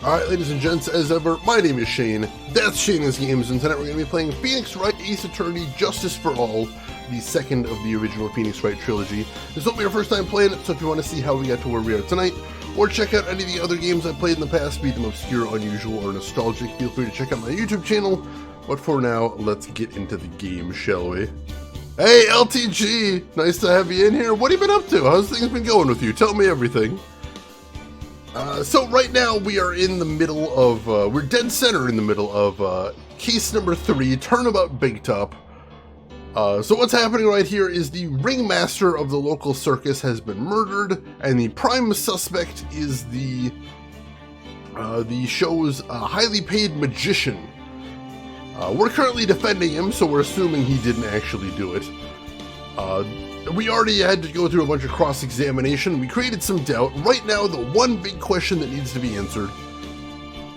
Alright, ladies and gents, as ever, my name is Shane. That's Shane's Games, and tonight we're going to be playing Phoenix Wright Ace Attorney Justice for All, the second of the original Phoenix Wright trilogy. This will be our first time playing it, so if you want to see how we got to where we are tonight, or check out any of the other games I've played in the past, be them obscure, unusual, or nostalgic, feel free to check out my YouTube channel. But for now, let's get into the game, shall we? Hey, LTG! Nice to have you in here. What have you been up to? How's things been going with you? Tell me everything. So right now we are in the middle of, we're dead center in the middle of case number 3, Turnabout Big. So what's happening right here is the ringmaster of the local circus has been murdered, and the prime suspect is the show's highly paid magician. We're currently defending him, so we're assuming he didn't actually do it. We already had to go through a bunch of cross-examination. We created some doubt. Right now, the one big question that needs to be answered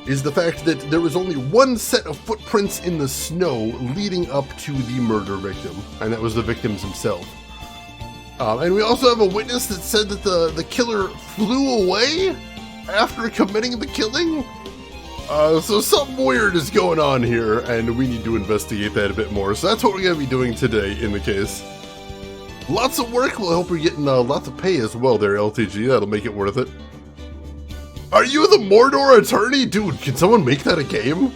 is the fact that there was only one set of footprints in the snow leading up to the murder victim, and that was the victim's himself. And we also have a witness that said that the killer flew away after committing the killing. So something weird is going on here, and we need to investigate that a bit more. So that's what we're going to be doing today in the case. Lots of work. Well, I hope we're getting lots of pay as well there, LTG. That'll make it worth it. Are you the Mordor attorney? Dude, can someone make that a game?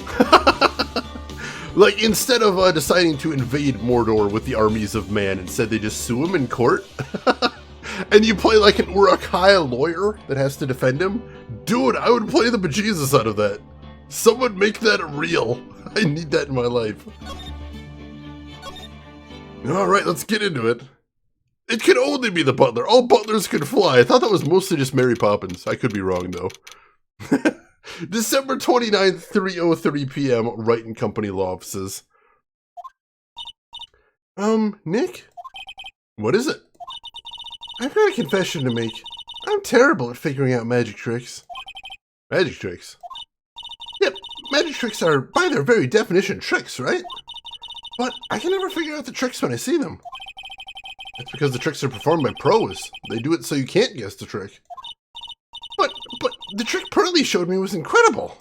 Like, instead of deciding to invade Mordor with the armies of man, instead they just sue him in court? And you play like an Uruk-hai lawyer that has to defend him? Dude, I would play the bejesus out of that. Someone make that real. I need that in my life. Alright, let's get into it. It can only be the butler. All butlers can fly. I thought that was mostly just Mary Poppins. I could be wrong, though. December 29th, 3:03 p.m., Wright and Company Law Offices. Nick? What is it? I've got a confession to make. I'm terrible at figuring out magic tricks. Magic tricks? Yep, magic tricks are, by their very definition, tricks, right? But I can never figure out the tricks when I see them. That's because the tricks are performed by pros. They do it so you can't guess the trick. But the trick Pearlie showed me was incredible.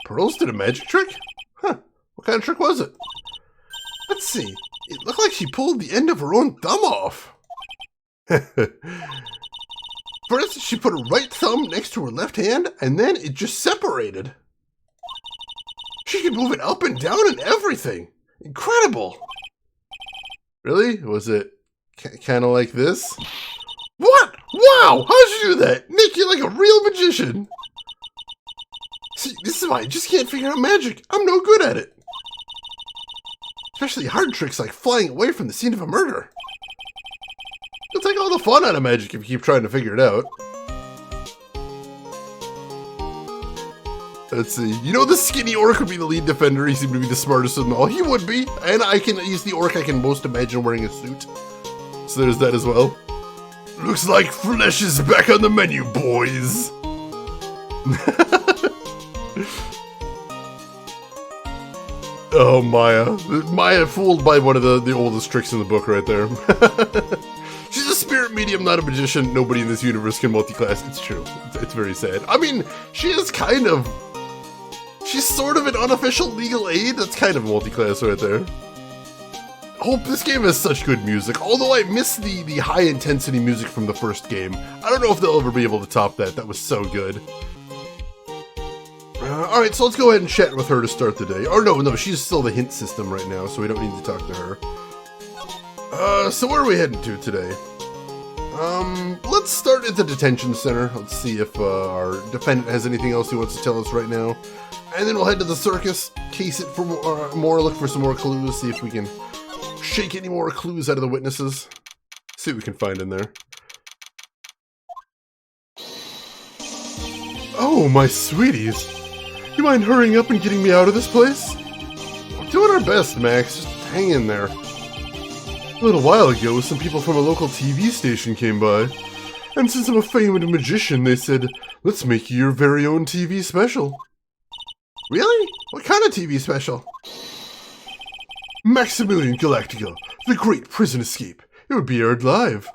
Pearls did a magic trick? Huh, what kind of trick was it? Let's see, it looked like she pulled the end of her own thumb off. First, she put her right thumb next to her left hand, and then it just separated. She could move it up and down and everything. Incredible. Really? Was it kind of like this? What? Wow! How'd you do that? Nick, you're like a real magician. See, this is why I just can't figure out magic. I'm no good at it. Especially hard tricks like flying away from the scene of a murder. You'll take all the fun out of magic if you keep trying to figure it out. Let's see. You know the skinny orc would be the lead defender. He seemed to be the smartest of them all. He would be. And he's the orc I can most imagine wearing a suit. So there's that as well. Looks like flesh is back on the menu, boys. Oh, Maya. Maya fooled by one of the oldest tricks in the book right there. She's a spirit medium, not a magician. Nobody in this universe can multiclass. It's true. It's very sad. I mean, she is kind of... She's sort of an unofficial legal aid. That's kind of multiclass right there. Hope this game has such good music. Although I miss the high intensity music from the first game. I don't know if they'll ever be able to top that. That was so good. Alright, so let's go ahead and chat with her to start the day. Or no, she's still the hint system right now, so we don't need to talk to her. So where are we heading to today? Let's start at the detention center. Let's see if our defendant has anything else he wants to tell us right now. And then we'll head to the circus, case it for more, look for some more clues, see if we can shake any more clues out of the witnesses. See what we can find in there. Oh, my sweeties. You mind hurrying up and getting me out of this place? We're doing our best, Max. Just hang in there. A little while ago, some people from a local TV station came by. And since I'm a famed magician, they said, let's make you your very own TV special. Really? What kind of TV special? Maximilian Galactica, the Great Prison Escape. It would be aired live.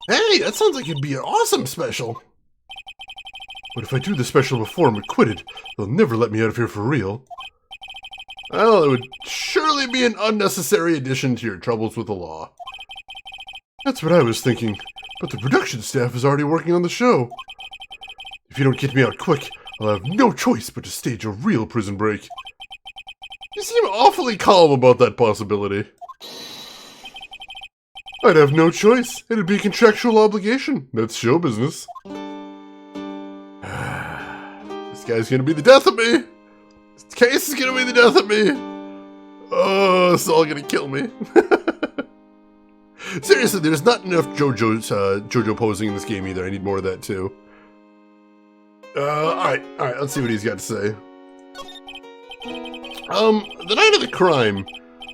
Hey, that sounds like it'd be an awesome special. But if I do the special before I'm acquitted, they'll never let me out of here for real. Well, it would surely be an unnecessary addition to your troubles with the law. That's what I was thinking, but the production staff is already working on the show. If you don't get me out quick, I'll have no choice but to stage a real prison break. You seem awfully calm about that possibility. I'd have no choice. It'd be a contractual obligation. That's show business. This guy's gonna be the death of me. This case is gonna be the death of me. Oh, it's all gonna kill me. Seriously, there's not enough JoJo posing in this game either. I need more of that too. Alright, let's see what he's got to say. The night of the crime,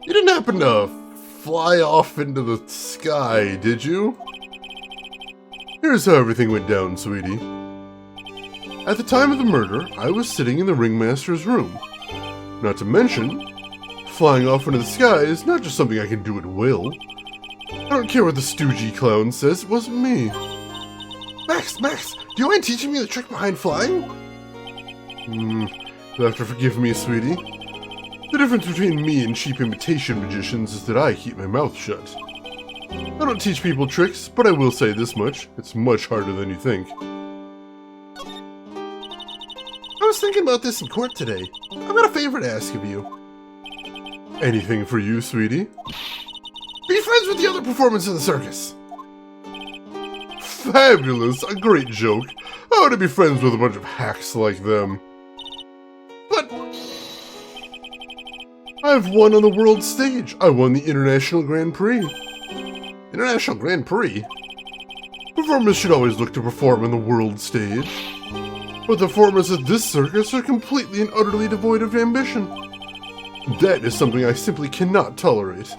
you didn't happen to fly off into the sky, did you? Here's how everything went down, sweetie. At the time of the murder, I was sitting in the ringmaster's room. Not to mention, flying off into the sky is not just something I can do at will. I don't care what the stoogey clown says, it wasn't me. Max, do you mind teaching me the trick behind flying? You'll have to forgive me, sweetie. The difference between me and cheap imitation magicians is that I keep my mouth shut. I don't teach people tricks, but I will say this much. It's much harder than you think. I was thinking about this in court today. I've got a favor to ask of you. Anything for you, sweetie? Be friends with the other performers in the circus. Fabulous! A great joke. I want to be friends with a bunch of hacks like them. But I've won on the world stage. I won the International Grand Prix. International Grand Prix? Performers should always look to perform on the world stage. But the performers at this circus are completely and utterly devoid of ambition. That is something I simply cannot tolerate.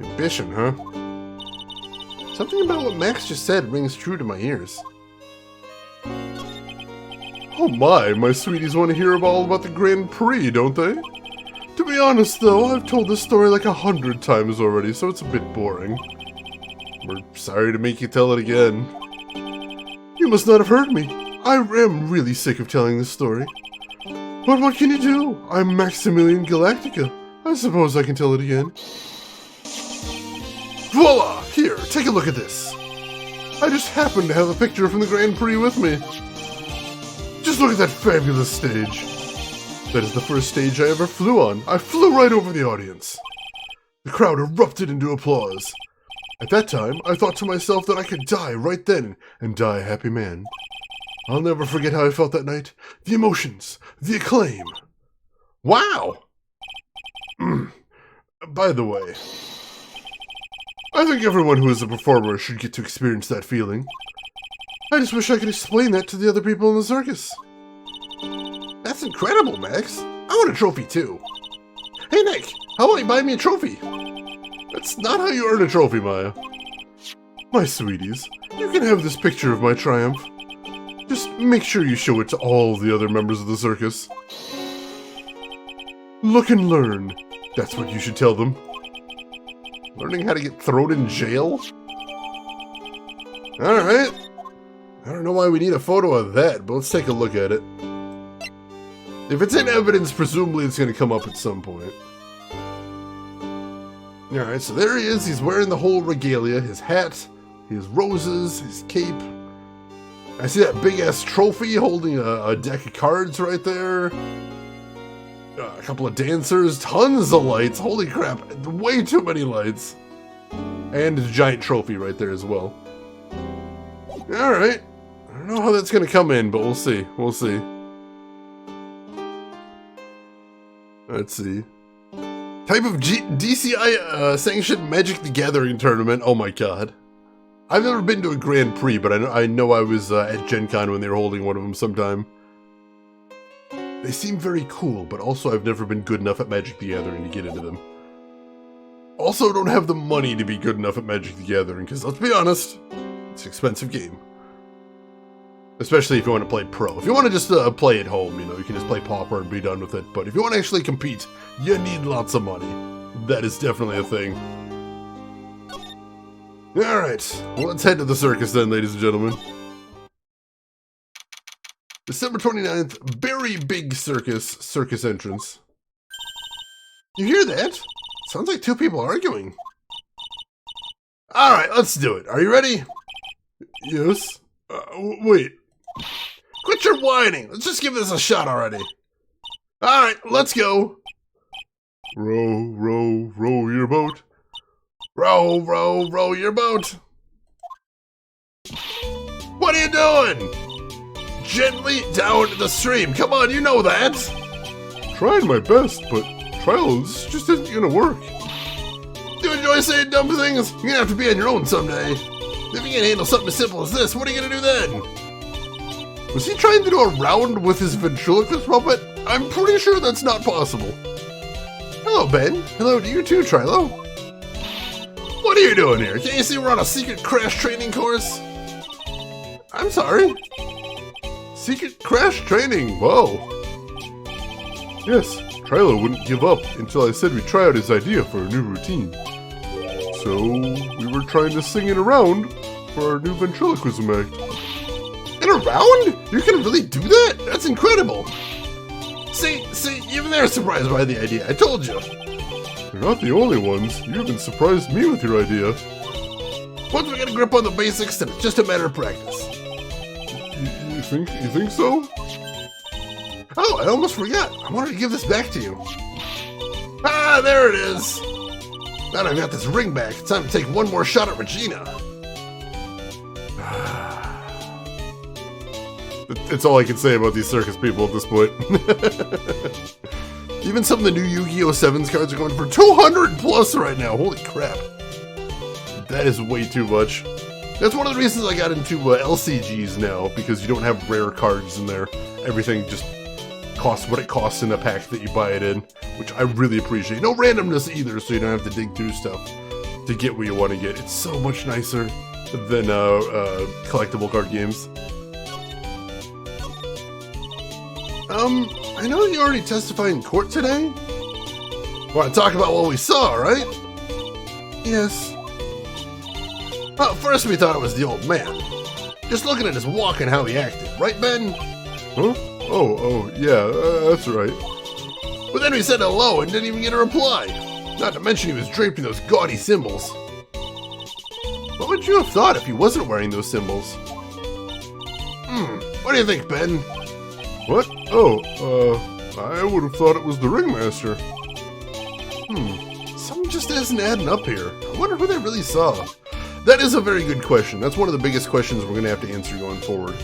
Ambition, huh? Something about what Max just said rings true to my ears. Oh my sweeties want to hear all about the Grand Prix, don't they? To be honest though, I've told this story like 100 times already, so it's a bit boring. We're sorry to make you tell it again. You must not have heard me. I am really sick of telling this story. But what can you do? I'm Maximilian Galactica. I suppose I can tell it again. Voila! Here, take a look at this. I just happen to have a picture from the Grand Prix with me. Just look at that fabulous stage. That is the first stage I ever flew on. I flew right over the audience. The crowd erupted into applause. At that time, I thought to myself that I could die right then and die a happy man. I'll never forget how I felt that night. The emotions, the acclaim. Wow! By the way, I think everyone who is a performer should get to experience that feeling. I just wish I could explain that to the other people in the circus. That's incredible, Max. I want a trophy too. Hey Nick, how about you buy me a trophy? That's not how you earn a trophy, Maya. My sweeties, you can have this picture of my triumph. Just make sure you show it to all the other members of the circus. Look and learn. That's what you should tell them. Learning how to get thrown in jail? Alright. I don't know why we need a photo of that, but let's take a look at it. If it's in evidence, presumably it's going to come up at some point. Alright, so there he is. He's wearing the whole regalia. His hat, his roses, his cape. I see that big-ass trophy holding a deck of cards right there. A couple of dancers, tons of lights. Holy crap, way too many lights. And a giant trophy right there as well. Alright. I don't know how that's going to come in, but we'll see. We'll see. Let's see. Type of DCI sanctioned Magic the Gathering tournament. Oh my god. I've never been to a Grand Prix, but I know I was at Gen Con when they were holding one of them sometime. They seem very cool, but also I've never been good enough at Magic the Gathering to get into them. Also don't have the money to be good enough at Magic the Gathering, because let's be honest, it's an expensive game. Especially if you want to play pro. If you want to just play at home, you know, you can just play Pauper and be done with it. But if you want to actually compete, you need lots of money. That is definitely a thing. Alright, well, let's head to the circus then, ladies and gentlemen. December 29th, very big circus entrance. You hear that? Sounds like two people arguing. Alright, let's do it. Are you ready? Yes. Wait. Quit your whining. Let's just give this a shot already. Alright, let's go. Row, row, row your boat. Row, row, row your boat. What are you doing? Gently down the stream. Come on, you know that. Trying my best, but trials just isn't gonna work. Do you enjoy saying dumb things? You're gonna have to be on your own someday. If you can't handle something as simple as this, what are you gonna do then? Was he trying to do a round with his ventriloquist puppet? I'm pretty sure that's not possible. Hello, Ben. Hello to you too, Trilo. What are you doing here? Can't you see we're on a secret crash training course? I'm sorry. Secret crash training, whoa. Yes, Trilo wouldn't give up until I said we'd try out his idea for a new routine. So, we were trying to sing it around for our new ventriloquism act. In a round? You can really do that? That's incredible. See, even they're surprised by the idea. I told you. You're not the only ones. You even surprised me with your idea. Once we get a grip on the basics, then it's just a matter of practice. You think so? Oh, I almost forgot. I wanted to give this back to you. Ah, there it is. Now that I've got this ring back, it's time to take one more shot at Regina. It's all I can say about these circus people at this point. Even some of the new Yu-Gi-Oh! 7s cards are going for 200 plus right now. Holy crap. That is way too much. That's one of the reasons I got into LCGs now, because you don't have rare cards in there. Everything just costs what it costs in a pack that you buy it in, which I really appreciate. No randomness either, so you don't have to dig through stuff to get what you want to get. It's so much nicer than collectible card games. I know you already testified in court today. Want to talk about what we saw, right? Yes. Well, first we thought it was the old man. Just looking at his walk and how he acted, right, Ben? Huh? Oh, yeah, that's right. But then we said hello and didn't even get a reply. Not to mention he was draped in those gaudy symbols. What would you have thought if he wasn't wearing those symbols? What do you think, Ben? What? Oh, I would have thought it was the ringmaster. Something just isn't adding up here. I wonder who they really saw. That is a very good question. That's one of the biggest questions we're going to have to answer going forward.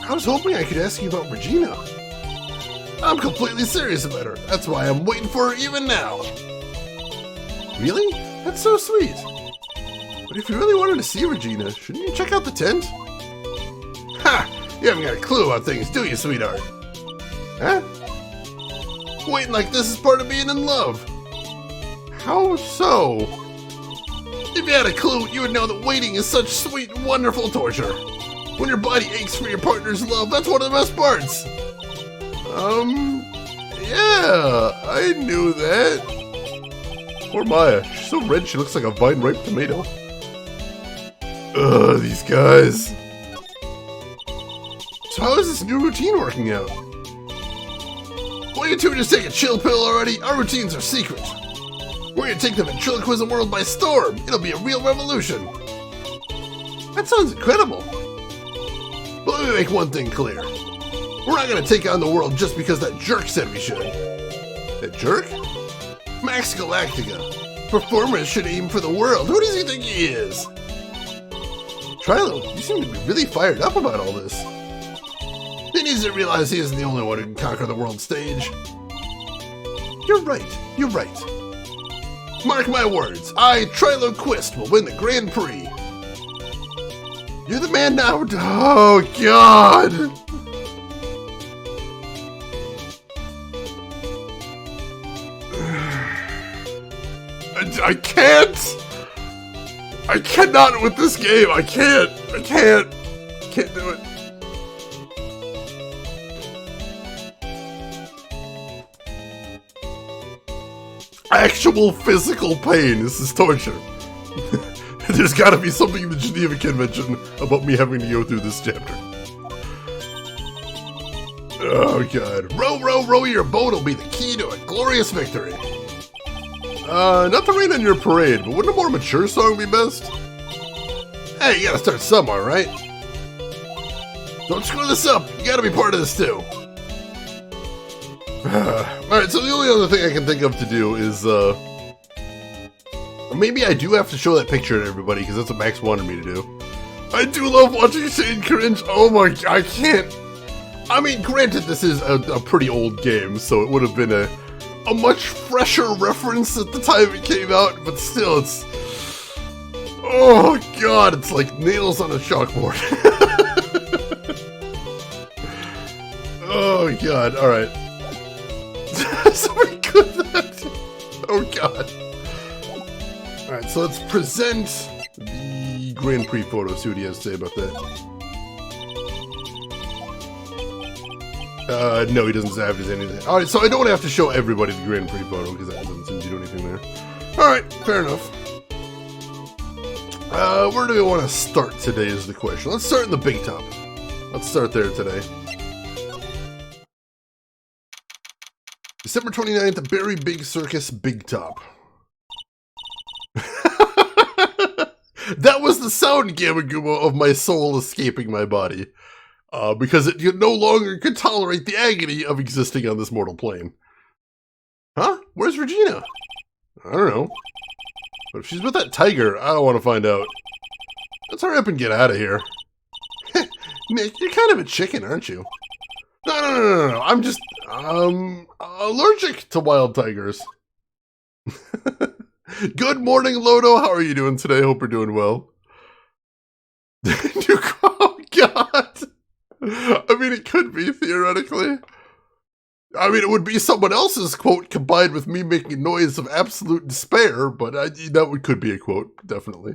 I was hoping I could ask you about Regina. I'm completely serious about her. That's why I'm waiting for her even now. Really? That's so sweet. But if you really wanted to see Regina, shouldn't you check out the tent? Ha! You haven't got a clue about things, do you, sweetheart? Huh? Waiting like this is part of being in love. How so? If you had a clue, you would know that waiting is such sweet and wonderful torture. When your body aches for your partner's love, that's one of the best parts. Yeah, I knew that. Poor Maya, she's so red she looks like a vine-ripe tomato. Ugh, these guys. So how is this new routine working out? Will you two just take a chill pill already? Our routines are secret. We're gonna take the ventriloquism world by storm. It'll be a real revolution. That sounds incredible. But let me make one thing clear. We're not gonna take on the world just because that jerk said we should. That jerk? Max Galactica. Performers should aim for the world. Who does he think he is? Trilo, you seem to be really fired up about all this. He needs to realize he isn't the only one who can conquer the world stage. You're right. Mark my words, I, Trilo Quist, will win the Grand Prix. You're the man now. Oh, God. I can't. I cannot with this game. I can't do it. Actual physical pain. This is torture. There's gotta be something in the Geneva Convention about me having to go through this chapter. Oh god. Row, row, row your boat will be the key to a glorious victory. Not to rain on your parade, but wouldn't a more mature song be best? Hey, you gotta start somewhere, right? Don't screw this up. You gotta be part of this too. Alright, so the only other thing I can think of to do is, maybe I do have to show that picture to everybody, because that's what Max wanted me to do. I do love watching Shane cringe. Oh my, I can't. I mean, granted, this is a pretty old game, so it would have been a much fresher reference at the time it came out, but still, it's... Oh god, it's like nails on a chalkboard. Oh god, alright. Somebody good that. Oh god. Alright, so let's present the Grand Prix photo, see what he has to say about that. No, he doesn't have to say anything. Alright, so I don't have to show everybody the Grand Prix photo, because that doesn't seem to do anything there. Alright, fair enough. Where do we want to start today is the question. Let's start in the Big Top. Let's start there today. December 29th, Very Big Circus, Big Top. That was the sound, Gamaguma, of my soul escaping my body. Because it no longer could tolerate the agony of existing on this mortal plane. Huh? Where's Regina? I don't know. But if she's with that tiger, I don't want to find out. Let's hurry up and get out of here. Nick, you're kind of a chicken, aren't you? No. I'm just, allergic to wild tigers. Good morning, Lodo. How are you doing today? Hope you're doing well. Oh, God. I mean, it could be, theoretically. I mean, it would be someone else's quote combined with me making a noise of absolute despair, but that could be a quote, definitely.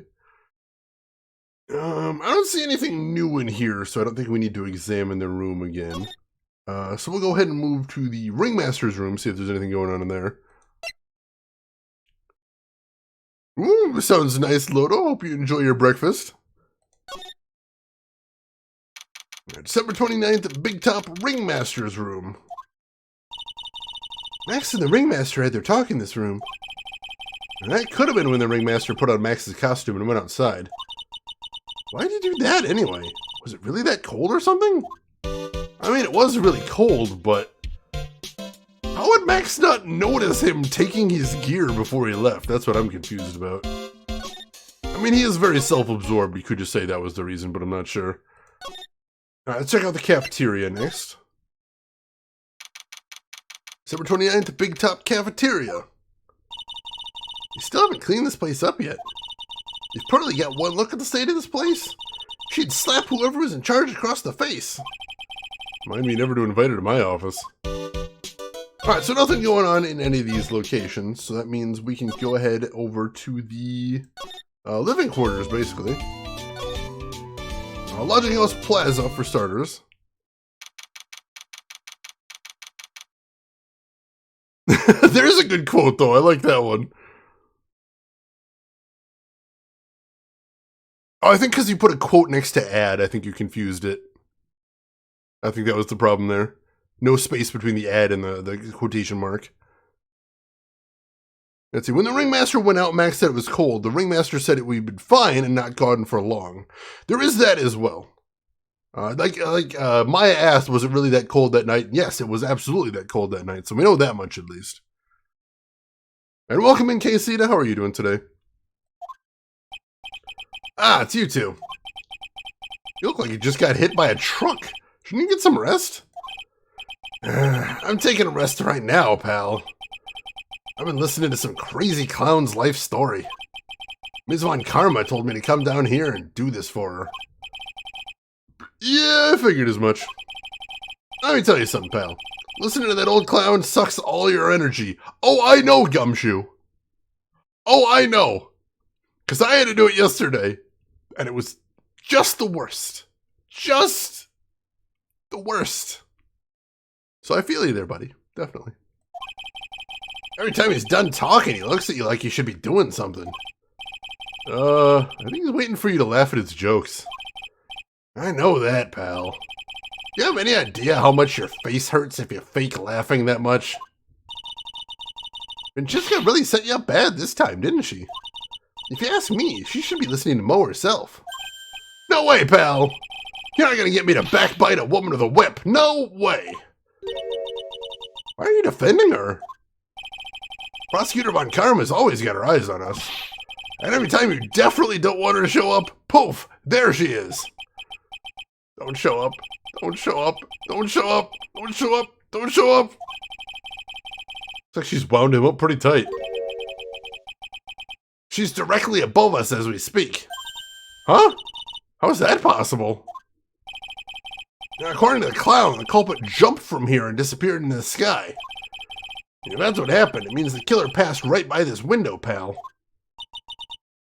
I don't see anything new in here, so I don't think we need to examine the room again. So we'll go ahead and move to the Ringmaster's room, see if there's anything going on in there. Ooh, sounds nice, Lodo. Hope you enjoy your breakfast. December 29th, Big Top Ringmaster's room. Max and the Ringmaster had their talk in this room. And that could have been when the Ringmaster put on Max's costume and went outside. Why did he do that anyway? Was it really that cold or something? I mean, it was really cold, but... how would Max not notice him taking his gear before he left? That's what I'm confused about. I mean, he is very self-absorbed. You could just say that was the reason, but I'm not sure. Alright, let's check out the cafeteria next. December 29th, Big Top Cafeteria. You still haven't cleaned this place up yet. You've probably got one look at the state of this place. She'd slap whoever was in charge across the face. Mind me never to invite her to my office. Alright, so nothing going on in any of these locations, so that means we can go ahead over to the living quarters, basically. Lodging House Plaza, for starters. There's a good quote, though. I like that one. Oh, I think because you put a quote next to ad, I think you confused it. I think that was the problem there. No space between the ad and the quotation mark. Let's see. When the Ringmaster went out, Max said it was cold. The Ringmaster said it would be fine and not gone for long. There is that as well. Maya asked, was it really that cold that night? Yes, it was absolutely that cold that night. So we know that much at least. And welcome in, Casita. How are you doing today? Ah, it's you two. You look like you just got hit by a truck. Shouldn't you get some rest? I'm taking a rest right now, pal. I've been listening to some crazy clown's life story. Ms. Von Karma told me to come down here and do this for her. Yeah, I figured as much. Let me tell you something, pal. Listening to that old clown sucks all your energy. Oh, I know, Gumshoe. Oh, I know. Because I had to do it yesterday. And it was just the worst. Just the worst. So I feel you there, buddy. Definitely. Every time he's done talking, he looks at you like you should be doing something. I think he's waiting for you to laugh at his jokes. I know that, pal. Do you have any idea how much your face hurts if you fake laughing that much? Francesca really set you up bad this time, didn't she? If you ask me, she should be listening to Mo herself. No way, pal! You're not gonna get me to backbite a woman with a whip. No way! Why are you defending her? Prosecutor Von Karma's always got her eyes on us. And every time you definitely don't want her to show up, poof, there she is. Don't show up. Don't show up. Don't show up. Don't show up. Don't show up. Looks like she's wound him up pretty tight. She's directly above us as we speak. Huh? How is that possible? Now, according to the clown, the culprit jumped from here and disappeared into the sky. If that's what happened, it means the killer passed right by this window, pal.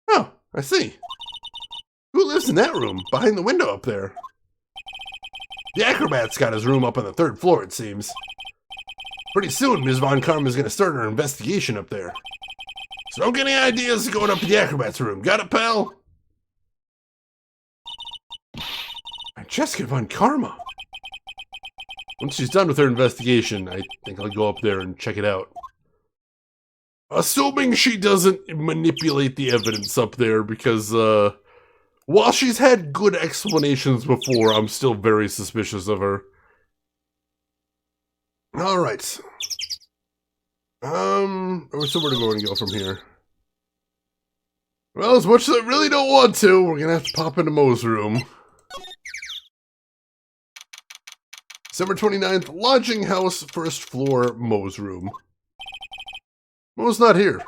Oh, I see. Who lives in that room, behind the window up there? The Acrobat's got his room up on the 3rd floor, it seems. Pretty soon, Ms. Von Karma's gonna start her investigation up there. So don't get any ideas going up to the Acrobats Room. Got it, pal? Jessica Von Karma. Once she's done with her investigation, I think I'll go up there and check it out. Assuming she doesn't manipulate the evidence up there, because, while she's had good explanations before, I'm still very suspicious of her. Alright. So where to go from here? Well, as much as I really don't want to, we're gonna have to pop into Mo's room. December 29th, lodging house, 1st floor, Mo's room. Mo's not here.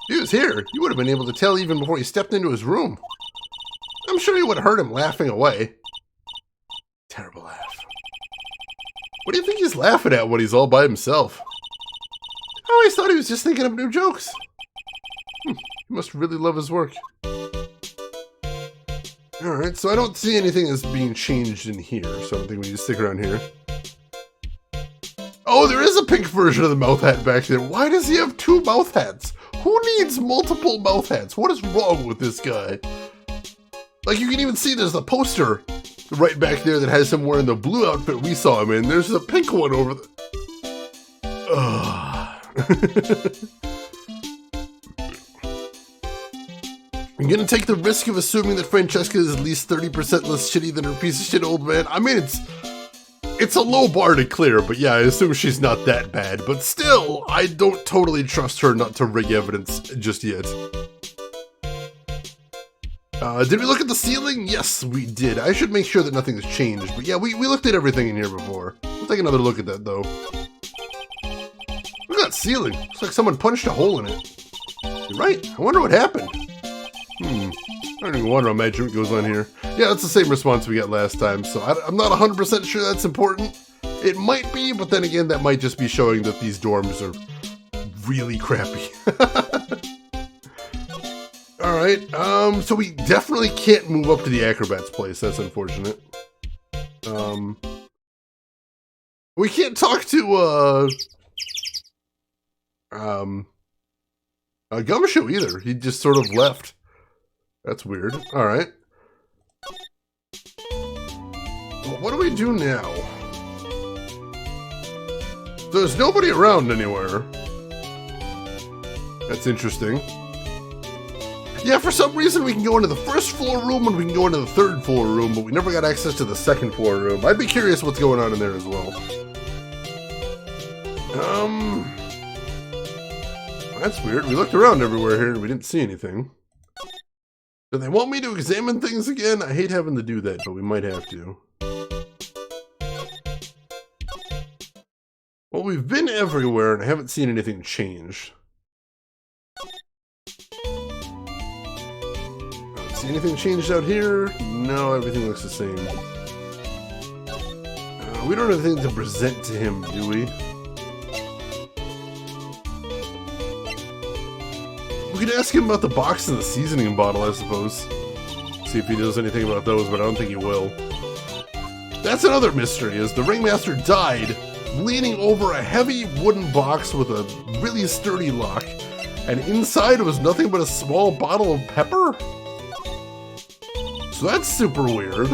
If he was here, you would have been able to tell even before he stepped into his room. I'm sure you would have heard him laughing away. Terrible laugh. What do you think he's laughing at when he's all by himself? I always thought he was just thinking of new jokes. He must really love his work. Alright, so I don't see anything that's being changed in here, so I don't think we need to stick around here. Oh, there is a pink version of the mouth hat back there. Why does he have 2 mouth hats? Who needs multiple mouth hats? What is wrong with this guy? Like, you can even see there's a poster right back there that has him wearing the blue outfit we saw him in. There's a pink one over there. I'm gonna take the risk of assuming that Francesca is at least 30% less shitty than her piece of shit old man. I mean, it's a low bar to clear, but yeah, I assume she's not that bad. But still, I don't totally trust her not to rig evidence just yet. Did we look at the ceiling? Yes, we did. I should make sure that nothing has changed. But yeah, we looked at everything in here before. We'll take another look at that, though. Look at that ceiling. Looks like someone punched a hole in it. You're right. I wonder what happened. I don't even wonder how magic goes on here. Yeah, that's the same response we got last time, so I'm not 100% sure that's important. It might be, but then again, that might just be showing that these dorms are really crappy. Alright, so we definitely can't move up to the Acrobats place. That's unfortunate. We can't talk to, Gumshoe either. He just sort of left. That's weird. Alright. Well, what do we do now? There's nobody around anywhere. That's interesting. Yeah, for some reason we can go into the 1st floor room and we can go into the 3rd floor room, but we never got access to the 2nd floor room. I'd be curious what's going on in there as well. That's weird. We looked around everywhere here and we didn't see anything. Do they want me to examine things again? I hate having to do that, but we might have to. Well, we've been everywhere and I haven't seen anything change. See anything changed out here? No, everything looks the same. We don't have anything to present to him, do we? We could ask him about the box and the seasoning bottle, I suppose. See if he knows anything about those, but I don't think he will. That's another mystery, is the ringmaster died leaning over a heavy wooden box with a really sturdy lock, and inside was nothing but a small bottle of pepper? So that's super weird.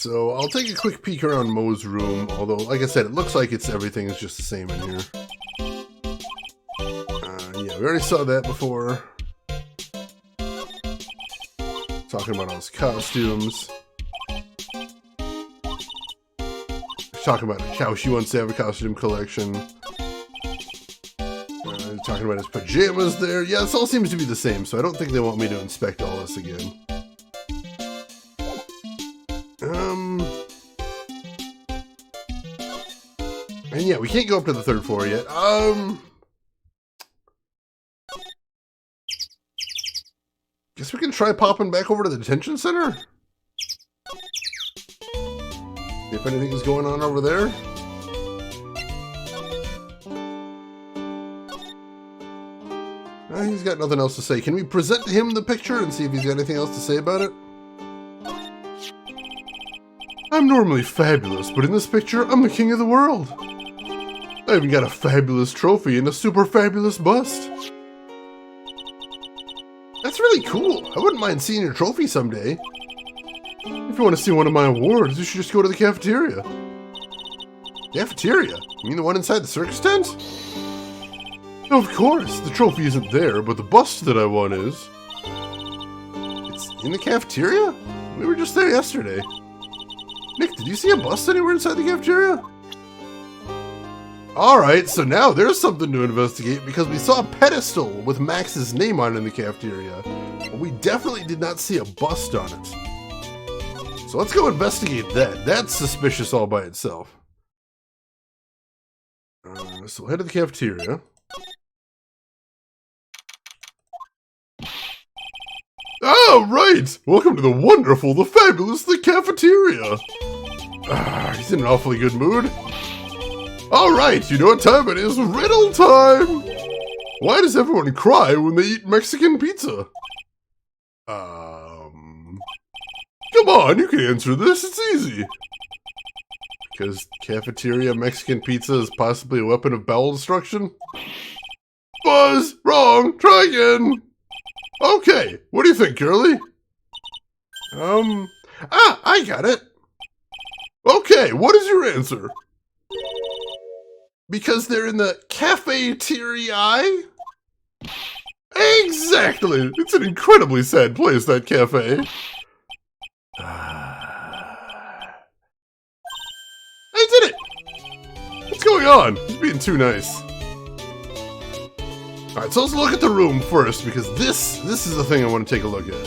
So I'll take a quick peek around Mo's room, although, like I said, it looks like everything is just the same in here. Yeah, we already saw that before. Talking about all his costumes. Talking about how she wants to have a costume collection. Talking about his pajamas there. Yeah, this all seems to be the same, so I don't think they want me to inspect all this again. And yeah, we can't go up to the 3rd floor yet. Guess we can try popping back over to the detention center? If anything is going on over there. He's got nothing else to say. Can we present to him the picture and see if he's got anything else to say about it? I'm normally fabulous, but in this picture, I'm the king of the world. I even got a fabulous trophy and a super fabulous bust. That's really cool. I wouldn't mind seeing your trophy someday. If you want to see one of my awards, you should just go to the cafeteria. Cafeteria? You mean the one inside the circus tent? Of course, the trophy isn't there, but the bust that I won is. It's in the cafeteria? We were just there yesterday. Nick, did you see a bust anywhere inside the cafeteria? Alright, so now there's something to investigate because we saw a pedestal with Max's name on it in the cafeteria, but we definitely did not see a bust on it. So let's go investigate that. That's suspicious all by itself. So we'll head to the cafeteria. Ah, right! Welcome to the wonderful, the fabulous, the cafeteria! He's in an awfully good mood. Alright, you know what time it is? Riddle time! Why does everyone cry when they eat Mexican pizza? Come on, you can answer this, it's easy. Because cafeteria Mexican pizza is possibly a weapon of bowel destruction? Buzz! Wrong! Try again! Okay, what do you think, Curly? I got it. Okay, what is your answer? Because they're in the cafeteria? Exactly! It's an incredibly sad place, that cafe. I did it! What's going on? He's being too nice. Alright, so let's look at the room first, because this is the thing I want to take a look at.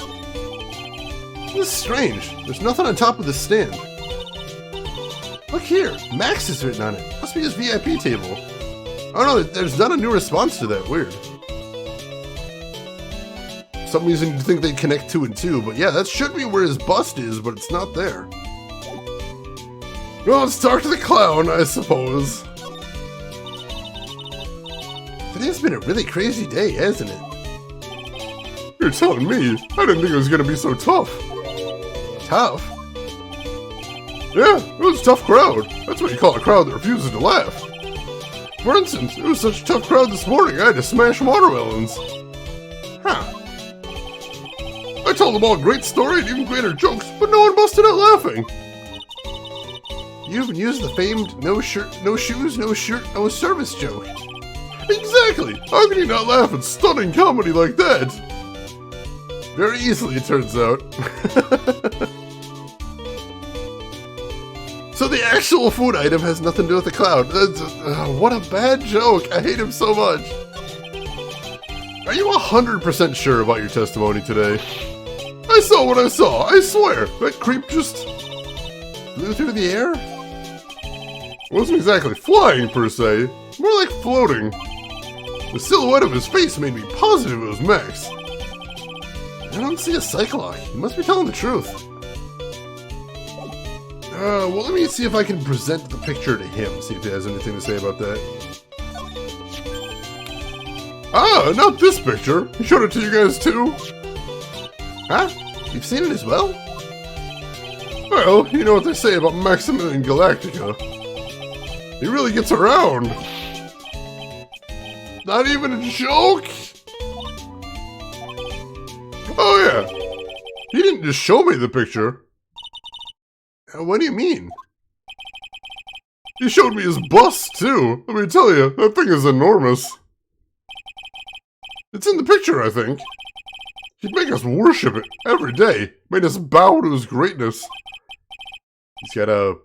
This is strange. There's nothing on top of this stand. Look here, Max is written on it. Must be his VIP table. Oh no, there's not a new response to that. Weird. For some reason you'd think they'd connect 2 and 2, but yeah, that should be where his bust is, but it's not there. Well, let's talk to the clown, I suppose. Today's been a really crazy day, hasn't it? You're telling me? I didn't think it was gonna be so tough. Tough? Yeah, it was a tough crowd. That's what you call a crowd that refuses to laugh. For instance, it was such a tough crowd this morning, I had to smash watermelons. Huh. I told them all a great story and even greater jokes, but no one busted out laughing. You even used the famed no shirt, no shoes, no shirt, no service joke. Exactly! How can you not laugh at stunning comedy like that? Very easily, it turns out. So the actual food item has nothing to do with the clown. What a bad joke. I hate him so much. Are you 100% sure about your testimony today? I saw what I saw. I swear. That creep just flew through the air? It wasn't exactly flying, per se. More like floating. The silhouette of his face made me positive it was Max. I don't see a Cyclock. He must be telling the truth. Well, let me see if I can present the picture to him, see if he has anything to say about that. Ah, not this picture. He showed it to you guys too. Huh? You've seen it as well? Well, you know what they say about Maximilian Galactica. He really gets around. Not even a joke? Oh yeah. He didn't just show me the picture. What do you mean? He showed me his bust, too. Let me tell you, that thing is enormous. It's in the picture, I think. He'd make us worship it every day. Made us bow to his greatness. He's got a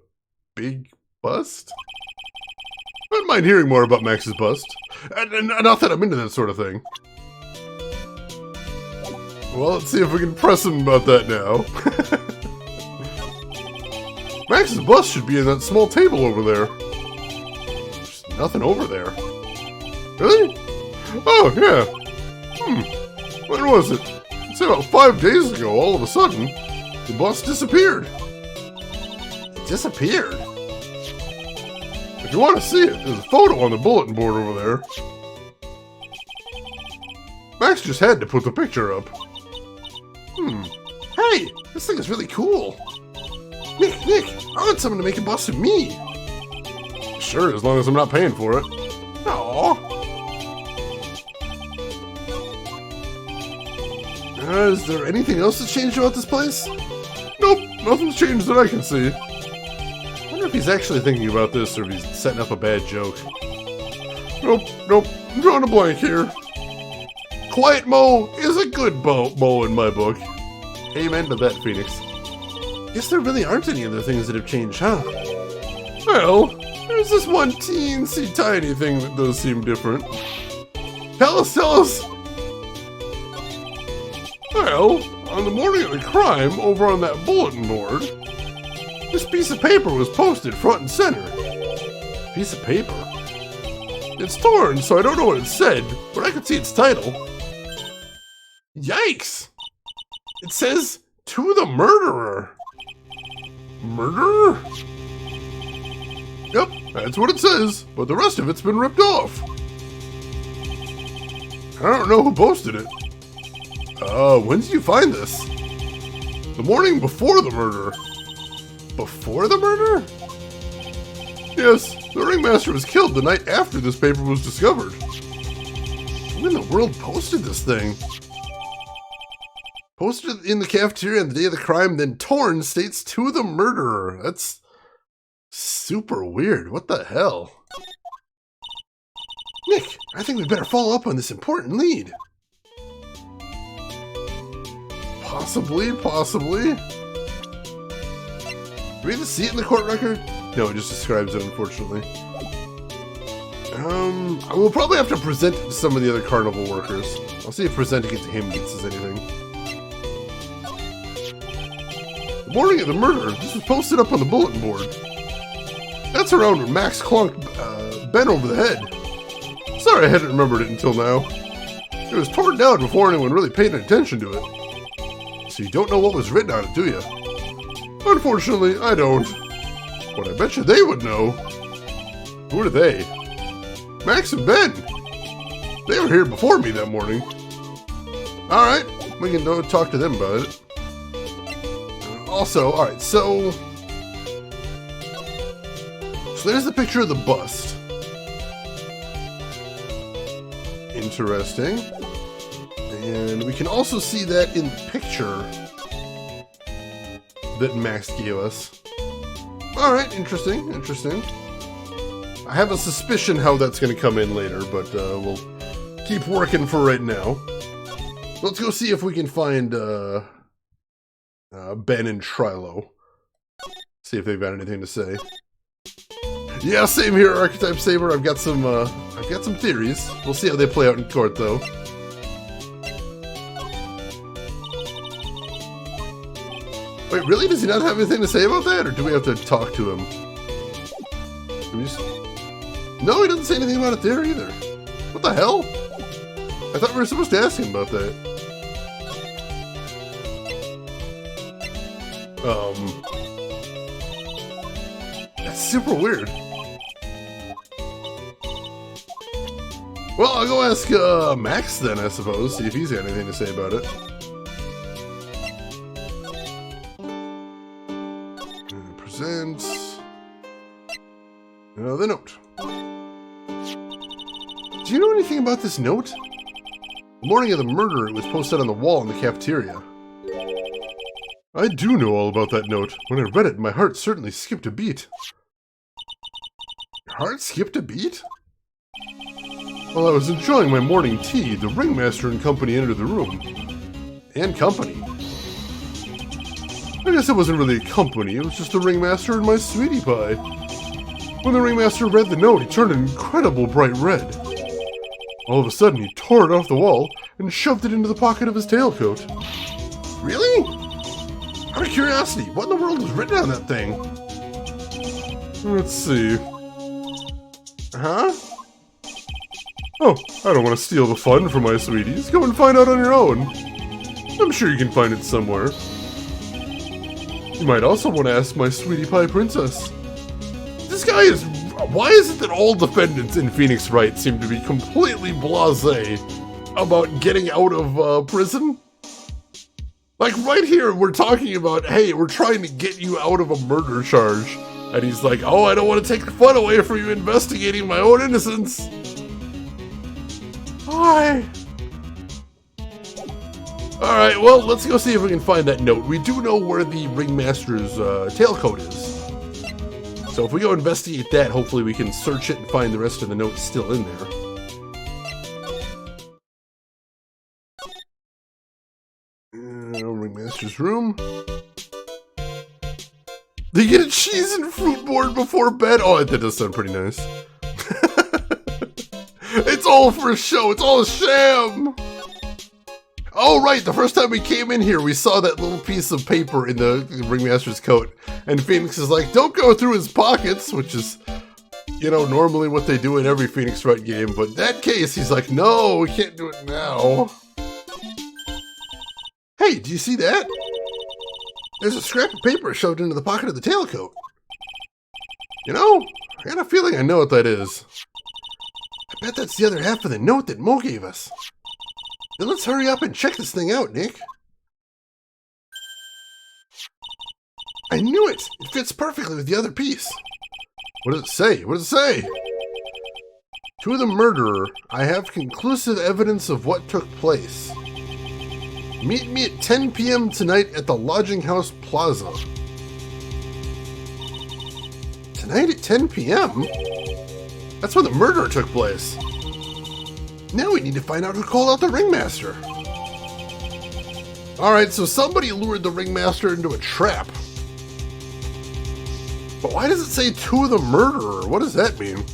big bust? I wouldn't mind hearing more about Max's bust. And not that I'm into that sort of thing. Well, let's see if we can press him about that now. Max's bust should be in that small table over there. There's nothing over there. Really? Oh, yeah. When was it? I'd say about 5 days ago, all of a sudden, the bust disappeared. It disappeared? If you want to see it, there's a photo on the bulletin board over there. Max just had to put the picture up. Hey, this thing is really cool. Nick, I want someone to make a bust of me. Sure, as long as I'm not paying for it. Aww. Is there anything else that's changed about this place? Nope, nothing's changed that I can see. I wonder if he's actually thinking about this or if he's setting up a bad joke. Nope, I'm drawing a blank here. Quiet Mo is a good Mo in my book. Amen to that, Phoenix. Guess there really aren't any other things that have changed, huh? Well, there's this one teensy tiny thing that does seem different. Tell us! Well, on the morning of the crime, over on that bulletin board, this piece of paper was posted front and center. Piece of paper? It's torn, so I don't know what it said, but I could see its title. Yikes! It says, "To the murderer." Murderer? Yep, that's what it says, but the rest of it's been ripped off. I don't know who posted it. When did you find this? The morning before the murder. Before the murder? Yes, the ringmaster was killed the night after this paper was discovered. Who in the world posted this thing? Posted in the cafeteria on the day of the crime, then torn, states "to the murderer." That's super weird. What the hell? Nick, I think we better follow up on this important lead. Possibly. Do we have to see it in the court record? No, it just describes it, unfortunately. We'll probably have to present it to some of the other carnival workers. I'll see if presenting it to him gets us anything. The morning of the murder, this was posted up on the bulletin board. That's around when Max clunked Ben over the head. Sorry I hadn't remembered it until now. It was torn down before anyone really paid attention to it. So you don't know what was written on it, do you? Unfortunately, I don't. But I bet you they would know. Who are they? Max and Ben. They were here before me that morning. Alright, we can go talk to them about it. Also, alright, so there's the picture of the bust. Interesting. And we can also see that in the picture that Max gave us. Alright, interesting. I have a suspicion how that's going to come in later, but we'll keep working for right now. Let's go see if we can find Ben and Trilo. See if they've got anything to say. Yeah, same here, Archetype Saber. I've got some theories. We'll see how they play out in court, though. Wait, really? Does he not have anything to say about that, or do we have to talk to him? No, he doesn't say anything about it there either. What the hell? I thought we were supposed to ask him about that. That's super weird. Well, I'll go ask Max then, I suppose, see if he's got anything to say about it. And present the note. Do you know anything about this note? The morning of the murder, it was posted on the wall in the cafeteria. I do know all about that note. When I read it, my heart certainly skipped a beat. Your heart skipped a beat? While I was enjoying my morning tea, the ringmaster and company entered the room. And company? I guess it wasn't really a company, it was just the ringmaster and my sweetie pie. When the ringmaster read the note, he turned an incredible bright red. All of a sudden, he tore it off the wall and shoved it into the pocket of his tailcoat. Really? Out of curiosity, what in the world was written on that thing? Let's see. Huh? Oh, I don't want to steal the fun from my sweeties. Go and find out on your own. I'm sure you can find it somewhere. You might also want to ask my sweetie pie princess. This guy is... Why is it that all defendants in Phoenix Wright seem to be completely blasé about getting out of prison? Like right here, we're talking about, hey, we're trying to get you out of a murder charge. And he's like, oh, I don't want to take the fun away from you investigating my own innocence. Why? Alright, well, let's go see if we can find that note. We do know where the ringmaster's tailcoat is. So if we go investigate that, hopefully we can search it and find the rest of the notes still in there. Ringmaster's room. They get a cheese and fruit board before bed. Oh, that does sound pretty nice. It's all for a show. It's all a sham. Oh, right. The first time we came in here, we saw that little piece of paper in the ringmaster's coat. And Phoenix is like, don't go through his pockets, which is, you know, normally what they do in every Phoenix Wright game. But in that case, he's like, no, we can't do it now. Hey, do you see that? There's a scrap of paper shoved into the pocket of the tailcoat. You know, I got a feeling I know what that is. I bet that's the other half of the note that Mo gave us. Then let's hurry up and check this thing out, Nick. I knew it! It fits perfectly with the other piece. What does it say? What does it say? To the murderer, I have conclusive evidence of what took place. Meet me at 10 p.m. tonight at the Lodging House Plaza. Tonight at 10 p.m.? That's when the murder took place. Now we need to find out who called out the ringmaster. Alright, so somebody lured the ringmaster into a trap. But why does it say to the murderer? What does that mean?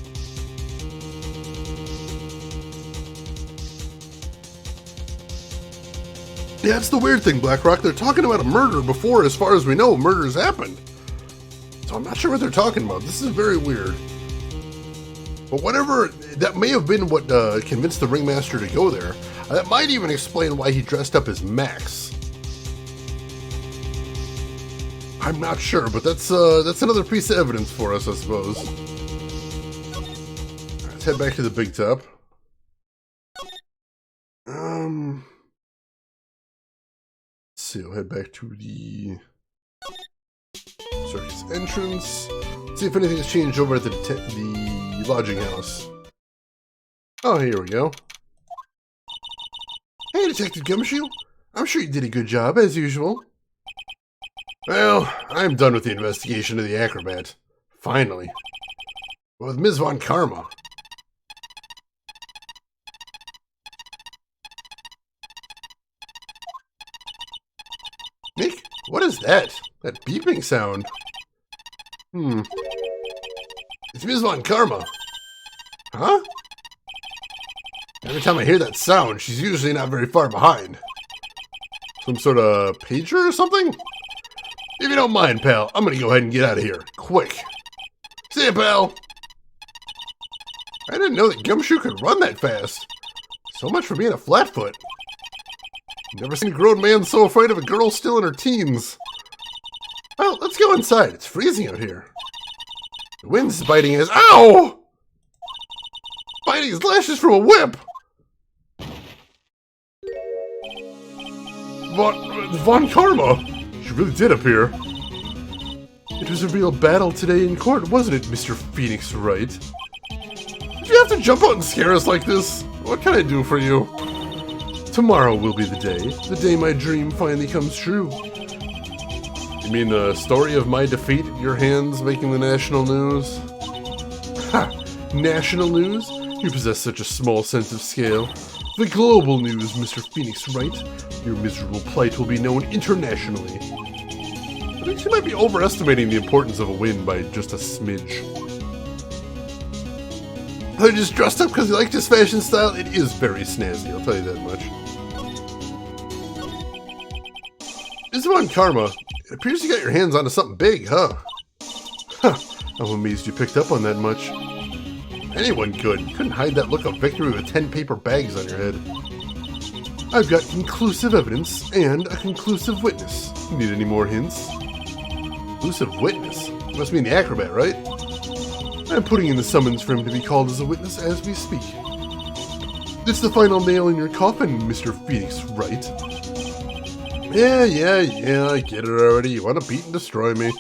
Yeah, that's the weird thing, Blackrock. They're talking about a murder before, as far as we know, murders happened. So I'm not sure what they're talking about. This is very weird. But whatever, that may have been what convinced the ringmaster to go there. That might even explain why he dressed up as Max. I'm not sure, but that's another piece of evidence for us, I suppose. Right, let's head back to the big top. Let's see, I'll head back to the Circus entrance. See if anything has changed over at the lodging house. Oh, here we go. Hey, Detective Gumshoe. I'm sure you did a good job, as usual. Well, I'm done with the investigation of the Acrobat. Finally. With Ms. Von Karma. Nick, what is that? That beeping sound. It's Ms. Von Karma. Huh? Every time I hear that sound, she's usually not very far behind. Some sort of pager or something? If you don't mind, pal, I'm gonna go ahead and get out of here. Quick. See ya, pal. I didn't know that Gumshoe could run that fast. So much for being a flatfoot. Never seen a grown man so afraid of a girl still in her teens. Well, let's go inside. It's freezing out here. The wind's biting his... Ow! Biting his lashes from a whip! Von Karma! She really did appear. It was a real battle today in court, wasn't it, Mr. Phoenix Wright? Did you have to jump out and scare us like this? What can I do for you? Tomorrow will be the day my dream finally comes true. You mean the story of my defeat at your hands making the national news? Ha! National news? You possess such a small sense of scale. The global news, Mr. Phoenix Wright. Your miserable plight will be known internationally. I think she might be overestimating the importance of a win by just a smidge. They're just dressed up because he liked his fashion style. It is very snazzy, I'll tell you that much. Isabon Karma, it appears you got your hands onto something big, huh? Huh, I'm amazed you picked up on that much. Anyone could. Couldn't hide that look of victory with 10 paper bags on your head. I've got conclusive evidence and a conclusive witness. Need any more hints? Conclusive witness? Must mean the acrobat, right? I'm putting in the summons for him to be called as a witness as we speak. It's the final nail in your coffin, Mr. Phoenix Wright. Yeah, I get it already. You want to beat and destroy me.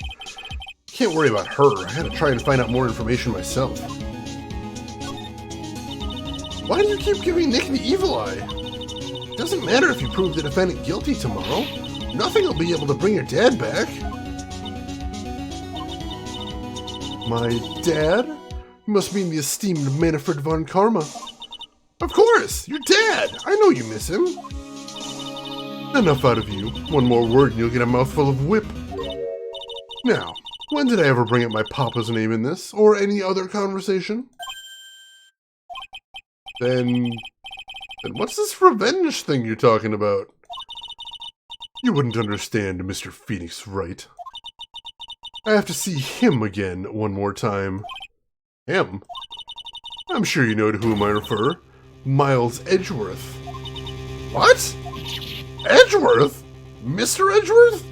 Can't worry about her. I had to try and find out more information myself. Why do you keep giving Nick the evil eye? It doesn't matter if you prove the defendant guilty tomorrow. Nothing will be able to bring your dad back. My dad? You must mean the esteemed Manfred von Karma. Of course! Your dad! I know you miss him. Enough out of you. One more word and you'll get a mouthful of whip. Now, when did I ever bring up my papa's name in this, or any other conversation? Then what's this revenge thing you're talking about? You wouldn't understand, Mr. Phoenix Wright. I have to see him again one more time. Him? I'm sure you know to whom I refer. Miles Edgeworth. What? Edgeworth? Mr. Edgeworth?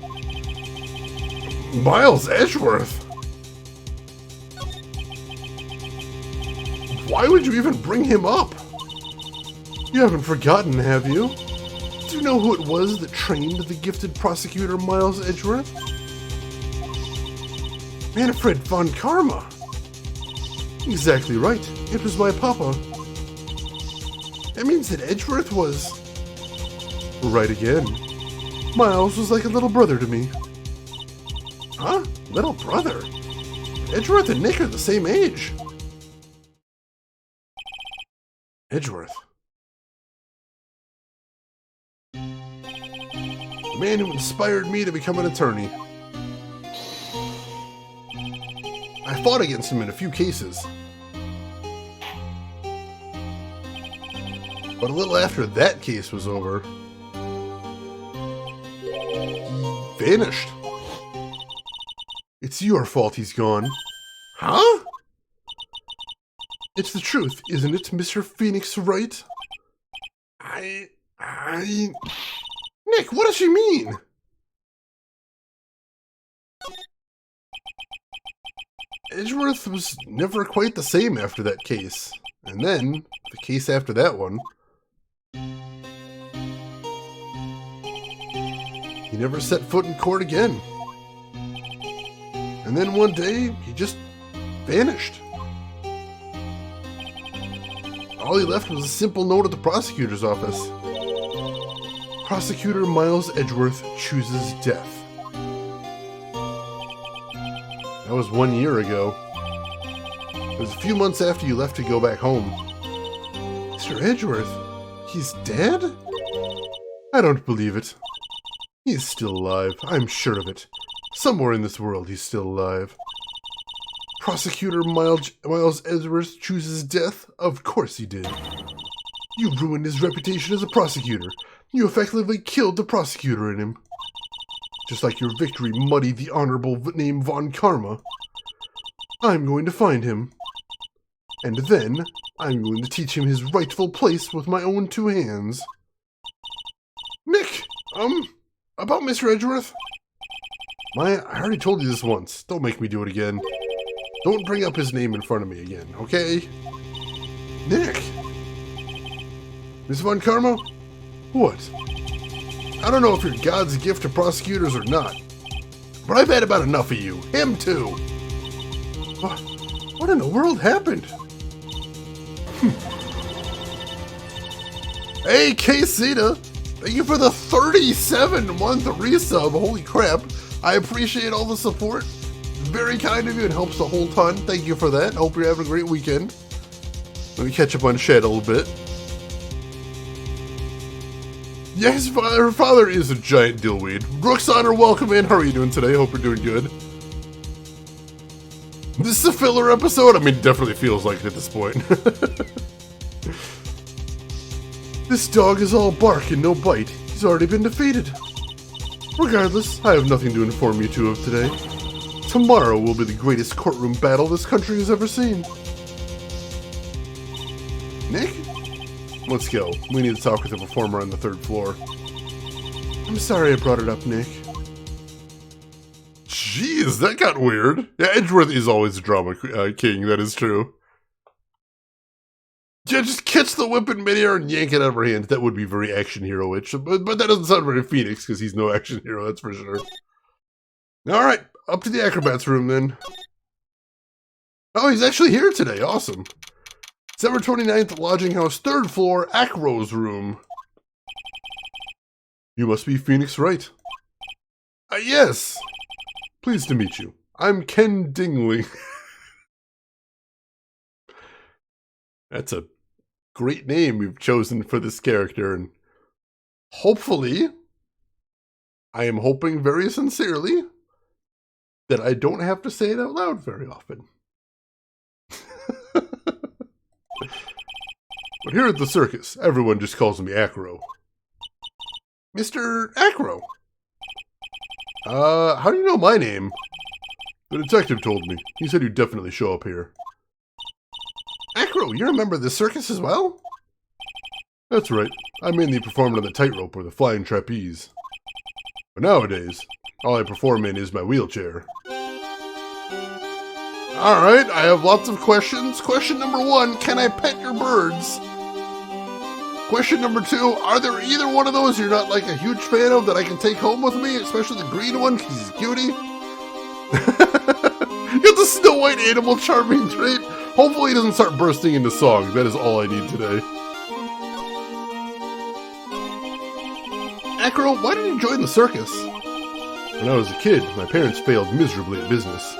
Miles Edgeworth? Why would you even bring him up? You haven't forgotten, have you? Do you know who it was that trained the gifted prosecutor Miles Edgeworth? Manfred von Karma. Exactly right. It was my papa. That means that Edgeworth was... Right again. Miles was like a little brother to me. Huh? Little brother? Edgeworth and Nick are the same age. Edgeworth. The man who inspired me to become an attorney. I fought against him in a few cases. But a little after that case was over, he vanished. It's your fault he's gone. Huh? It's the truth, isn't it, Mr. Phoenix Wright? Nick, what does she mean? Edgeworth was never quite the same after that case. And then, the case after that one. He never set foot in court again. And then one day, he just vanished. All he left was a simple note at the prosecutor's office. Prosecutor Miles Edgeworth chooses death. That was 1 year ago. It was a few months after you left to go back home. Mr. Edgeworth, he's dead? I don't believe it. He's still alive, I'm sure of it. Somewhere in this world he's still alive. Prosecutor Miles Edgeworth chooses death? Of course he did. You ruined his reputation as a prosecutor. You effectively killed the prosecutor in him. Just like your victory muddied the honorable name Von Karma. I'm going to find him. And then, I'm going to teach him his rightful place with my own two hands. Nick, about Mr. Edgeworth? I already told you this once. Don't make me do it again. Don't bring up his name in front of me again, okay? Nick! Miss Von Karma? What? I don't know if you're God's gift to prosecutors or not, but I've had about enough of you. Him too. What in the world happened? Hey, K-Cita! Thank you for the 37-month resub. Holy crap. I appreciate all the support. Very kind of you. It helps a whole ton. Thank you for that. Hope you're having a great weekend. Let me catch up on chat a little bit. Yeah, her father is a giant dillweed. Roxanna, welcome in. How are you doing today? Hope you're doing good. This is a filler episode? I mean, it definitely feels like it at this point. This dog is all bark and no bite. He's already been defeated. Regardless, I have nothing to inform you two of today. Tomorrow will be the greatest courtroom battle this country has ever seen. Nick? Let's go. We need to talk with the performer on the 3rd floor. I'm sorry I brought it up, Nick. Jeez, that got weird. Yeah, Edgeworth is always a drama king, that is true. Yeah, just catch the whip in midair and yank it out of her hand. That would be very action hero-ish. But that doesn't sound very Phoenix, because he's no action hero, that's for sure. Alright, up to the Acrobats Room then. Oh, he's actually here today. Awesome. December 29th, Lodging House, 3rd floor, Acrobats Room. You must be Phoenix Wright. Yes. Pleased to meet you. I'm Ken Dingley. That's a great name we've chosen for this character, and hopefully, I am hoping very sincerely that I don't have to say it out loud very often. But here at the circus, everyone just calls me Acro. Mr. Acro. How do you know my name? The detective told me. He said you'd definitely show up here. Acro, you're a member of the circus as well? That's right. I mainly performed on the tightrope or the flying trapeze. But nowadays, all I perform in is my wheelchair. Alright, I have lots of questions. Question number 1, can I pet your birds? Question number 2, are there either one of those you're not like a huge fan of that I can take home with me? Especially the green one, because he's a cutie. You got the Snow White animal charming trait. Hopefully he doesn't start bursting into song. That is all I need today. Acro, why did you join the circus? When I was a kid, my parents failed miserably at business.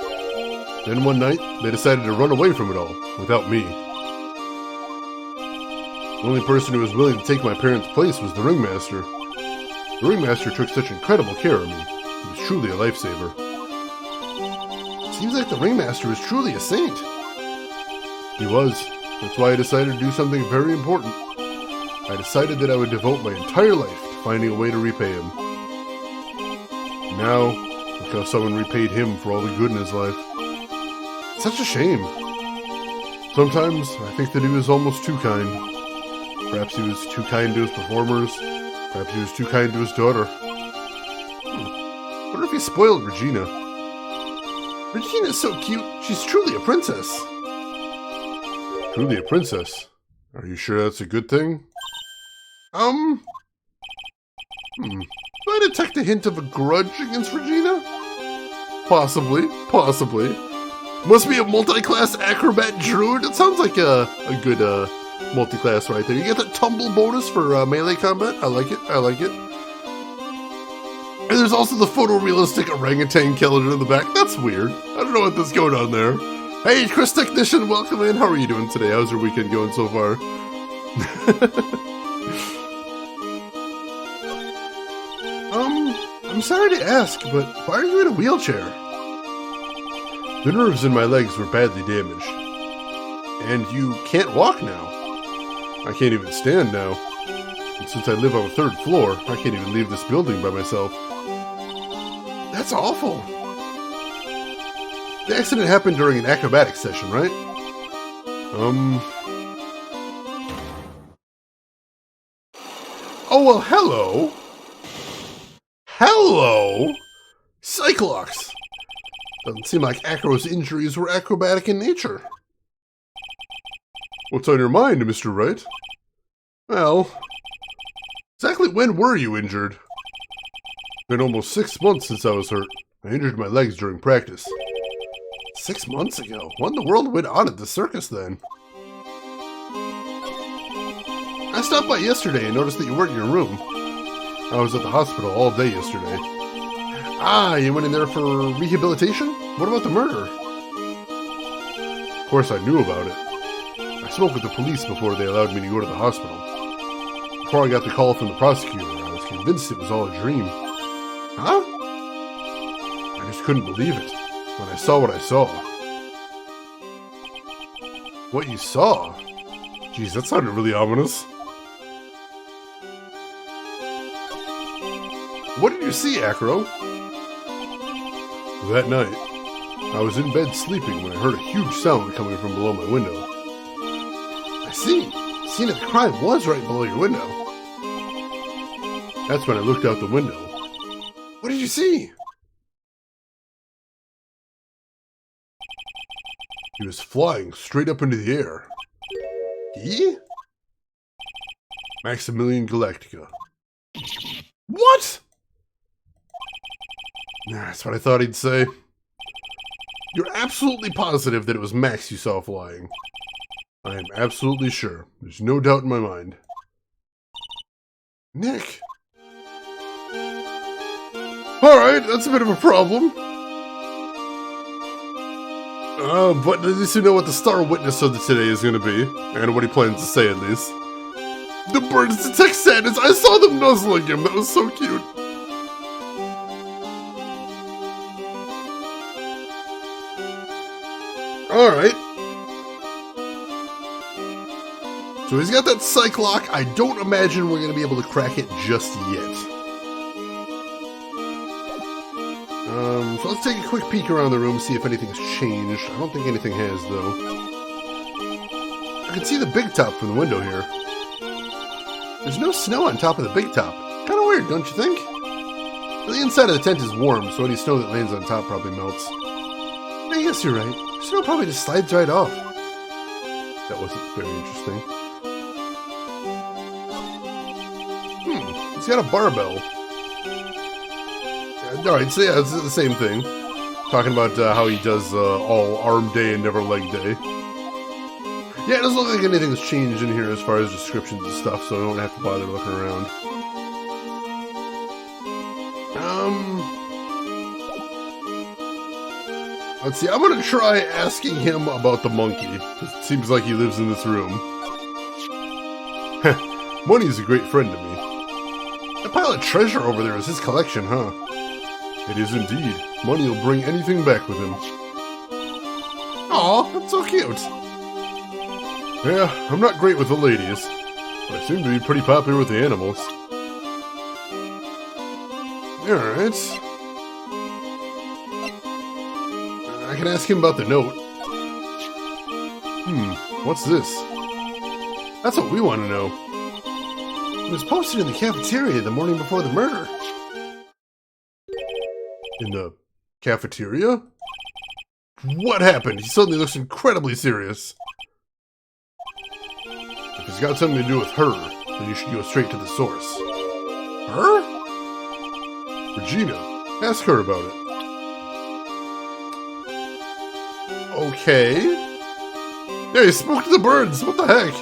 Then one night, they decided to run away from it all, without me. The only person who was willing to take my parents' place was the ringmaster. The ringmaster took such incredible care of me. He was truly a lifesaver. Seems like the ringmaster is truly a saint. He was. That's why I decided to do something very important. I decided that I would devote my entire life to finding a way to repay him. Now, look how someone repaid him for all the good in his life. Such a shame. Sometimes I think that he was almost too kind. Perhaps he was too kind to his performers. Perhaps he was too kind to his daughter. Wonder if he spoiled Regina. Regina's so cute. She's truly a princess. Truly a princess? Are you sure that's a good thing? Do I detect a hint of a grudge against Regina? Possibly. Possibly. Must be a multi-class acrobat druid. It sounds like a good multi-class right there. You get that tumble bonus for melee combat. I like it. I like it. And there's also the photorealistic orangutan skeleton in the back. That's weird. I don't know what that's going on there. Hey, Chris Technician, welcome in. How are you doing today? How's your weekend going so far? I'm sorry to ask, but why are you in a wheelchair? The nerves in my legs were badly damaged. And you can't walk now. I can't even stand now. And since I live on the 3rd floor, I can't even leave this building by myself. That's awful. The accident happened during an acrobatics session, right? Oh, well, hello. Hello? Cyclops. Doesn't seem like Acro's injuries were acrobatic in nature. What's on your mind, Mr. Wright? Well, exactly when were you injured? Been almost 6 months since I was hurt. I injured my legs during practice. 6 months ago? What in the world went on at the circus then? I stopped by yesterday and noticed that you weren't in your room. I was at the hospital all day yesterday. Ah, you went in there for rehabilitation? What about the murder? Of course I knew about it. I spoke with the police before they allowed me to go to the hospital. Before I got the call from the prosecutor, I was convinced it was all a dream. Huh? I just couldn't believe it when I saw what I saw. What you saw? Jeez, that sounded really ominous. What did you see, Acro? That night, I was in bed sleeping when I heard a huge sound coming from below my window. I see. The scene of the crime was right below your window. That's when I looked out the window. What did you see? He was flying straight up into the air. He? Maximilian Galactica. What? That's what I thought he'd say. You're absolutely positive that it was Max you saw flying. I am absolutely sure. There's no doubt in my mind. Nick. Alright, that's a bit of a problem. But at least you know what the star witness of today is going to be, and what he plans to say at least. The birds detect sadness. I saw them nuzzling him. That was so cute. Alright. So he's got that psych lock. I don't imagine we're going to be able to crack it just yet. So let's take a quick peek around the room, see if anything's changed. I don't think anything has, though. I can see the big top from the window here. There's no snow on top of the big top. Kind of weird, don't you think? The inside of the tent is warm, so any snow that lands on top probably melts. I guess you're right. Snow probably just slides right off. That wasn't very interesting. He's got a barbell. Alright, so yeah, it's the same thing. Talking about how he does all arm day and never leg day. Yeah, it doesn't look like anything's changed in here as far as descriptions and stuff, so I don't have to bother looking around. Let's see, I'm gonna try asking him about the monkey. It seems like he lives in this room. Money's a great friend to me. That pile of treasure over there is his collection, huh? It is indeed. Money will bring anything back with him. Aw, that's so cute. Yeah, I'm not great with the ladies, but I seem to be pretty popular with the animals. Alright. I can ask him about the note. What's this? That's what we want to know. It was posted in the cafeteria the morning before the murder. In the cafeteria? What happened? He suddenly looks incredibly serious. If it's got something to do with her, then you should go straight to the source. Her? Regina. Ask her about it. Okay. Yeah, he spoke to the birds. What the heck?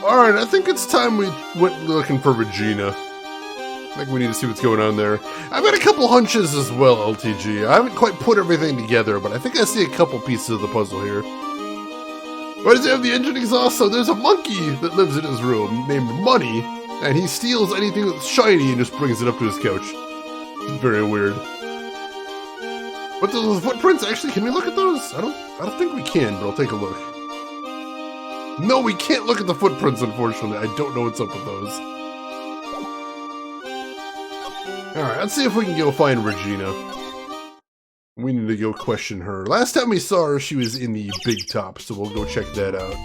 Alright, I think it's time we went looking for Regina. I think we need to see what's going on there. I've got a couple hunches as well, LTG. I haven't quite put everything together, but I think I see a couple pieces of the puzzle here. Why does he have the engine exhaust? So there's a monkey that lives in his room named Money, and he steals anything that's shiny and just brings it up to his couch. It's very weird. But those footprints, actually, can we look at those? I don't think we can, but I'll take a look. No, we can't look at the footprints, unfortunately. I don't know what's up with those. Alright, let's see if we can go find Regina. We need to go question her. Last time we saw her, she was in the big top, so we'll go check that out.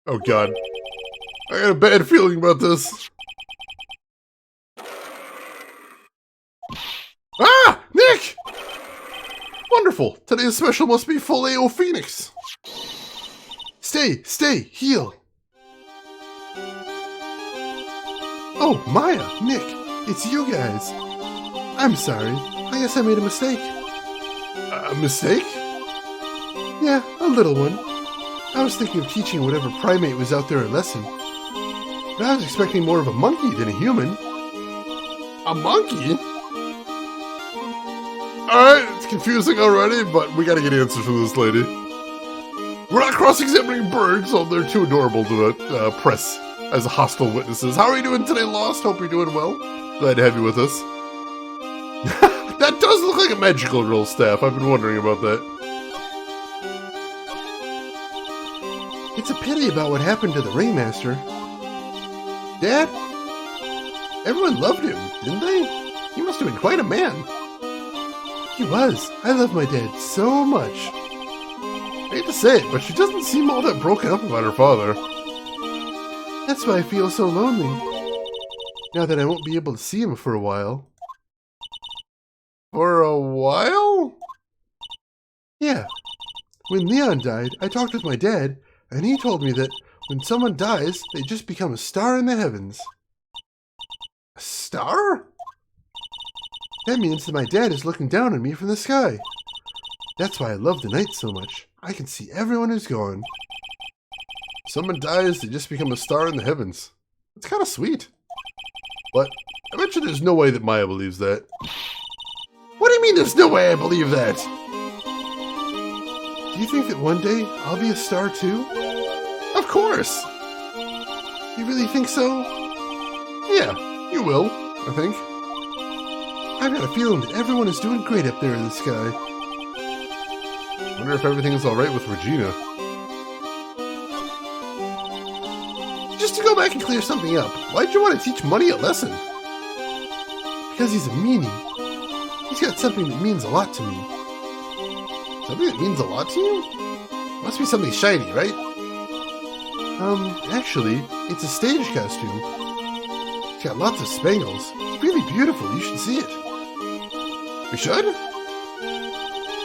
Oh god. I got a bad feeling about this. Ah! Nick! Wonderful. Today's special must be Filet-O Phoenix. Stay, heal. Oh, Maya, Nick, it's you guys. I'm sorry. I guess I made a mistake. A mistake? Yeah, a little one. I was thinking of teaching whatever primate was out there a lesson, But I was expecting more of a monkey than a human. A monkey? Alright, it's confusing already, but we gotta get answers from this lady. We're not cross-examining birds, so they're too adorable to press as hostile witnesses. How are you doing today, Lost? Hope you're doing well. Glad to have you with us. That does look like a magical drill staff. I've been wondering about that. It's a pity about what happened to the Ringmaster. Dad? Everyone loved him, didn't they? He must have been quite a man. He was. I love my dad so much. I hate to say it, but she doesn't seem all that broken up about her father. That's why I feel so lonely. Now that I won't be able to see him for a while. For a while? Yeah. When Leon died, I talked with my dad, and he told me that when someone dies, they just become a star in the heavens. A star? That means that my dad is looking down on me from the sky. That's why I love the night so much. I can see everyone who's gone. Someone dies, they just become a star in the heavens. It's kind of sweet. But I bet you there's no way that Maya believes that. What do you mean there's no way I believe that? Do you think that one day I'll be a star too? Of course! You really think so? Yeah, you will, I think. I've got a feeling that everyone is doing great up there in the sky. Wonder if everything is alright with Regina. Just to go back and clear something up, why'd you want to teach Money a lesson? Because he's a meanie. He's got something that means a lot to me. Something that means a lot to you? Must be something shiny, right? Actually, it's a stage costume. It's got lots of spangles. It's really beautiful, you should see it. We should?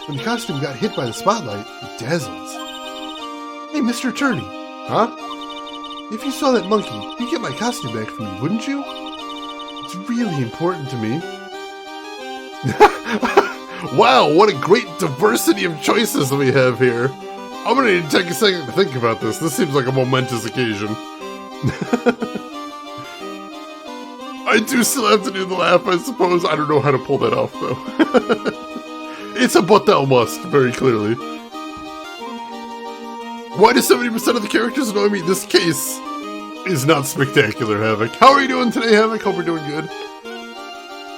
When the costume got hit by the spotlight, it dazzles. Hey, Mr. Attorney. Huh? If you saw that monkey, you'd get my costume back for me, wouldn't you? It's really important to me. Wow, what a great diversity of choices that we have here. I'm gonna need to take a second to think about this. This seems like a momentous occasion. I do still have to do the laugh, I suppose. I don't know how to pull that off, though. It's a but thou must, very clearly. Why do 70% of the characters annoy me? This case is not spectacular, Havoc. How are you doing today, Havoc? Hope you're doing good.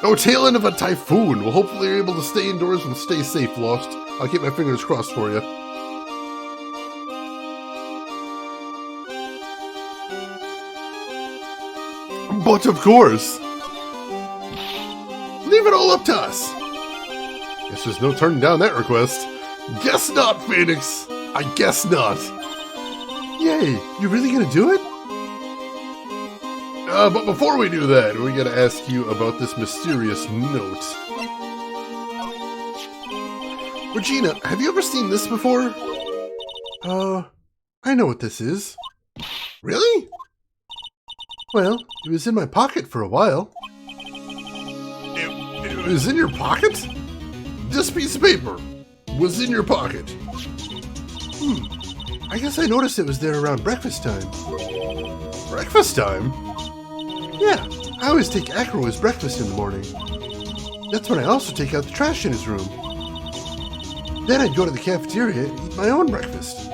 Oh, tail end of a typhoon. Well, hopefully you're able to stay indoors and stay safe, Lost. I'll keep my fingers crossed for you. But of course. Leave it all up to us. Guess there's no turning down that request. Guess not, Phoenix. I guess not. Yay, you really gonna do it? But before we do that, we gotta ask you about this mysterious note. Regina, have you ever seen this before? I know what this is. Really? Well, it was in my pocket for a while. It was in your pocket? This piece of paper was in your pocket. I guess I noticed it was there around breakfast time. Breakfast time? Yeah, I always take Acro as breakfast in the morning. That's when I also take out the trash in his room. Then I'd go to the cafeteria and eat my own breakfast.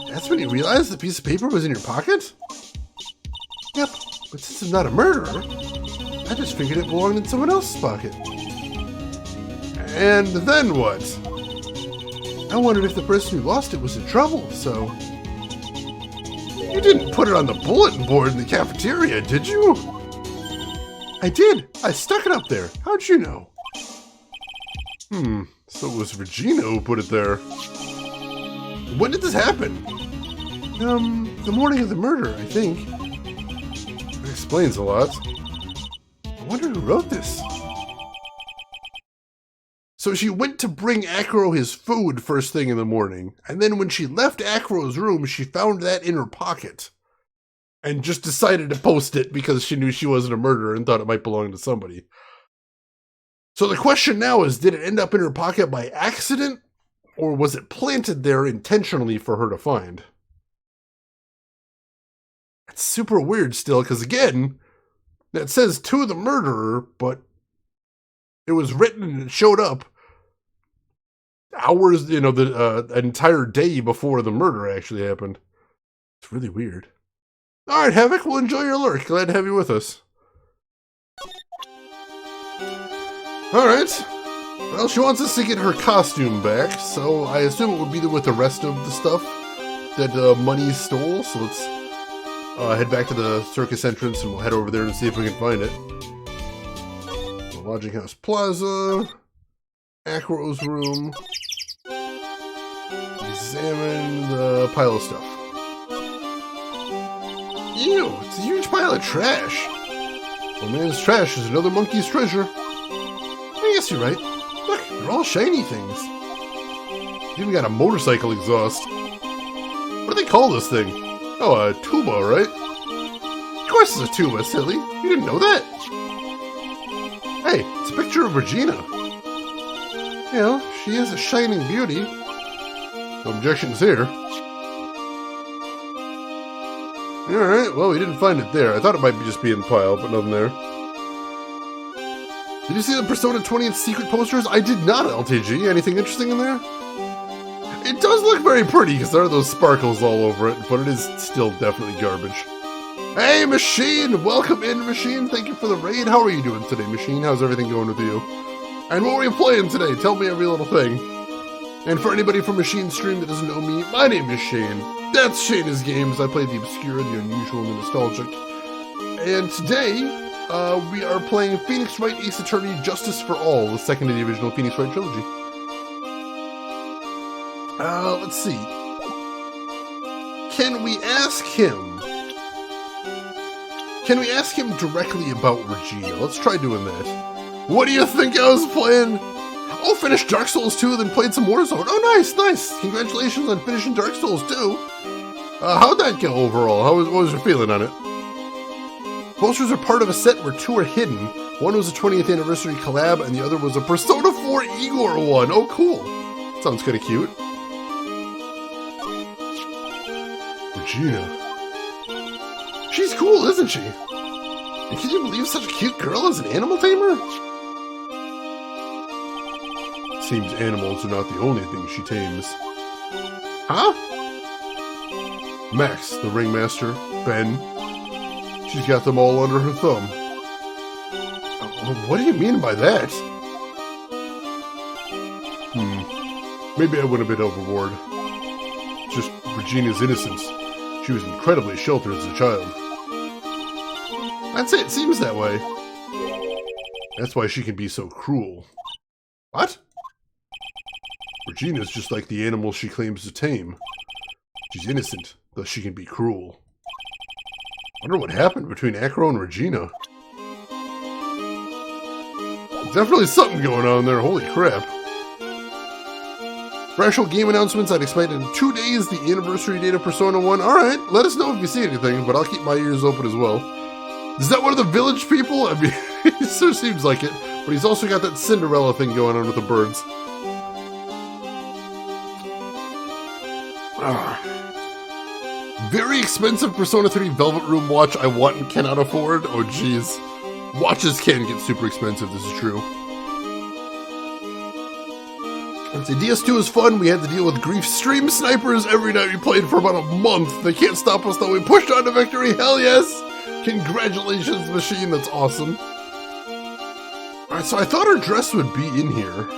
That's when you realized the piece of paper was in your pocket? Yep, but since I'm not a murderer, I just figured it belonged in someone else's pocket. And then what? I wondered if the person who lost it was in trouble, so... You didn't put it on the bulletin board in the cafeteria, did you? I did. I stuck it up there. How'd you know? So it was Regina who put it there. When did this happen? The morning of the murder, I think. That explains a lot. I wonder who wrote this. So she went to bring Acro his food first thing in the morning, and then when she left Acro's room, she found that in her pocket. And just decided to post it because she knew she wasn't a murderer and thought it might belong to somebody. So the question now is, did it end up in her pocket by accident? Or was it planted there intentionally for her to find? It's super weird still, because again, that says to the murderer, but it was written and it showed up hours, an entire day before the murder actually happened. It's really weird. All right, Havoc, we'll enjoy your lurk. Glad to have you with us. All right. Well, she wants us to get her costume back, so I assume it would be with the rest of the stuff that Money stole. So let's head back to the circus entrance and we'll head over there and see if we can find it. The Lodging House Plaza, Acrobats Room. Examine the pile of stuff. Ew, it's a huge pile of trash. One man's trash is another monkey's treasure. I guess you're right. Look, they're all shiny things. Even got a motorcycle exhaust. What do they call this thing? Oh, a tuba, right? Of course it's a tuba, silly. You didn't know that? Hey, it's a picture of Regina. Yeah, she is a shining beauty. No objections here. Alright, well, we didn't find it there. I thought it might just be in the pile, but nothing there. Did you see the Persona 20th secret posters? I did not, LTG. Anything interesting in there? It does look very pretty, because there are those sparkles all over it, but it is still definitely garbage. Hey, Machine! Welcome in, Machine! Thank you for the raid. How are you doing today, Machine? How's everything going with you? And what were you playing today? Tell me every little thing. And for anybody from Machine Stream that doesn't know me, my name is Shane. That's Shane's Games. I play the obscure, the unusual, and the nostalgic. And today, we are playing Phoenix Wright Ace Attorney Justice for All, the second of the original Phoenix Wright trilogy. Let's see. Can we ask him? Can we ask him directly about Regina? Let's try doing that. What do you think I was playing? Oh, finished Dark Souls 2, then played some Warzone. Oh, nice, nice. Congratulations on finishing Dark Souls 2. How'd that go overall? What was your feeling on it? Posters are part of a set where two are hidden. One was a 20th anniversary collab, and the other was a Persona 4 Igor one. Oh, cool. Sounds kind of cute. Regina. She's cool, isn't she? And can you believe such a cute girl is an animal tamer? Seems animals are not the only thing she tames. Huh? Max, the ringmaster, Ben. She's got them all under her thumb. What do you mean by that? Maybe I went a bit overboard. Just Regina's innocence. She was incredibly sheltered as a child. That's it, it seems that way. That's why she can be so cruel. What? Regina's just like the animals she claims to tame. She's innocent, thus she can be cruel. Wonder what happened between Acro and Regina. Definitely something going on there, holy crap. For actual game announcements, I'd expect in 2 days the anniversary date of Persona 1. Alright, let us know if you see anything, but I'll keep my ears open as well. Is that one of the village people? I mean, it sure seems like it, but he's also got that Cinderella thing going on with the birds. Very expensive Persona 3 Velvet Room watch I want and cannot afford. Oh jeez. Watches can get super expensive, this is true. Let's see, DS2 is fun. We had to deal with grief stream snipers every night we played for about a month. They can't stop us though. We pushed on to victory. Hell yes! Congratulations, Machine. That's awesome. Alright, so I thought her dress would be in here.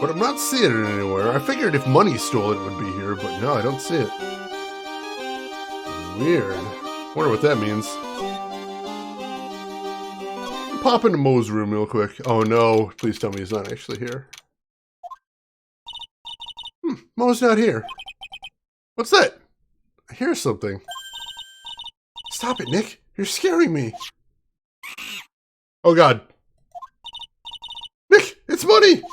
But I'm not seeing it anywhere. I figured if Money stole it, it would be here, but no, I don't see it. Weird. Wonder what that means. Pop into Mo's room real quick. Oh no, please tell me he's not actually here. Mo's not here. What's that? I hear something. Stop it, Nick. You're scaring me. Oh god. Nick, it's Money!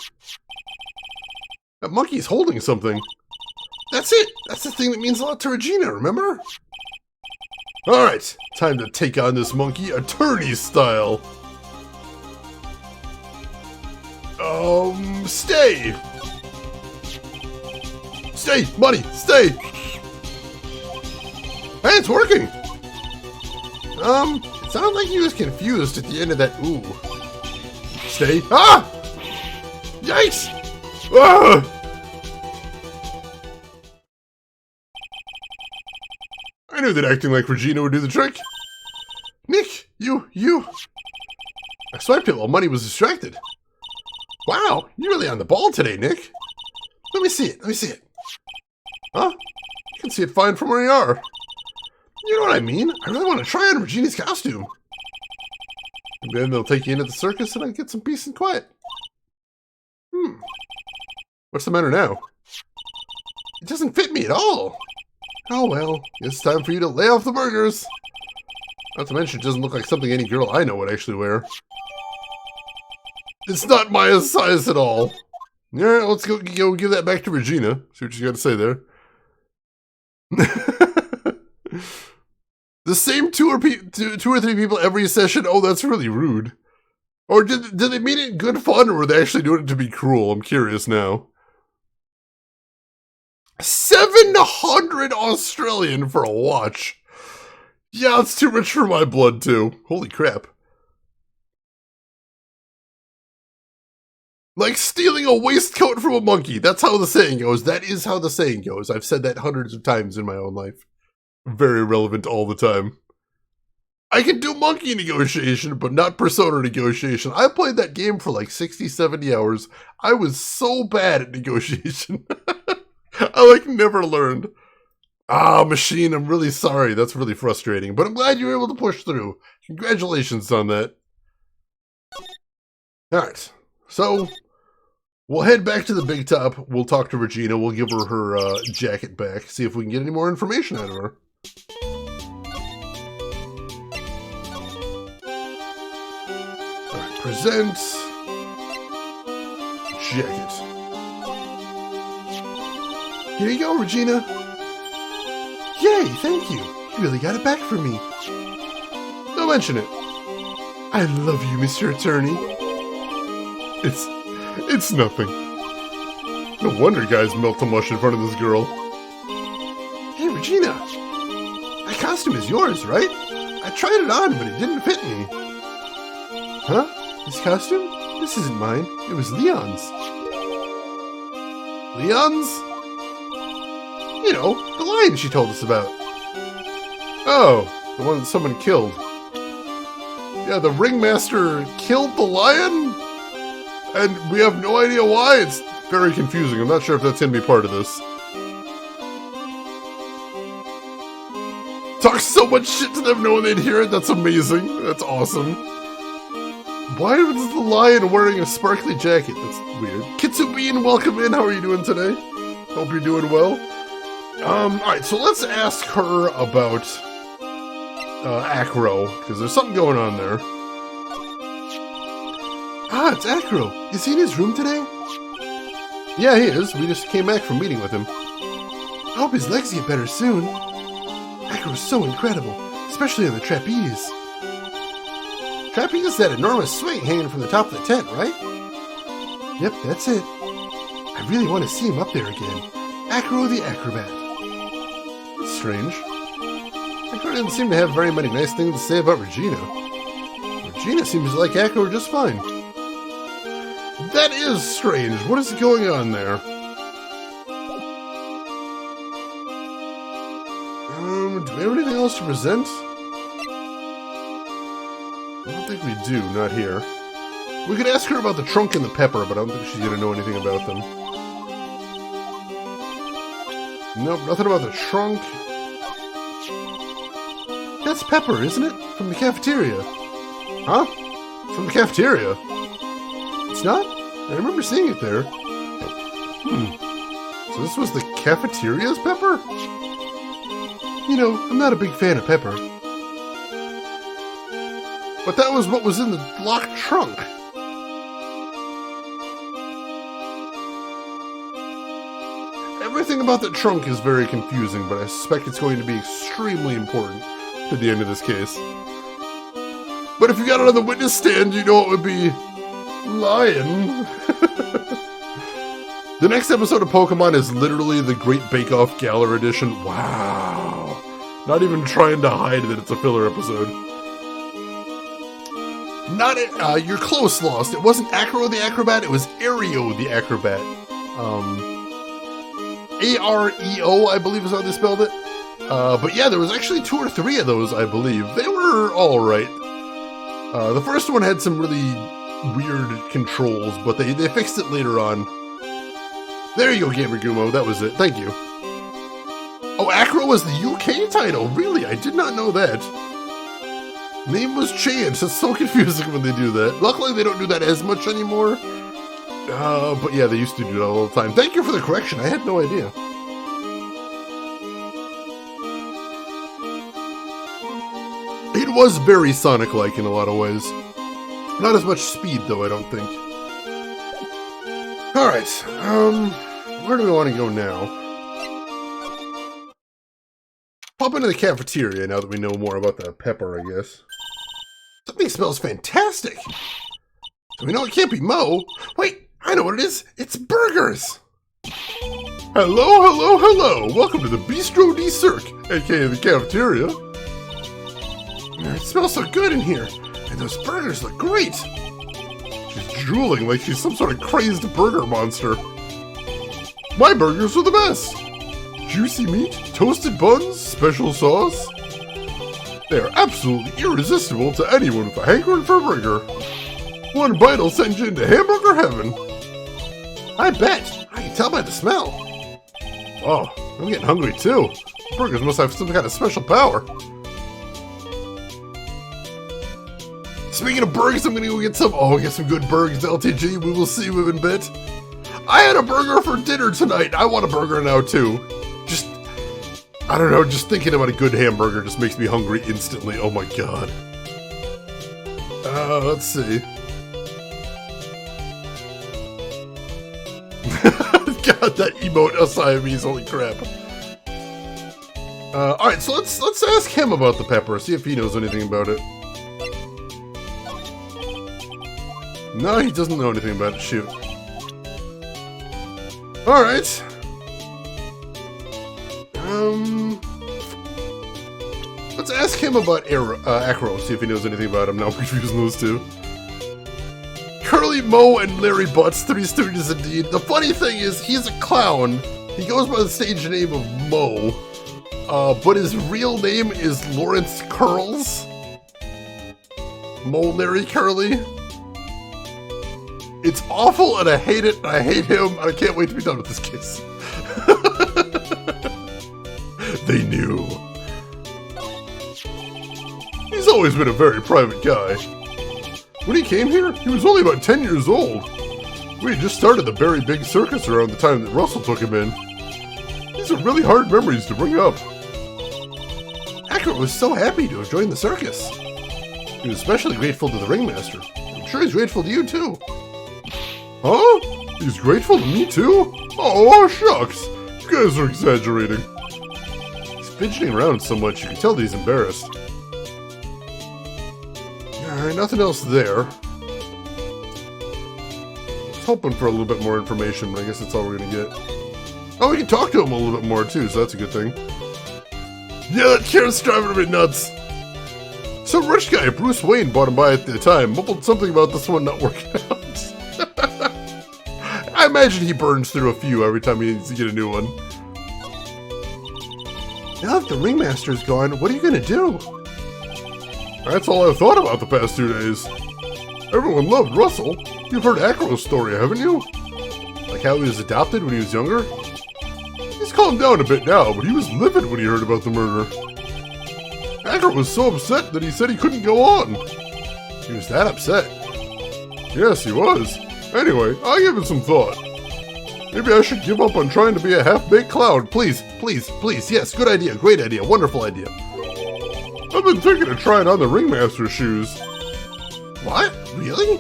That monkey's holding something. That's it! That's the thing that means a lot to Regina, remember? Alright, time to take on this monkey attorney style. Stay! Stay, Money, stay! Hey, it's working! It sounded like he was confused at the end of that. Ooh. Stay. Ah! Yikes! Ah! I knew that acting like Regina would do the trick. Nick, you. I swiped it while Money was distracted. Wow, you're really on the ball today, Nick. Let me see it. Huh? You can see it fine from where you are. You know what I mean? I really want to try on Regina's costume. And then they'll take you into the circus and I get some peace and quiet. What's the matter now? It doesn't fit me at all. Oh well, it's time for you to lay off the burgers. Not to mention, it doesn't look like something any girl I know would actually wear. It's not my size at all. Alright, let's go give that back to Regina. See what she's got to say there. The same two or three people every session? Oh, that's really rude. Or did they mean it in good fun, or were they actually doing it to be cruel? I'm curious now. 700 Australian for a watch. Yeah, it's too rich for my blood, too. Holy crap. Like stealing a waistcoat from a monkey. That's how the saying goes. That is how the saying goes. I've said that hundreds of times in my own life. Very relevant all the time. I can do monkey negotiation, but not persona negotiation. I played that game for like 60, 70 hours. I was so bad at negotiation. I never learned. Ah, machine, I'm really sorry. That's really frustrating, but I'm glad you were able to push through. Congratulations on that. Alright, so we'll head back to the big top. We'll talk to Regina. We'll give her her jacket back. See if we can get any more information out of her. Alright, present jacket. Here you go, Regina. Yay, thank you. You really got it back for me. Don't mention it. I love you, Mr. Attorney. It's nothing. No wonder guys melt to mush in front of this girl. Hey, Regina. That costume is yours, right? I tried it on, but it didn't fit me. Huh? This costume? This isn't mine. It was Leon's. Leon's? You know, the lion she told us about. Oh, the one that someone killed. Yeah, the ringmaster killed the lion? And we have no idea why? It's very confusing. I'm not sure if that's going to be part of this. Talk so much shit to them knowing they'd hear it. That's amazing. That's awesome. Why was the lion wearing a sparkly jacket? That's weird. Kitsubin, welcome in. How are you doing today? Hope you're doing well. Alright, so let's ask her about Acro, because there's something going on there. Ah, it's Acro. Is he in his room today? Yeah, he is. We just came back from meeting with him. I hope his legs get better soon. Acro's so incredible, especially on the trapeze. Trapeze is that enormous swing hanging from the top of the tent, right? Yep, that's it. I really want to see him up there again. Acro the Acrobat. That's strange. Acro doesn't seem to have very many nice things to say about Regina. Regina seems to like Acro just fine. That is strange. What is going on there? Do we have anything else to present? I don't think we do, not here. We could ask her about the trunk and the pepper, but I don't think she's going to know anything about them. Nope, nothing about the trunk. That's Pepper, isn't it? From the cafeteria. Huh? From the cafeteria? It's not? I remember seeing it there. So this was the cafeteria's Pepper? You know, I'm not a big fan of Pepper. But that was what was in the locked trunk. Everything about that trunk is very confusing, but I suspect it's going to be extremely important to the end of this case. But if you got it on the witness stand, you know it would be Lion. The next episode of Pokemon is literally the Great Bake Off Galar Edition. Wow. Not even trying to hide that it's a filler episode. Not it. You're close, Lost. It wasn't Acro the Acrobat. It was Aereo the Acrobat. A-R-E-O, I believe is how they spelled it. But yeah, there was actually 2 or 3 of those, I believe. They were all right. The first one had some really weird controls, but they fixed it later on. There you go, Gamer Gumo. That was it. Thank you. Oh, Acro was the UK title. Really? I did not know that. Name was changed. It's so confusing when they do that. Luckily, they don't do that as much anymore. But yeah, they used to do that all the time. Thank you for the correction. I had no idea. It was very Sonic-like in a lot of ways. Not as much speed, though, I don't think. Alright, where do we want to go now? Pop into the cafeteria now that we know more about the pepper, I guess. Something smells fantastic! So we know it can't be Mo. Wait, I know what it is! It's burgers! Hello, hello, hello! Welcome to the Bistro de Cirque, aka the cafeteria. It smells so good in here, and those burgers look great! She's drooling like she's some sort of crazed burger monster. My burgers are the best! Juicy meat, toasted buns, special sauce. They are absolutely irresistible to anyone with a hankering for a burger. One bite will send you into hamburger heaven. I bet! I can tell by the smell. Oh, I'm getting hungry too. Burgers must have some kind of special power. Speaking of burgers, I'm gonna go get some. Oh, get some good burgers, LTG. We will see you in a bit. I had a burger for dinner tonight. I want a burger now too. Just, I don't know. Just thinking about a good hamburger just makes me hungry instantly. Oh my god. Let's see. God, that emote Siamese. Holy crap. All right, so let's ask him about the pepper. See if he knows anything about it. No, he doesn't know anything about it. Shoot. Alright. Let's ask him about Acro, see if he knows anything about him. Now I'm confusing those two. Curly Mo and Larry Butts, 3 Stooges indeed. The funny thing is, he's a clown. He goes by the stage name of Mo. But his real name is Lawrence Curls. Mo Larry Curly. It's awful, and I hate it, and I hate him, and I can't wait to be done with this case. They knew. He's always been a very private guy. When he came here, he was only about 10 years old. We had just started the very big circus around the time that Russell took him in. These are really hard memories to bring up. Acro was so happy to have joined the circus. He was especially grateful to the ringmaster. I'm sure he's grateful to you, too. Huh? He's grateful to me too? Oh, shucks. You guys are exaggerating. He's fidgeting around so much you can tell that he's embarrassed. Alright, nothing else there. I was hoping for a little bit more information, but I guess that's all we're gonna get. Oh, we can talk to him a little bit more too, so that's a good thing. Yeah, that carrot's driving me nuts. Some rich guy, Bruce Wayne, bought him by at the time, mumbled something about this one not working out. I imagine he burns through a few every time he needs to get a new one. Now that the ringmaster's gone, what are you gonna do? That's all I've thought about the past 2 days. Everyone loved Russell. You've heard Acro's story, haven't you? Like how he was adopted when he was younger? He's calmed down a bit now, but he was livid when he heard about the murder. Acro was so upset that he said he couldn't go on. He was that upset? Yes, he was. Anyway, I gave it some thought. Maybe I should give up on trying to be a half-baked clown. Please, please, please. Yes, good idea, great idea, wonderful idea. I've been thinking of trying on the ringmaster's shoes. What? Really?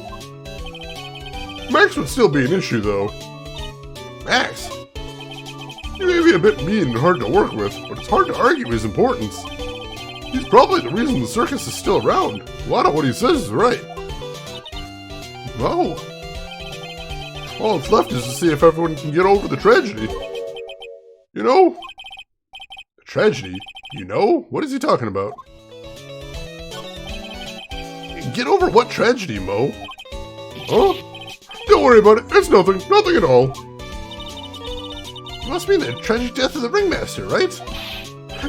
Max would still be an issue, though. Max? He may be a bit mean and hard to work with, but it's hard to argue his importance. He's probably the reason the circus is still around. A lot of what he says is right. No. All that's left is to see if everyone can get over the tragedy. You know, the Tragedy? You know? What is he talking about? Get over what tragedy, Mo? Huh? Don't worry about it. It's nothing. Nothing at all. It must mean the tragic death of the ringmaster, right?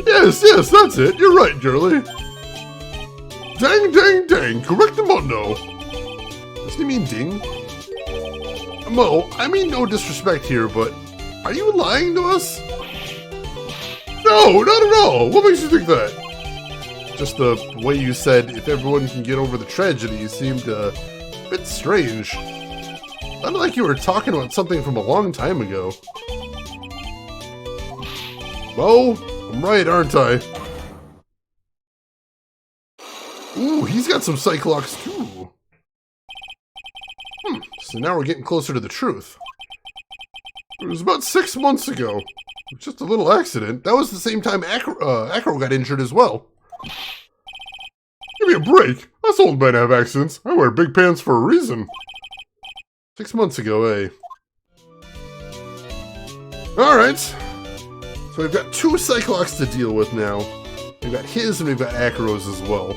Yes, that's it. You're right, Jerly. Dang, dang, dang. Correctamundo. Doesn't he mean ding? Mo, I mean no disrespect here, but are you lying to us? No, not at all. What makes you think that? Just the way you said, if everyone can get over the tragedy, seemed a bit strange. Sounded like you were talking about something from a long time ago. Mo, I'm right, aren't I? Ooh, he's got some psych locks too. So now we're getting closer to the truth. It was about 6 months ago. Just a little accident. That was the same time Acro got injured as well. Give me a break. Us old men have accidents. I wear big pants for a reason. 6 months ago, eh? Alright. So we've got 2 Cyclops to deal with now. We've got his and we've got Acro's as well.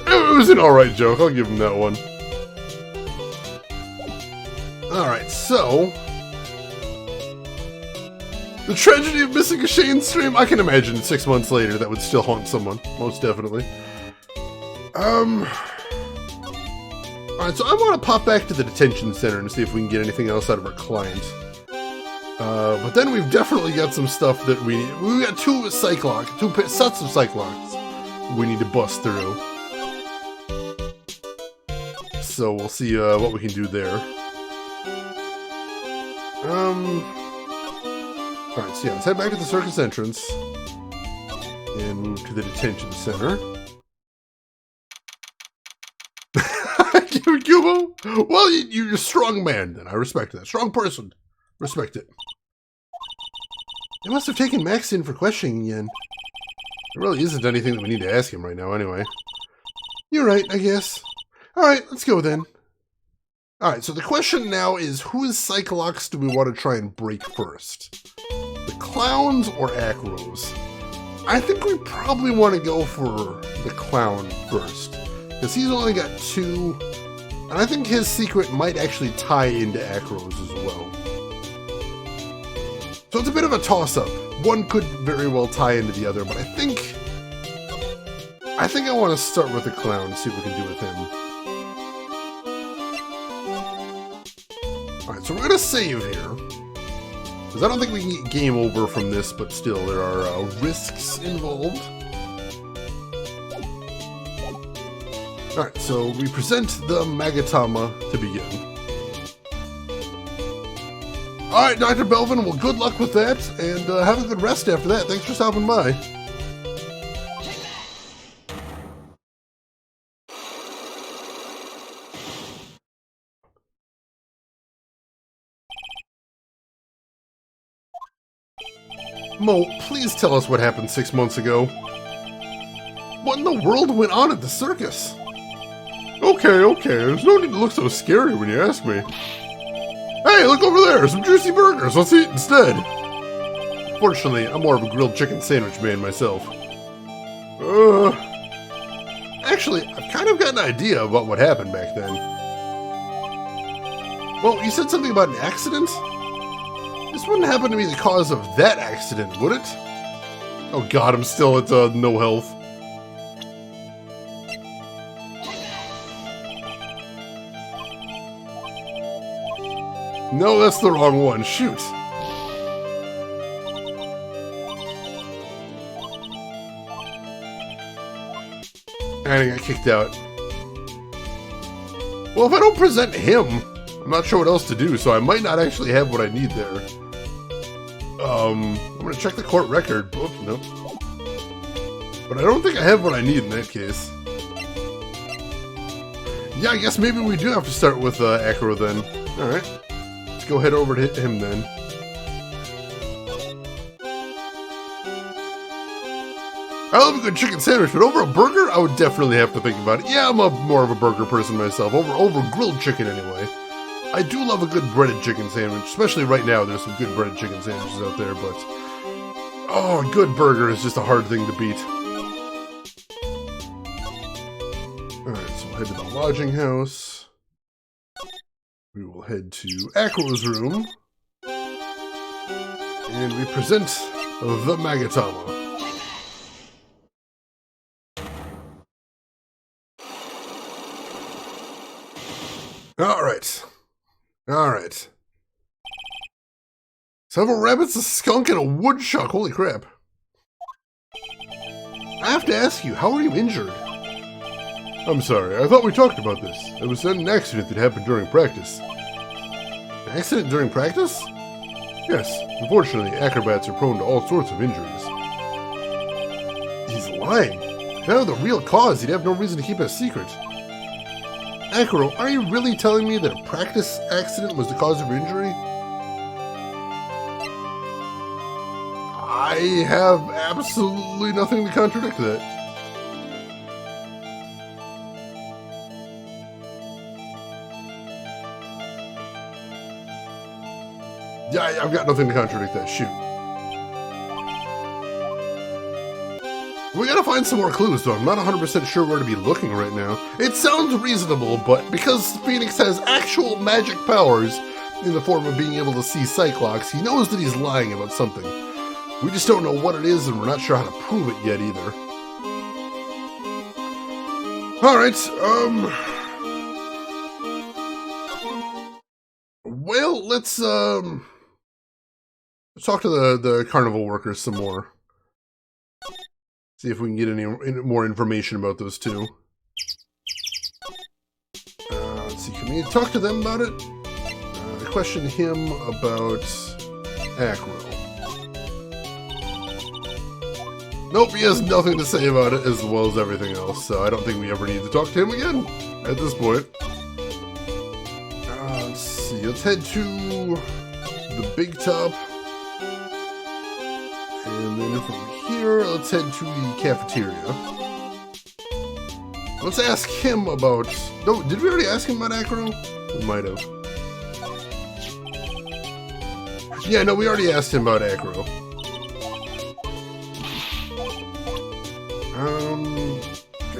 It was an alright joke. I'll give him that one. Alright, so... the tragedy of missing a Shane stream? I can imagine 6 months later that would still haunt someone. Most definitely. Alright, so I want to pop back to the detention center and see if we can get anything else out of our client. But then we've definitely got some stuff that we need. We've got 2 Cyclops, 2 sets of Cyclops we need to bust through. So we'll see what we can do there. Alright, so yeah, let's head back to the circus entrance and move to the detention center. Cubo? Well, you're a strong man, then. I respect that. Strong person. Respect it. They must have taken Max in for questioning again. There really isn't anything that we need to ask him right now, anyway. You're right, I guess. Alright, let's go then. Alright, so the question now is, whose Cyclops do we want to try and break first? The clowns or Acros? I think we probably want to go for the clown first, because he's only got 2, and I think his secret might actually tie into Acros as well. So it's a bit of a toss-up. One could very well tie into the other, but I think I want to start with the clown and see what we can do with him. Alright, so we're going to save here. Because I don't think we can get game over from this, but still, there are risks involved. Alright, so we present the Magatama to begin. Alright, Dr. Belvin, well, good luck with that, and have a good rest after that. Thanks for stopping by. Mo, please tell us what happened 6 months ago. What in the world went on at the circus? Okay, there's no need to look so scary when you ask me. Hey, look over there, some juicy burgers, let's eat instead. Fortunately, I'm more of a grilled chicken sandwich man myself. Actually, I've kind of got an idea about what happened back then. Well, you said something about an accident? This wouldn't happen to be the cause of that accident, would it? Oh god, I'm still at no health. No, that's the wrong one. Shoot. And I got kicked out. Well, if I don't present him, I'm not sure what else to do, so I might not actually have what I need there. I'm gonna check the court record. Oops, nope. But I don't think I have what I need in that case. Yeah, I guess maybe we do have to start with Acro then. Alright. Let's go head over to him then. I love a good chicken sandwich, but over a burger, I would definitely have to think about it. Yeah, I'm more of a burger person myself. Over grilled chicken anyway. I do love a good breaded chicken sandwich, especially right now. There's some good breaded chicken sandwiches out there, but oh, a good burger is just a hard thing to beat. Alright, so we'll head to the lodging house. We will head to Acrobats Room. And we present the Magatama. Alright. Alright. Several rabbits, a skunk, and a woodchuck. Holy crap. I have to ask you, how are you injured? I'm sorry, I thought we talked about this. It was an accident that happened during practice. An accident during practice? Yes, unfortunately, acrobats are prone to all sorts of injuries. He's lying. If that were the real cause, he'd have no reason to keep it a secret. Acro, are you really telling me that a practice accident was the cause of your injury? I have absolutely nothing to contradict that. Yeah, I've got nothing to contradict that. Shoot. We gotta find some more clues, though. I'm not 100% sure where to be looking right now. It sounds reasonable, but because Phoenix has actual magic powers in the form of being able to see Cyclops, he knows that he's lying about something. We just don't know what it is, and we're not sure how to prove it yet, either. Alright, well, let's talk to the carnival workers some more. See if we can get any more information about those two. Let's see, can we talk to them about it? Question him about Acro. Nope, he has nothing to say about it as well as everything else, so I don't think we ever need to talk to him again at this point. Let's see, let's head to the big top. And then from here, let's head to the cafeteria. Let's ask him about... No, did we already ask him about Acro? We might have. Yeah, no, we already asked him about Acro.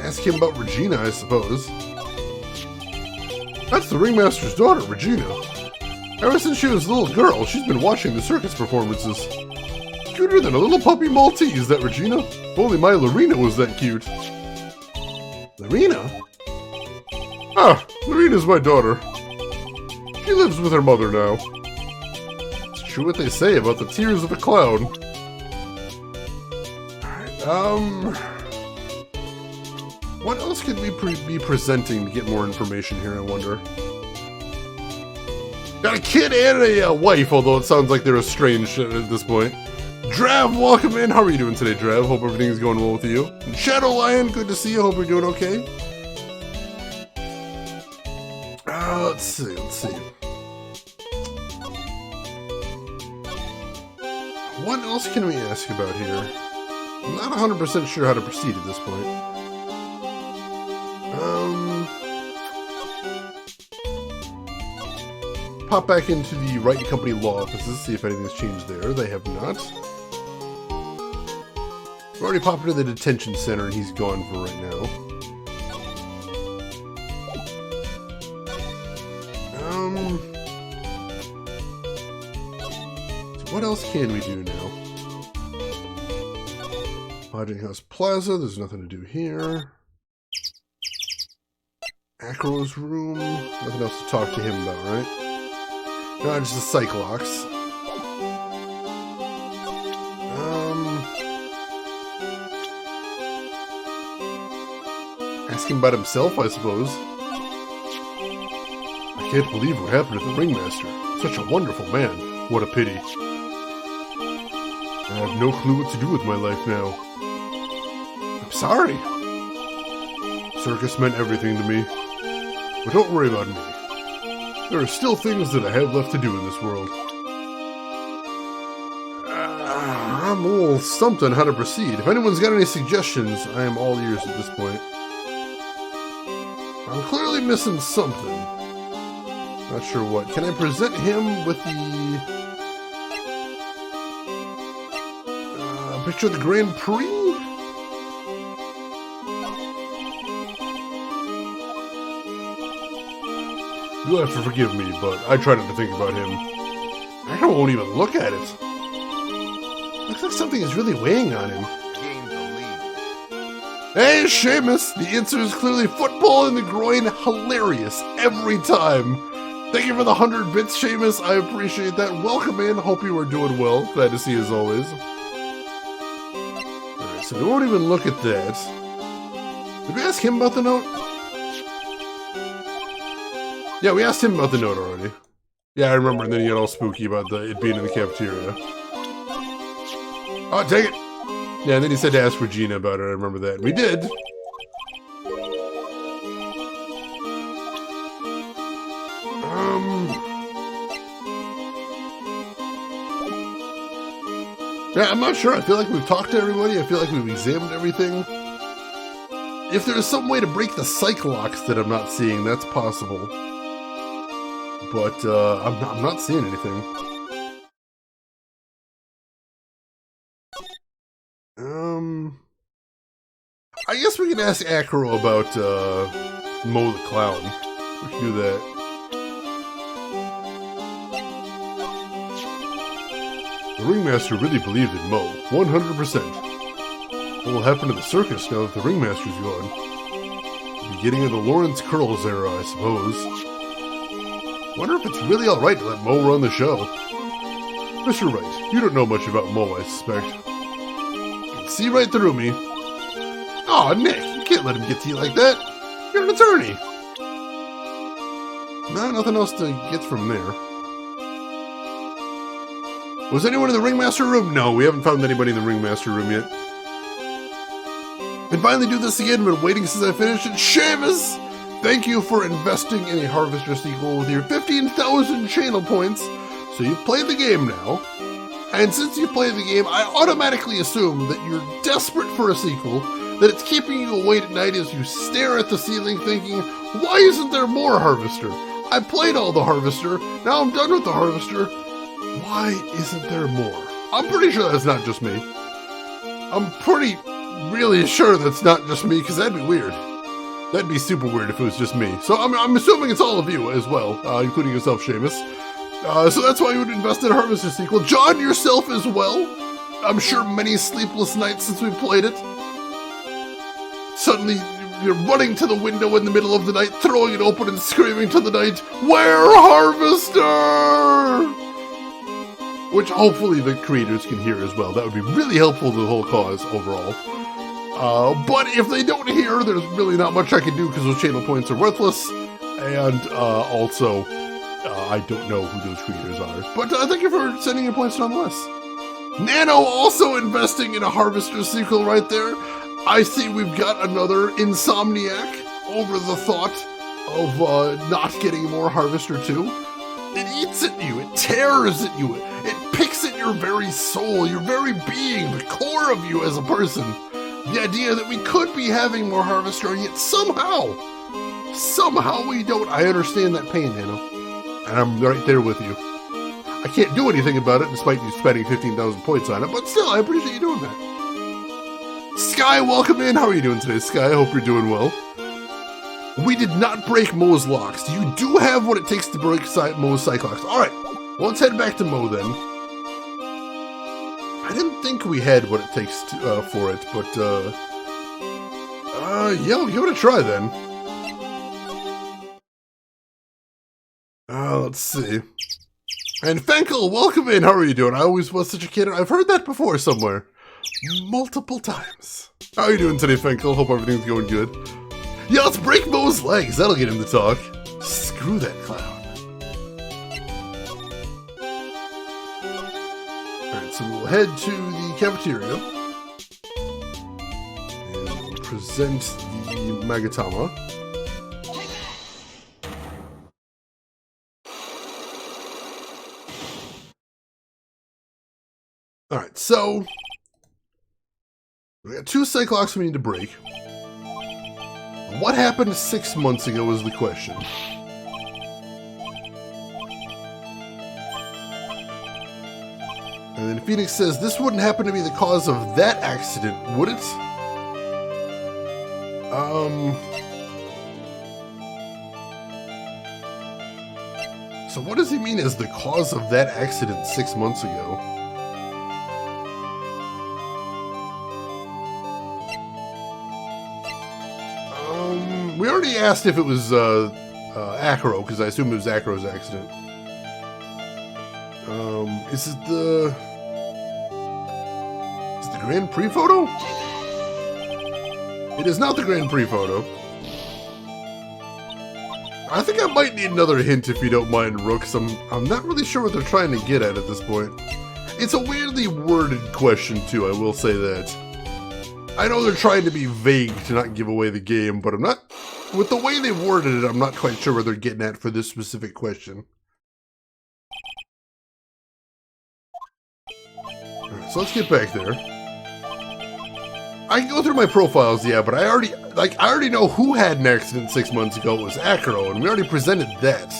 Ask him about Regina, I suppose. That's the ringmaster's daughter, Regina. Ever since she was a little girl, she's been watching the circus performances. Cuter than a little puppy Maltese, that Regina. If only my Lorena was that cute. Lorena? Ah, Lorena's my daughter. She lives with her mother now. It's true what they say about the tears of a clown. Alright, what else could we be presenting to get more information here, I wonder? Got a kid and a wife, although it sounds like they're estranged at this point. Drav, welcome in. How are you doing today, Drav? Hope everything's going well with you. And Shadow Lion, good to see you. Hope you're doing okay. Let's see. What else can we ask about here? I'm not 100% sure how to proceed at this point. Pop back into the Wright Company law offices, see if anything's changed there. They have not. We've already popped into the Detention Center, and he's gone for right now. So what else can we do now? Lodging House Plaza, there's nothing to do here. Acrobats Room, nothing else to talk to him about, right? No, just a Cyclops. Ask him about himself, I suppose. I can't believe what happened to the ringmaster. Such a wonderful man. What a pity. I have no clue what to do with my life now. I'm sorry. Circus meant everything to me. But don't worry about me. There are still things that I have left to do in this world. I'm a little stumped on how to proceed. If anyone's got any suggestions, I am all ears at this point. I'm clearly missing something. Not sure what. Can I present him with the picture of the Grand Prix? You'll have to forgive me, but I try not to think about him. I won't even look at it. Looks like something is really weighing on him. Hey, Seamus! The answer is clearly football in the groin. Hilarious every time. Thank you for the 100 bits, Seamus. I appreciate that. Welcome in. Hope you are doing well. Glad to see you as always. Alright, so we won't even look at that. Did we ask him about the note? Yeah, we asked him about the note already. Yeah, I remember, and then he got all spooky about it being in the cafeteria. Oh, take it! Yeah, and then he said to ask Regina about it, I remember that. We did! Yeah, I'm not sure. I feel like we've talked to everybody. I feel like we've examined everything. If there's some way to break the psych locks that I'm not seeing, that's possible. But, I'm not seeing anything. I guess we can ask Acro about, Mo the Clown. We can do that. The Ringmaster really believed in Mo, 100%. What will happen to the circus now that the Ringmaster's gone? The beginning of the Lawrence Curls era, I suppose. Wonder if it's really alright to let Mo run the show. Mr. Wright, you don't know much about Mo, I suspect. You can see right through me. Aw, Nick, you can't let him get to you like that. You're an attorney. Nah, nothing else to get from there. Was anyone in the Ringmaster room? No, we haven't found anybody in the Ringmaster room yet. And finally do this again, been waiting since I finished it. Seamus! Thank you for investing in a Harvester sequel with your 15,000 channel points. So you've played the game now. And since you've played the game, I automatically assume that you're desperate for a sequel, that it's keeping you awake at night as you stare at the ceiling thinking, why isn't there more Harvester? I played all the Harvester, now I'm done with the Harvester. Why isn't there more? I'm pretty sure that's not just me. I'm really sure that's not just me, because that'd be weird. That'd be super weird if it was just me. So I'm assuming it's all of you as well, including yourself, Seamus. So that's why you would invest in a Harvester sequel. John, yourself as well. I'm sure many sleepless nights since we played it. Suddenly, you're running to the window in the middle of the night, throwing it open and screaming to the night, "Where Harvester?" Which hopefully the creators can hear as well. That would be really helpful to the whole cause overall. But if they don't hear, there's really not much I can do because those channel points are worthless. And also, I don't know who those creators are. But thank you for sending your points nonetheless. Nano also investing in a Harvester sequel right there. I see we've got another insomniac over the thought of not getting more Harvester 2. It eats at you, it tears at you, it picks at your very soul, your very being, the core of you as a person. The idea that we could be having more Harvester, and yet somehow we don't. I understand that pain, Nano. And I'm right there with you. I can't do anything about it, despite you spending 15,000 points on it, but still, I appreciate you doing that. Sky, welcome in. How are you doing today, Sky? I hope you're doing well. We did not break Mo's locks. You do have what it takes to break Mo's psych locks. All right, well, let's head back to Mo then. I didn't think we had what it takes for it, but yeah, we'll give it a try then. Let's see. And Fenkel, welcome in. How are you doing? I always was such a kid. I've heard that before somewhere. Multiple times. How are you doing today, Fenkel? Hope everything's going good. Yeah, let's break Mo's legs. That'll get him to talk. Screw that clown. Alright, so we'll head to the cafeteria. And we'll present the Magatama. Alright, so we got 2 psych locks we need to break. What happened 6 months ago is the question. And then Phoenix says, this wouldn't happen to be the cause of that accident, would it? So what does he mean as the cause of that accident 6 months ago? We already asked if it was Acro, because I assumed it was Acro's accident. Is it the Grand Prix photo? It is not the Grand Prix photo. I think I might need another hint if you don't mind, Rooks. I'm not really sure what they're trying to get at this point. It's a weirdly worded question too, I will say that. I know they're trying to be vague to not give away the game, but I'm not... With the way they worded it, I'm not quite sure what they're getting at for this specific question. Alright, so let's get back there. I can go through my profiles, yeah, but I already know who had an accident 6 months ago. It was Acro, and we already presented that.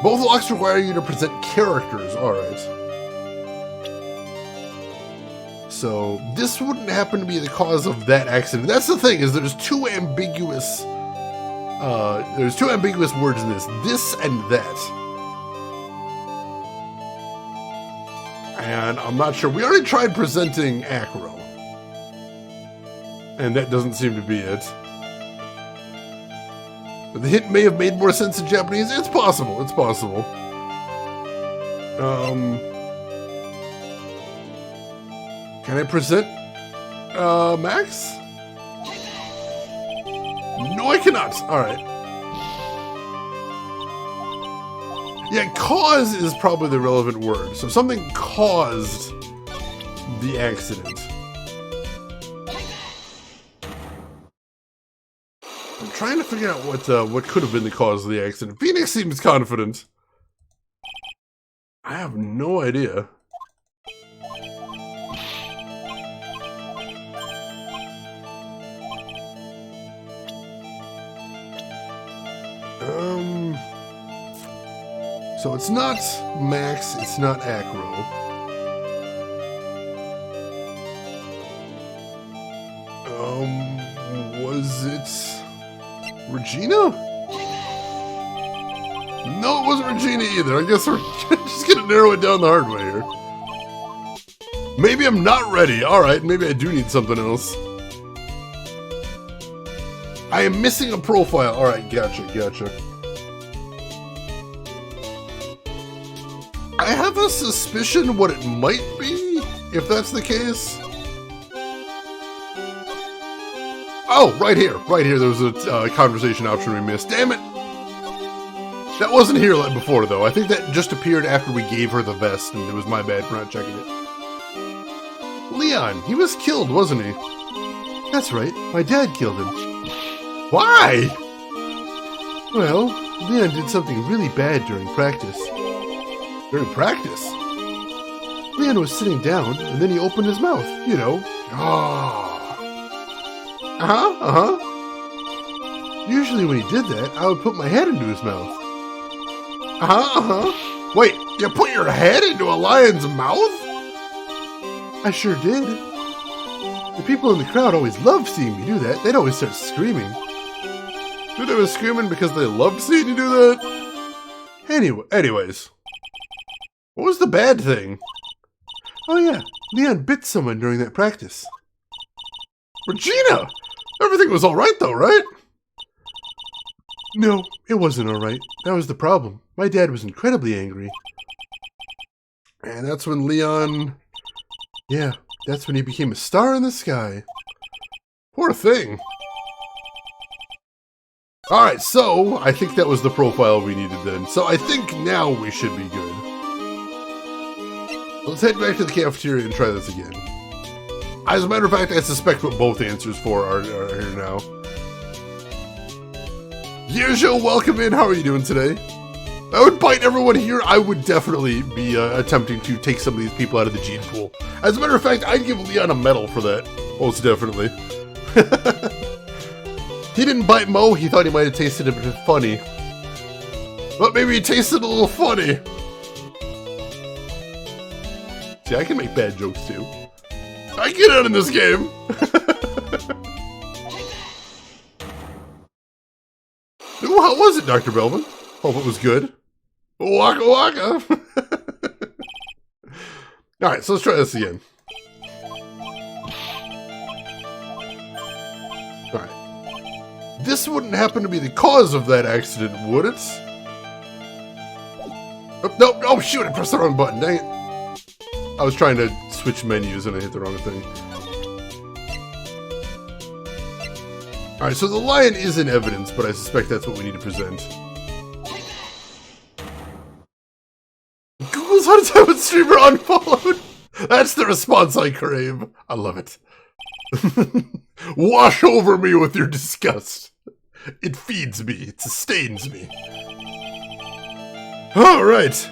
Both locks require you to present characters, alright. So, this wouldn't happen to be the cause of that accident. That's the thing, is there's two ambiguous words in this. This and that. And I'm not sure. We already tried presenting Acro. And that doesn't seem to be it. But the hint may have made more sense in Japanese. It's possible. It's possible. Can I present Max? No, I cannot. Alright. Yeah, cause is probably the relevant word. So something caused the accident. I'm trying to figure out what could have been the cause of the accident. Phoenix seems confident. I have no idea. So it's not Max, it's not Acro. Was it Regina? No, it wasn't Regina either. I guess we're just gonna narrow it down the hard way here. Maybe I'm not ready. Alright, maybe I do need something else. I am missing a profile. Alright, gotcha. I have a suspicion what it might be, if that's the case. Oh, right here. There was a conversation option we missed. Damn it! That wasn't here before, though. I think that just appeared after we gave her the vest, and it was my bad for not checking it. Leon, he was killed, wasn't he? That's right. My dad killed him. Why? Well, Leon did something really bad during practice. During practice? Leon was sitting down, and then he opened his mouth, you know. Usually when he did that, I would put my head into his mouth. Wait, you put your head into a lion's mouth? I sure did. The people in the crowd always loved seeing me do that. They'd always start screaming. Dude, they were screaming because they loved seeing you do that? Anyways. What was the bad thing? Oh yeah, Leon bit someone during that practice. Regina! Everything was alright though, right? No, it wasn't alright. That was the problem. My dad was incredibly angry. And that's when Leon... Yeah, that's when he became a star in the sky. Poor thing. Alright, so I think that was the profile we needed then. So I think now we should be good. Let's head back to the cafeteria and try this again. As a matter of fact, I suspect what both answers for are here now. Yirjo, welcome in. How are you doing today? I would bite everyone here. I would definitely be attempting to take some of these people out of the gene pool. As a matter of fact, I'd give Leon a medal for that. Most definitely. He didn't bite Mo. He thought he might have tasted a bit funny. But maybe he tasted a little funny. See, I can make bad jokes too. I get out in this game! Ooh, how was it, Dr. Belvin? Hope it was good. Waka waka! Alright, so let's try this again. Alright. This wouldn't happen to be the cause of that accident, would it? Oh, no, oh shoot, I pressed the wrong button, dang it. I was trying to switch menus and I hit the wrong thing. Alright, so the lion is in evidence, but I suspect that's what we need to present. Google's Untitled Streamer unfollowed! That's the response I crave. I love it. Wash over me with your disgust. It feeds me. It sustains me. Alright.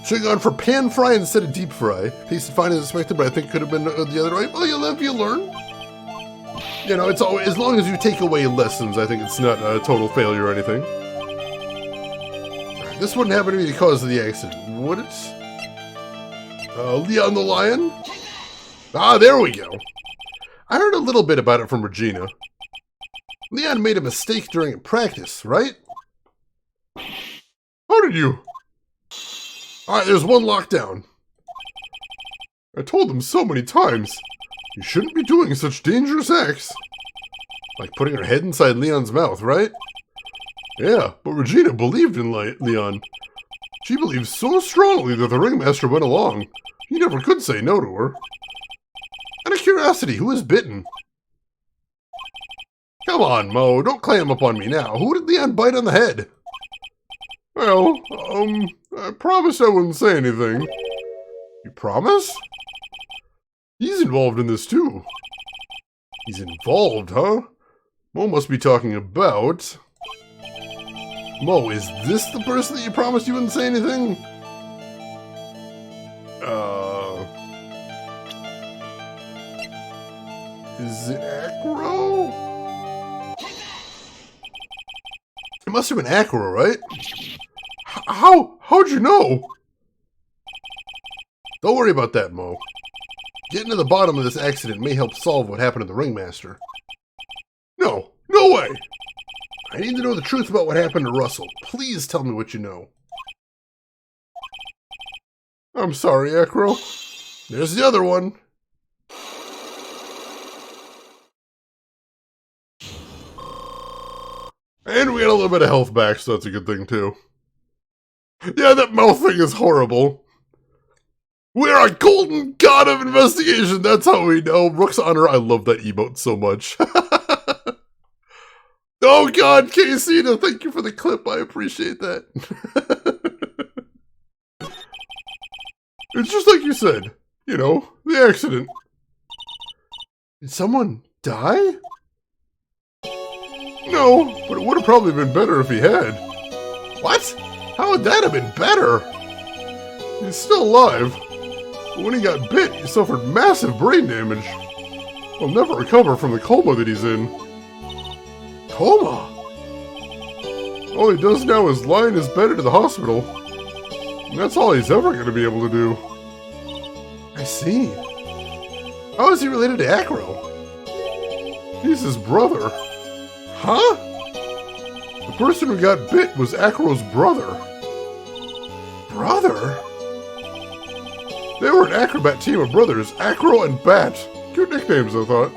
Should have gone for pan fry instead of deep fry. Tasted fine as expected, but I think it could have been the other way. Well, you live, you learn. You know, it's always, as long as you take away lessons, I think it's not a total failure or anything. Right, this wouldn't happen to be the cause of the accident, would it? Leon the Lion? Ah, there we go. I heard a little bit about it from Regina. Leon made a mistake during practice, right? How did you? Alright, there's one lockdown. I told them so many times. You shouldn't be doing such dangerous acts. Like putting her head inside Leon's mouth, right? Yeah, but Regina believed in Leon. She believed so strongly that the ringmaster went along. He never could say no to her. Out of curiosity, who was bitten? Come on, Mo, don't clam up on me now. Who did Leon bite on the head? Well, I promised I wouldn't say anything. You promise? He's involved in this too. He's involved, huh? Mo must be talking about... Mo, is this the person that you promised you wouldn't say anything? Is it Acro? It must have been Acro, right? How'd you know? Don't worry about that, Mo. Getting to the bottom of this accident may help solve what happened to the ringmaster. No way! I need to know the truth about what happened to Russell. Please tell me what you know. I'm sorry, Acro. There's the other one. And we got a little bit of health back, so that's a good thing, too. Yeah, that mouth thing is horrible. We're a golden god of investigation, that's how we know. Rook's Honor, I love that emote so much. Oh god, Casey, thank you for the clip, I appreciate that. It's just like you said, you know, the accident. Did someone die? No, but it would have probably been better if he had. What? How would that have been better? He's still alive. But when he got bit, he suffered massive brain damage. He'll never recover from the coma that he's in. Coma? All he does now is lie in his bed at the hospital. And that's all he's ever going to be able to do. I see. How is he related to Acro? He's his brother. Huh? The person who got bit was Acro's brother. Brother? They were an acrobat team of brothers, Acro and Bat. Cute nicknames, I thought.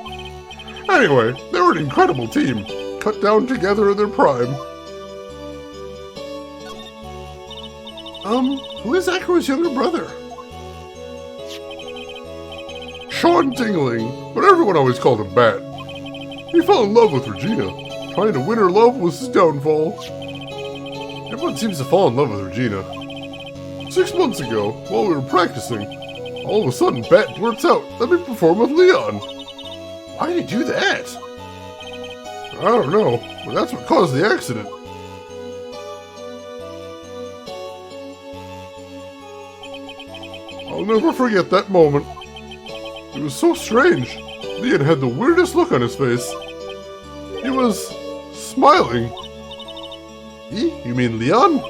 Anyway, they were an incredible team. Cut down together in their prime. Who is Acro's younger brother? Sean Tingling, but everyone always called him Bat. He fell in love with Regina. Trying to win her love was his downfall. Everyone seems to fall in love with Regina. 6 months ago, while we were practicing, all of a sudden Bat blurts out, "Let me perform with Leon." Why did he do that? I don't know, but that's what caused the accident. I'll never forget that moment. It was so strange. Leon had the weirdest look on his face. He was smiling. You mean Leon?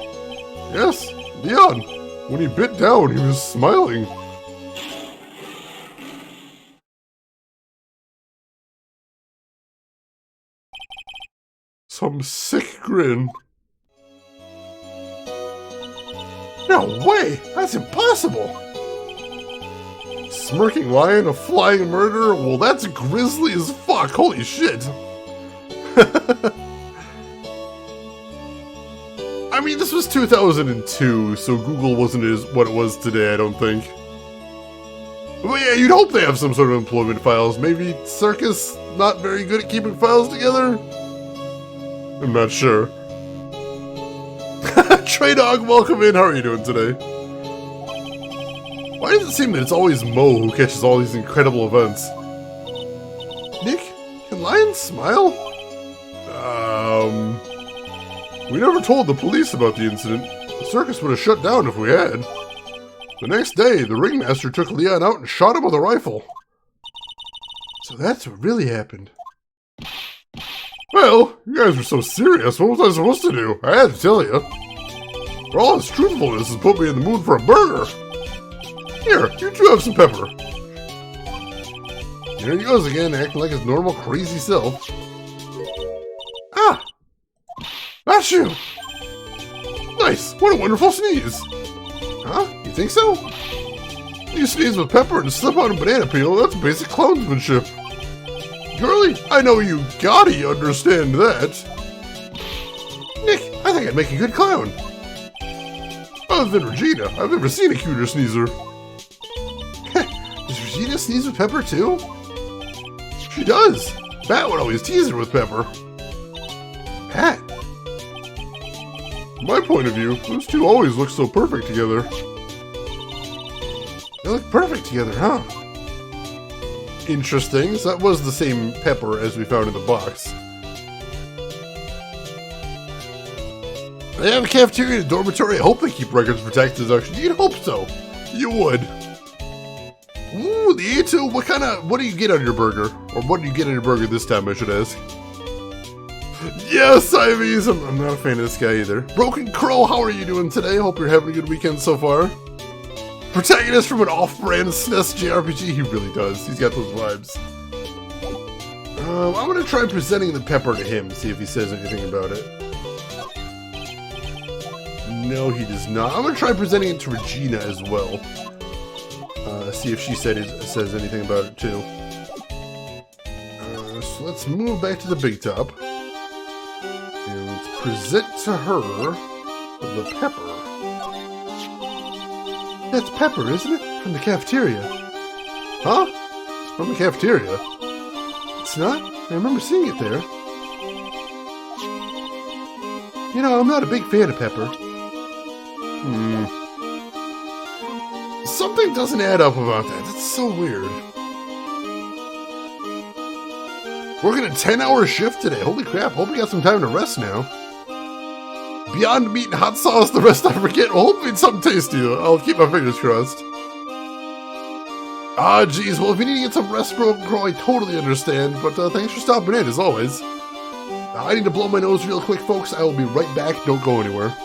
Yes, Leon. When he bit down, he was smiling. some sick grin. No way! That's impossible! Smirking lion, a flying murderer? Well, that's grisly as fuck, holy shit! I mean, this was 2002, so Google wasn't what it was today, I don't think. But yeah, you'd hope they have some sort of employment files. Maybe Circus not very good at keeping files together? I'm not sure. Trey Dog, welcome in. How are you doing today? Why does it seem that it's always Mo who catches all these incredible events? Nick, can lions smile? We never told the police about the incident. The circus would have shut down if we had. The next day, the ringmaster took Leon out and shot him with a rifle. So that's what really happened. Well, you guys were so serious. What was I supposed to do? I had to tell you. For all his truthfulness has put me in the mood for a burger. Here, you two have some pepper. Here he goes again, acting like his normal crazy self. Ah! That's you! Nice! What a wonderful sneeze! Huh? You think so? You sneeze with pepper and slip on a banana peel, that's basic clownsmanship. Girlie, I know you gotta understand that. Nick, I think I'd make a good clown. Other than Regina, I've never seen a cuter sneezer. Does Regina sneeze with pepper too? She does. Pat would always tease her with pepper. Pat? From my point of view, those two always look so perfect together. They look perfect together, huh? Interesting. So that was the same pepper as we found in the box. They have a cafeteria and a dormitory. I hope they keep records protected. Actually, you'd hope so. You would. Ooh, the A2. What do you get on your burger? Or what do you get on your burger this time, I should ask? Yes, Ivies. I'm not a fan of this guy either. Broken Crow, how are you doing today? Hope you're having a good weekend so far. Protagonist from an off-brand SNES JRPG. He really does. He's got those vibes. I'm going to try presenting the pepper to him, see if he says anything about it. No, he does not. I'm going to try presenting it to Regina as well. See if she says anything about it too. So let's move back to the big top. And let's present to her the pepper. That's pepper, isn't it? From the cafeteria. Huh? It's from the cafeteria. It's not? I remember seeing it there. You know, I'm not a big fan of pepper. Something doesn't add up about that. That's so weird. Working a 10-hour shift today. Holy crap. Hope you got some time to rest now. Beyond meat and hot sauce, the rest I forget. Well, hopefully it's something tasty. I'll keep my fingers crossed. Ah, geez. Well, if you need to get some rest, Broken Crow, I totally understand. But thanks for stopping in, as always. I need to blow my nose real quick, folks. I will be right back. Don't go anywhere.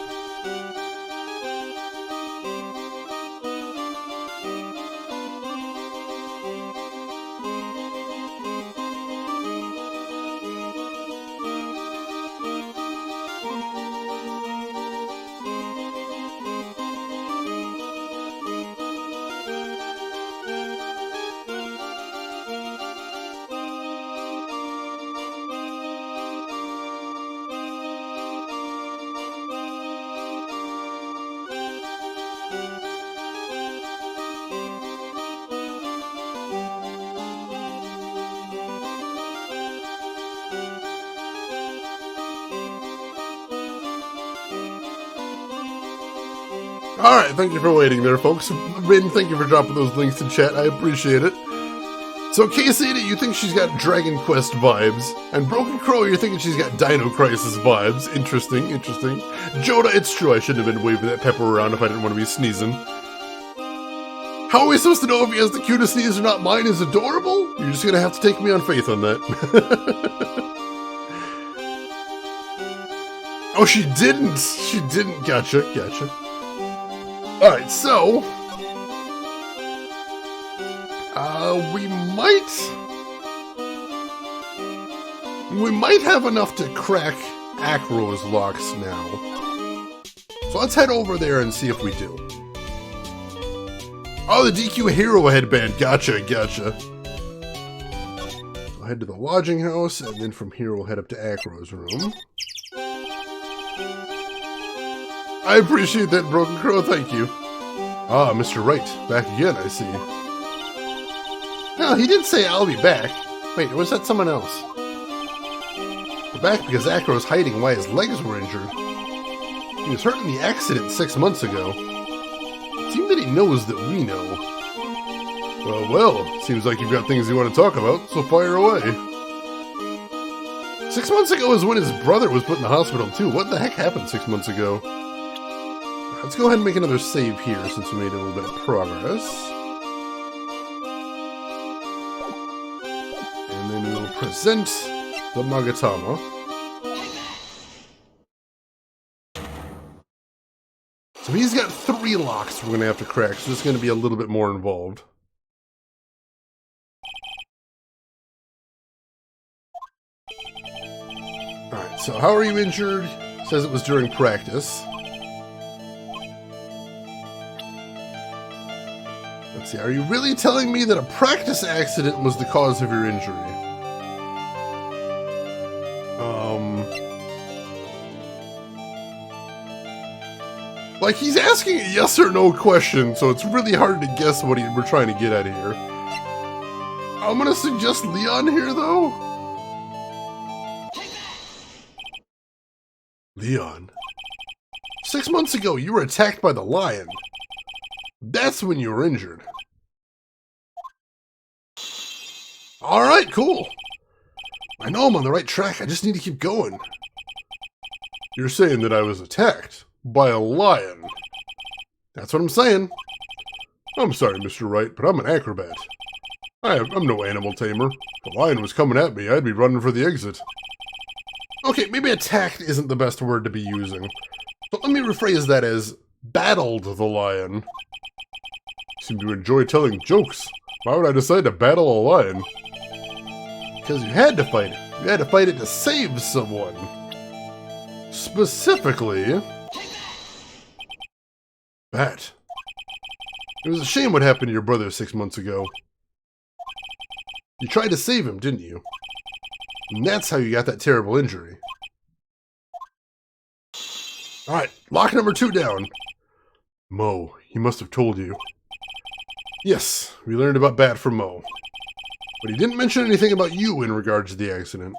Alright, thank you for waiting there, folks. Rin, thank you for dropping those links in chat. I appreciate it. So, Casey, you think she's got Dragon Quest vibes. And Broken Crow, you're thinking she's got Dino Crisis vibes. Interesting, interesting. Joda, it's true, I shouldn't have been waving that pepper around if I didn't want to be sneezing. How are we supposed to know if he has the cutest sneeze or not? Mine is adorable? You're just gonna have to take me on faith on that. Oh, she didn't. She didn't. Gotcha, gotcha. Alright, so we might have enough to crack Acro's locks now. So let's head over there and see if we do. Oh, the DQ Hero headband. Gotcha. We'll head to the lodging house, and then from here we'll head up to Acro's room. I appreciate that, Broken Crow. Thank you. Ah, Mr. Wright. Back again, I see. No, he did say I'll be back. Wait, or was that someone else? We're back because Acro's hiding why his legs were injured. He was hurt in the accident 6 months ago. It seems that he knows that we know. Well, seems like you've got things you want to talk about, so fire away. 6 months ago is when his brother was put in the hospital too. What the heck happened 6 months ago? Let's go ahead and make another save here since we made a little bit of progress. And then we'll present the Magatama. So he's got 3 locks we're going to have to crack, so it's going to be a little bit more involved. Alright, so how are you injured? Says it was during practice. Let's see, are you really telling me that a practice accident was the cause of your injury? Like, he's asking a yes or no question, so it's really hard to guess what we're trying to get at here. I'm gonna suggest Leon here, though. Leon. 6 months ago, you were attacked by the lion. That's when you were injured. Alright, cool. I know I'm on the right track, I just need to keep going. You're saying that I was attacked by a lion. That's what I'm saying. I'm sorry, Mr. Wright, but I'm an acrobat. I'm no animal tamer. If a lion was coming at me, I'd be running for the exit. Okay, maybe attacked isn't the best word to be using. But let me rephrase that as battled the lion. You seem to enjoy telling jokes. Why would I decide to battle a lion? Because you had to fight it. You had to fight it to save someone. Specifically... Bat. It was a shame what happened to your brother 6 months ago. You tried to save him, didn't you? And that's how you got that terrible injury. Alright, lock number 2 down. Mo, he must have told you. Yes, we learned about Bat from Mo. But he didn't mention anything about you in regards to the accident.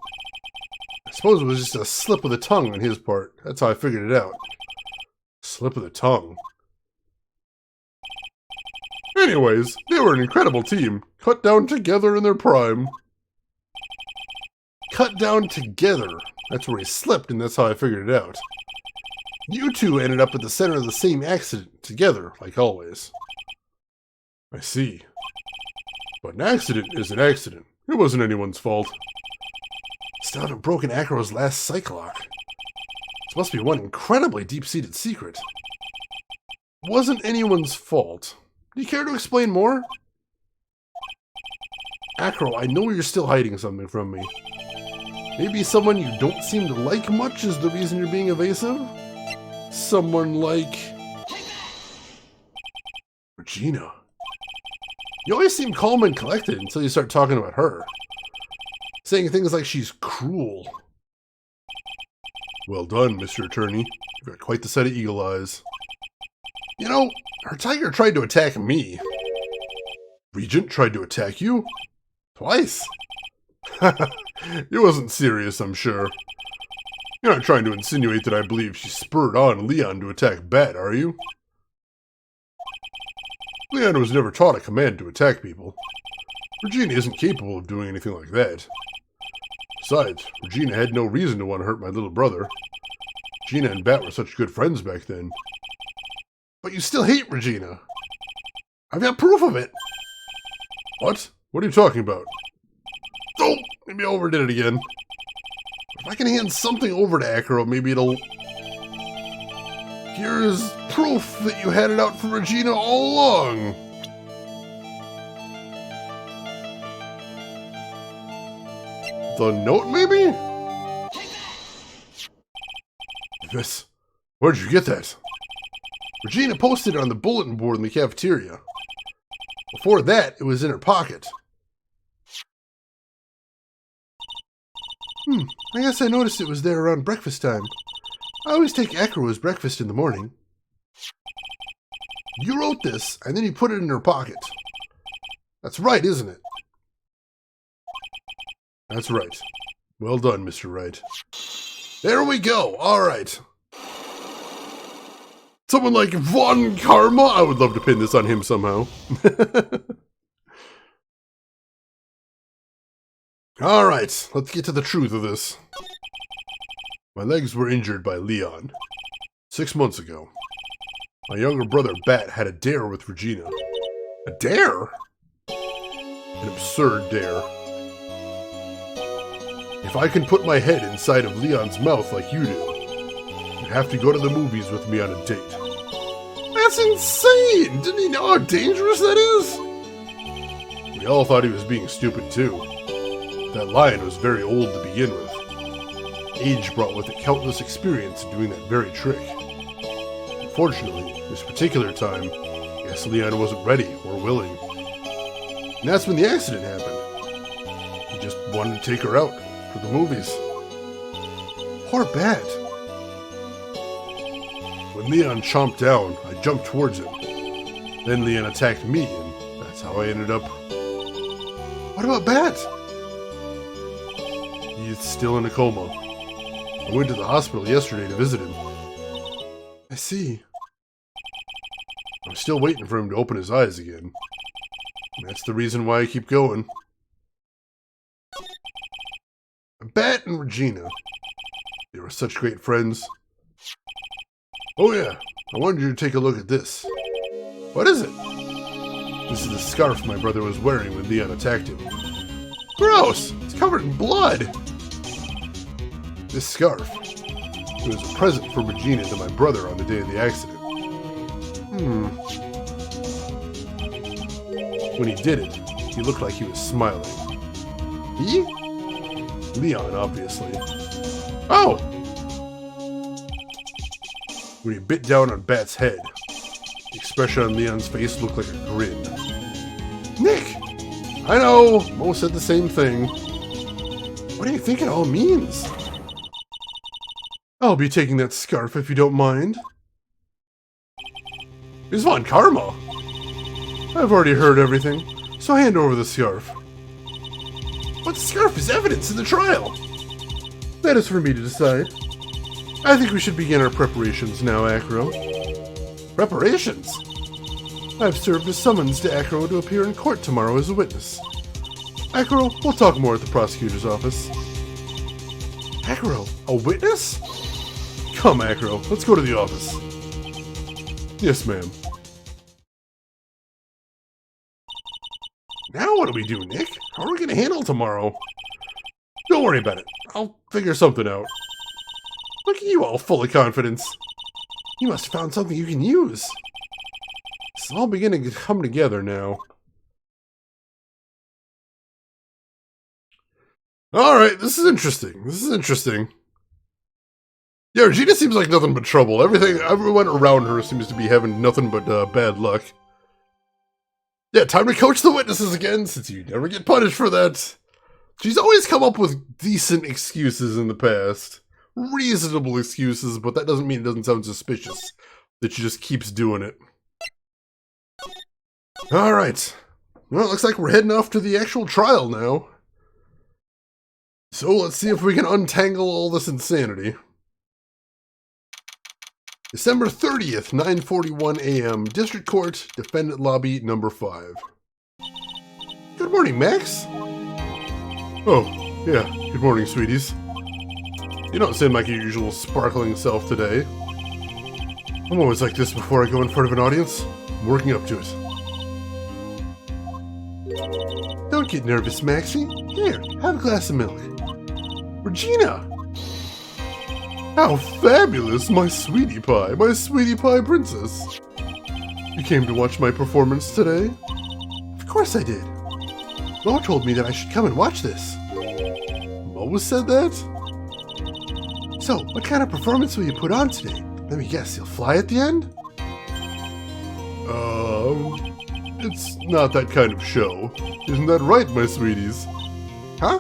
I suppose it was just a slip of the tongue on his part. That's how I figured it out. Slip of the tongue. Anyways, they were an incredible team. Cut down together in their prime. Cut down together. That's where he slipped, and that's how I figured it out. You two ended up at the center of the same accident, together, like always. I see. But an accident is an accident. It wasn't anyone's fault. Still haven't broken Acro's last psych lock. This must be one incredibly deep-seated secret. Wasn't anyone's fault. Do you care to explain more? Acro, I know you're still hiding something from me. Maybe someone you don't seem to like much is the reason you're being evasive? Someone like... Regina. You always seem calm and collected until you start talking about her. Saying things like she's cruel. Well done, Mr. Attorney. You've got quite the set of eagle eyes. You know, her tiger tried to attack me. Regent tried to attack you? Twice? It wasn't serious, I'm sure. You're not trying to insinuate that I believe she spurred on Leon to attack Bat, are you? Leon was never taught a command to attack people. Regina isn't capable of doing anything like that. Besides, Regina had no reason to want to hurt my little brother. Regina and Bat were such good friends back then. But you still hate Regina. I've got proof of it. What? What are you talking about? Oh, maybe I overdid it again. If I can hand something over to Acro, maybe it'll... Here's proof that you had it out for Regina all along. The note, maybe? This? Where'd you get that? Regina posted it on the bulletin board in the cafeteria. Before that, it was in her pocket. I guess I noticed it was there around breakfast time. I always take Acro as breakfast in the morning. You wrote this, and then you put it in her pocket. That's right, isn't it? That's right. Well done, Mr. Wright. There we go. All right. Someone like Von Karma? I would love to pin this on him somehow. All right. Let's get to the truth of this. My legs were injured by Leon 6 months ago. My younger brother, Bat, had a dare with Regina. A dare? An absurd dare. If I can put my head inside of Leon's mouth like you do, you have to go to the movies with me on a date. That's insane! Didn't he know how dangerous that is? We all thought he was being stupid too. That lion was very old to begin with. Age brought with it countless experience in doing that very trick. Unfortunately, this particular time, I guess Leon wasn't ready or willing. And that's when the accident happened. He just wanted to take her out for the movies. Poor Bat. When Leon chomped down, I jumped towards him. Then Leon attacked me, and that's how I ended up. What about Bat? He is still in a coma. I went to the hospital yesterday to visit him. I see. I'm still waiting for him to open his eyes again. And that's the reason why I keep going. Bat and Regina. They were such great friends. Oh yeah, I wanted you to take a look at this. What is it? This is the scarf my brother was wearing when Leon attacked him. Gross! It's covered in blood! This scarf. It was a present from Regina to my brother on the day of the accident. When he did it, he looked like he was smiling. He? Leon, obviously. Oh! When he bit down on Bat's head, the expression on Leon's face looked like a grin. Nick! I know, Mo said the same thing. What do you think it all means? I'll be taking that scarf if you don't mind. It's Von Karma. I've already heard everything, so hand over the scarf. But the scarf is evidence in the trial. That is for me to decide. I think we should begin our preparations now, Acro. Preparations? I've served a summons to Acro to appear in court tomorrow as a witness. Acro, we'll talk more at the prosecutor's office. Acro, a witness? Come, Acro, let's go to the office. Yes, ma'am. Now what do we do, Nick? How are we going to handle tomorrow? Don't worry about it. I'll figure something out. Look at you all full of confidence. You must have found something you can use. It's all beginning to come together now. Alright, this is interesting. Yeah, Regina seems like nothing but trouble. Everyone around her seems to be having nothing but bad luck. Yeah, time to coach the witnesses again, since you never get punished for that. She's always come up with decent excuses in the past. Reasonable excuses, but that doesn't mean it doesn't sound suspicious that she just keeps doing it. Alright. Well, it looks like we're heading off to the actual trial now. So let's see if we can untangle all this insanity. December 30th, 9:41 a.m., District Court, Defendant Lobby, number 5. Good morning, Max. Oh, yeah, good morning, sweeties. You don't seem like your usual sparkling self today. I'm always like this before I go in front of an audience. I'm working up to it. Don't get nervous, Maxie. Here, have a glass of milk. Regina! How fabulous, my sweetie pie princess. You came to watch my performance today? Of course I did. Mo told me that I should come and watch this. Mo said that? So, what kind of performance will you put on today? Let me guess, you'll fly at the end? It's not that kind of show. Isn't that right, my sweeties? Huh?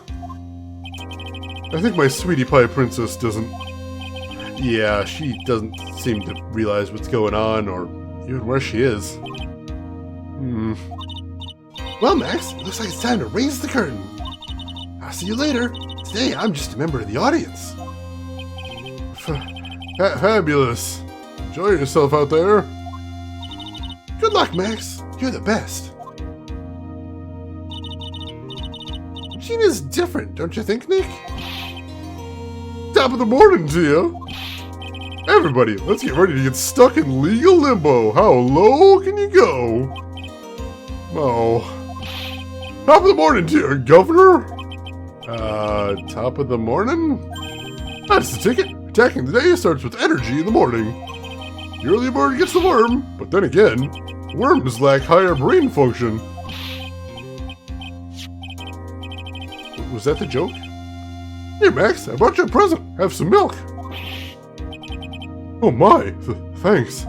I think my sweetie pie princess doesn't... Yeah, she doesn't seem to realize what's going on, or even where she is. Well, Max, it looks like it's time to raise the curtain. I'll see you later. Today, I'm just a member of the audience. Fabulous. Enjoy yourself out there. Good luck, Max. You're the best. Regina's different, don't you think, Nick? Top of the morning to you. Everybody, let's get ready to get stuck in legal limbo. How low can you go? Oh. Top of the morning to you, Governor. Top of the morning? That's the ticket. Attacking the day starts with energy in the morning. The early bird gets the worm, but then again, worms lack higher brain function. Was that the joke? Here, Max, I brought you a present. Have some milk. Oh my, thanks.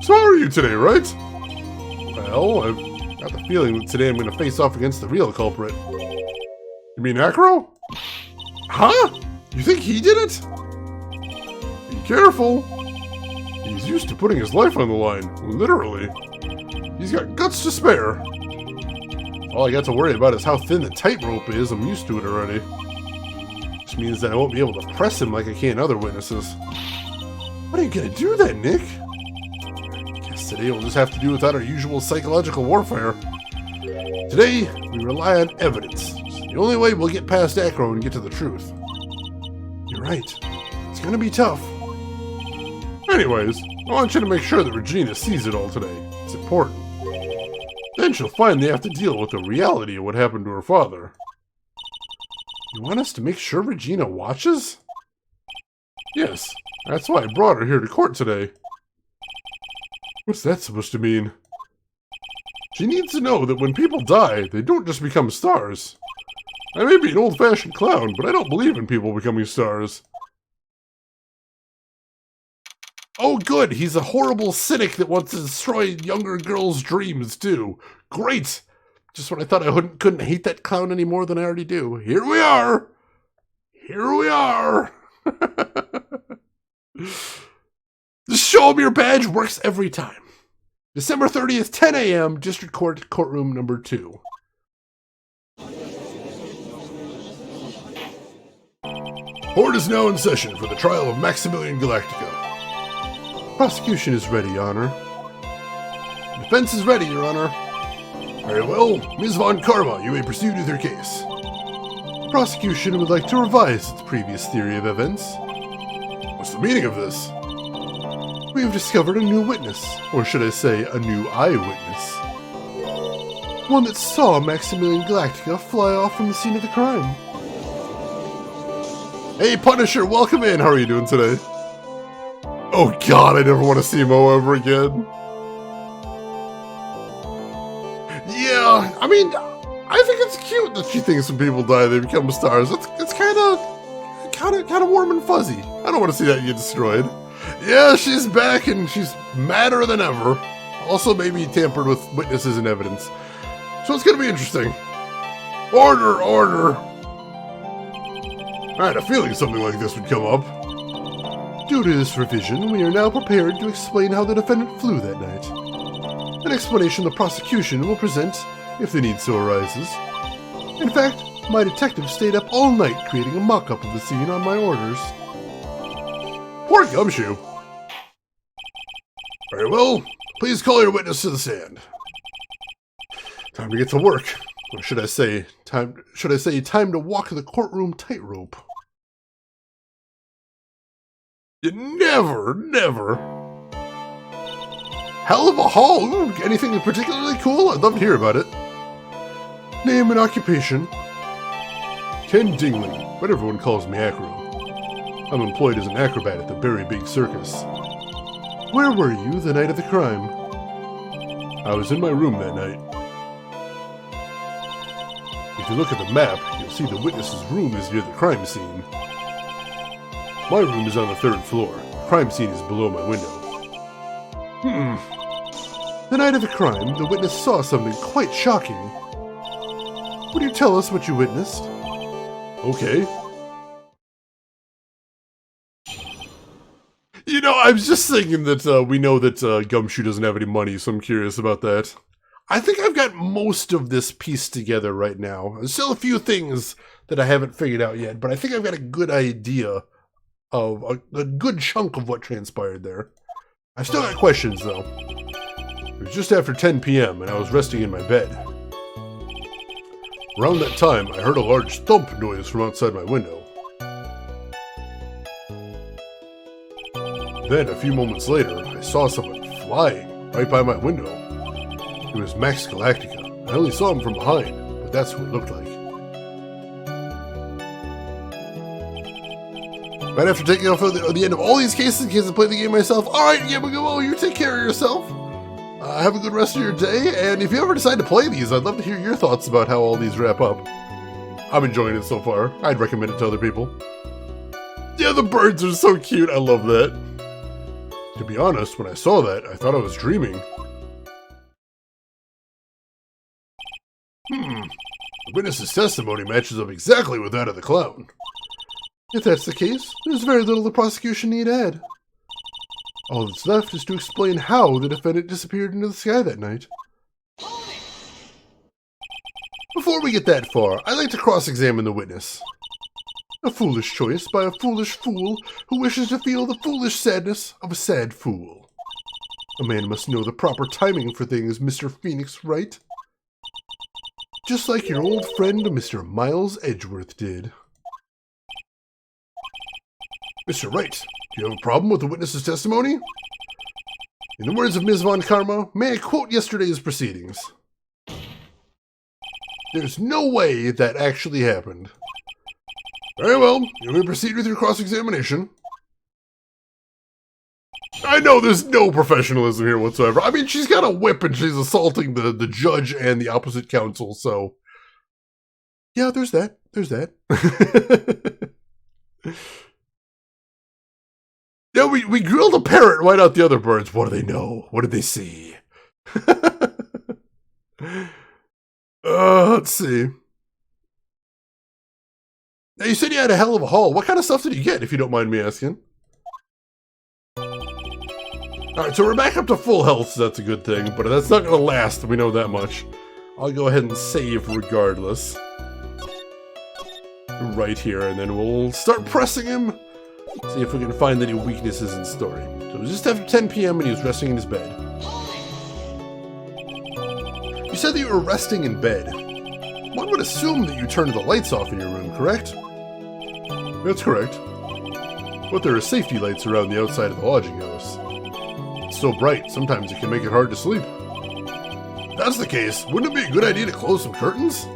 So how are you today, right? Well, I've got the feeling that today I'm going to face off against the real culprit. You mean Acro? Huh? You think he did it? Be careful. He's used to putting his life on the line, literally. He's got guts to spare. All I got to worry about is how thin the tightrope is. I'm used to it already. Which means that I won't be able to press him like I can other witnesses. What are you gonna do then, Nick? Guess today we'll just have to do without our usual psychological warfare. Today, we rely on evidence. It's the only way we'll get past Acro and get to the truth. You're right. It's gonna be tough. Anyways, I want you to make sure that Regina sees it all today. It's important. Then she'll finally have to deal with the reality of what happened to her father. You want us to make sure Regina watches? Yes, that's why I brought her here to court today. What's that supposed to mean? She needs to know that when people die, they don't just become stars. I may be an old-fashioned clown, but I don't believe in people becoming stars. Oh good, he's a horrible cynic that wants to destroy younger girls' dreams, too. Great! Just when I thought I couldn't hate that clown any more than I already do. Here we are! Here we are! The show 'em your badge works every time. December 30th, 10 a.m., District Court, Courtroom number 2. Court is now in session for the trial of Maximilian Galactica. Prosecution is ready, Your Honor. Defense is ready, Your Honor. Very well. Ms. Von Karma, you may proceed with your case. The prosecution would like to revise its previous theory of events. What's the meaning of this? We have discovered a new witness, or should I say, a new eyewitness. One that saw Maximilian Galactica fly off from the scene of the crime. Hey, Punisher, welcome in. How are you doing today? Oh god, I never want to see Mo ever again. Yeah, I mean, I think it's cute that she thinks when people die they become stars. It's kind of warm and fuzzy. I don't want to see that get destroyed. Yeah, she's back and she's madder than ever. Also maybe tampered with witnesses and evidence. So it's going to be interesting. Order, order. I had a feeling something like this would come up. Due to this revision, we are now prepared to explain how the defendant flew that night. An explanation the prosecution will present, if the need so arises. In fact, my detective stayed up all night creating a mock-up of the scene on my orders. Poor Gumshoe. Very well, please call your witness to the stand. Time to get to work. Or should I say time to walk the courtroom tightrope. You never. Hell of a haul. Ooh, anything particularly cool? I'd love to hear about it. Name and occupation. Ken Dingling, but everyone calls me Acro. I'm employed as an acrobat at the Very Big Circus. Where were you the night of the crime? I was in my room that night. If you look at the map, you'll see the witness's room is near the crime scene. My room is on the 3rd floor. The crime scene is below my window. The night of the crime, the witness saw something quite shocking. Would you tell us what you witnessed? Okay. You know, I was just thinking that we know that Gumshoe doesn't have any money, so I'm curious about that. I think I've got most of this pieced together right now. There's still a few things that I haven't figured out yet, but I think I've got a good idea of a good chunk of what transpired there. I've still got questions, though. It was just after 10 p.m., and I was resting in my bed. Around that time, I heard a large thump noise from outside my window. Then, a few moments later, I saw someone flying right by my window. It was Max Galactica. I only saw him from behind, but that's what it looked like. Right after taking off at the end of all these cases in case I play the game myself. Alright, Yamagumo, you take care of yourself. Have a good rest of your day, and if you ever decide to play these, I'd love to hear your thoughts about how all these wrap up. I'm enjoying it so far. I'd recommend it to other people. Yeah, the birds are so cute. I love that. To be honest, when I saw that, I thought I was dreaming. The witness's testimony matches up exactly with that of the clown. If that's the case, there's very little the prosecution need add. All that's left is to explain how the defendant disappeared into the sky that night. Before we get that far, I'd like to cross-examine the witness. A foolish choice by a foolish fool who wishes to feel the foolish sadness of a sad fool. A man must know the proper timing for things, Mr. Phoenix Wright. Just like your old friend Mr. Miles Edgeworth did. Mr. Wright, do you have a problem with the witness's testimony? In the words of Ms. Von Karma, may I quote yesterday's proceedings? There's no way that actually happened. Very well, you may proceed with your cross-examination. I know there's no professionalism here whatsoever. I mean, she's got a whip and she's assaulting the judge and the opposite counsel, so... Yeah, there's that. There's that. Yeah, we grilled a parrot right out the other birds. What do they know? What did they see? Let's see. Now, you said you had a hell of a haul. What kind of stuff did you get, if you don't mind me asking? Alright, so we're back up to full health, so that's a good thing. But that's not going to last, we know that much. I'll go ahead and save regardless. Right here, and then we'll start pressing him. See if we can find any weaknesses in story. So it was just after 10 p.m. and he was resting in his bed. You said that you were resting in bed. One would assume that you turned the lights off in your room, correct? That's correct. But there are safety lights around the outside of the lodging house. It's so bright, sometimes it can make it hard to sleep. If that's the case, wouldn't it be a good idea to close some curtains?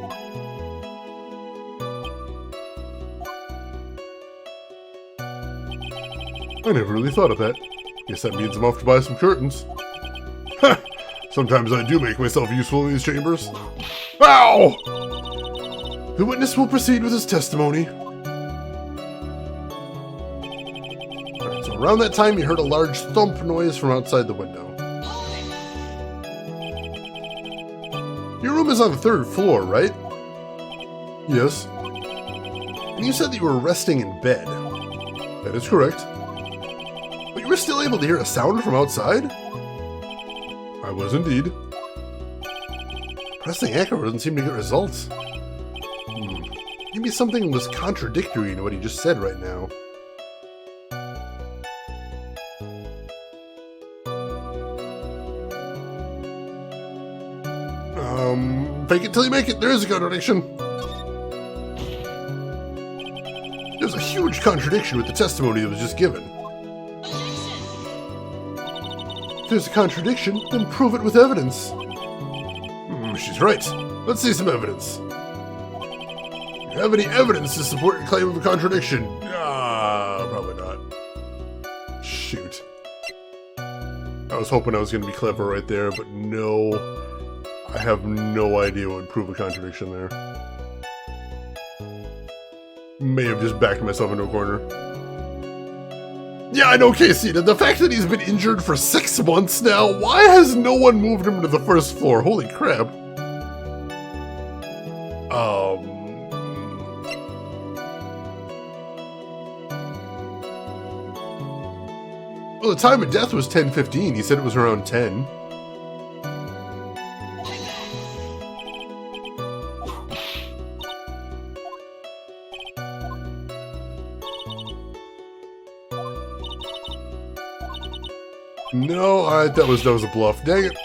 I never really thought of that. Guess that means I'm off to buy some curtains. Ha! Sometimes I do make myself useful in these chambers. Ow! The witness will proceed with his testimony. Alright, so around that time you heard a large thump noise from outside the window. Your room is on the 3rd floor, right? Yes. And you said that you were resting in bed. That is correct. But you were still able to hear a sound from outside? I was indeed. Pressing echo doesn't seem to get results. Maybe something was contradictory to what he just said right now. Fake it till you make it. There is a contradiction. There's a huge contradiction with the testimony that was just given. If there's a contradiction, then prove it with evidence. She's right. Let's see some evidence. Do you have any evidence to support your claim of a contradiction? Probably not. Shoot. I was hoping I was going to be clever right there, but no. I have no idea what would prove a contradiction there. May have just backed myself into a corner. Yeah, I know, Casey. The fact that he's been injured for 6 months now, why has no one moved him to the first floor? Holy crap. Well, the time of death was 10:15. He said it was around 10. No, that was a bluff. Dang it.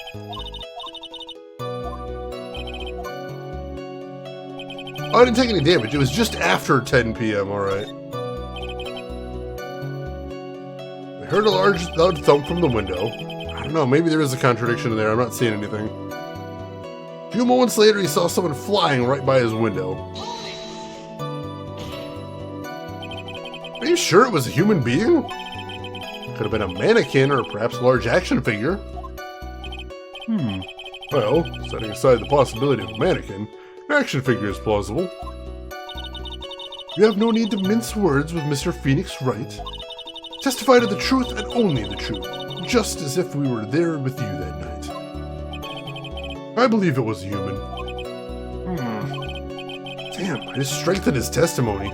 Oh, I didn't take any damage. It was just after 10 p.m., alright. I heard a large, loud thump from the window. I don't know, maybe there is a contradiction in there. I'm not seeing anything. A few moments later, he saw someone flying right by his window. Are you sure it was a human being? Could have been a mannequin or perhaps a large action figure. Well, setting aside the possibility of a mannequin, an action figure is plausible. You have no need to mince words with Mr. Phoenix Wright. Testify to the truth and only the truth, just as if we were there with you that night. I believe it was a human. Damn, I just strengthened his testimony.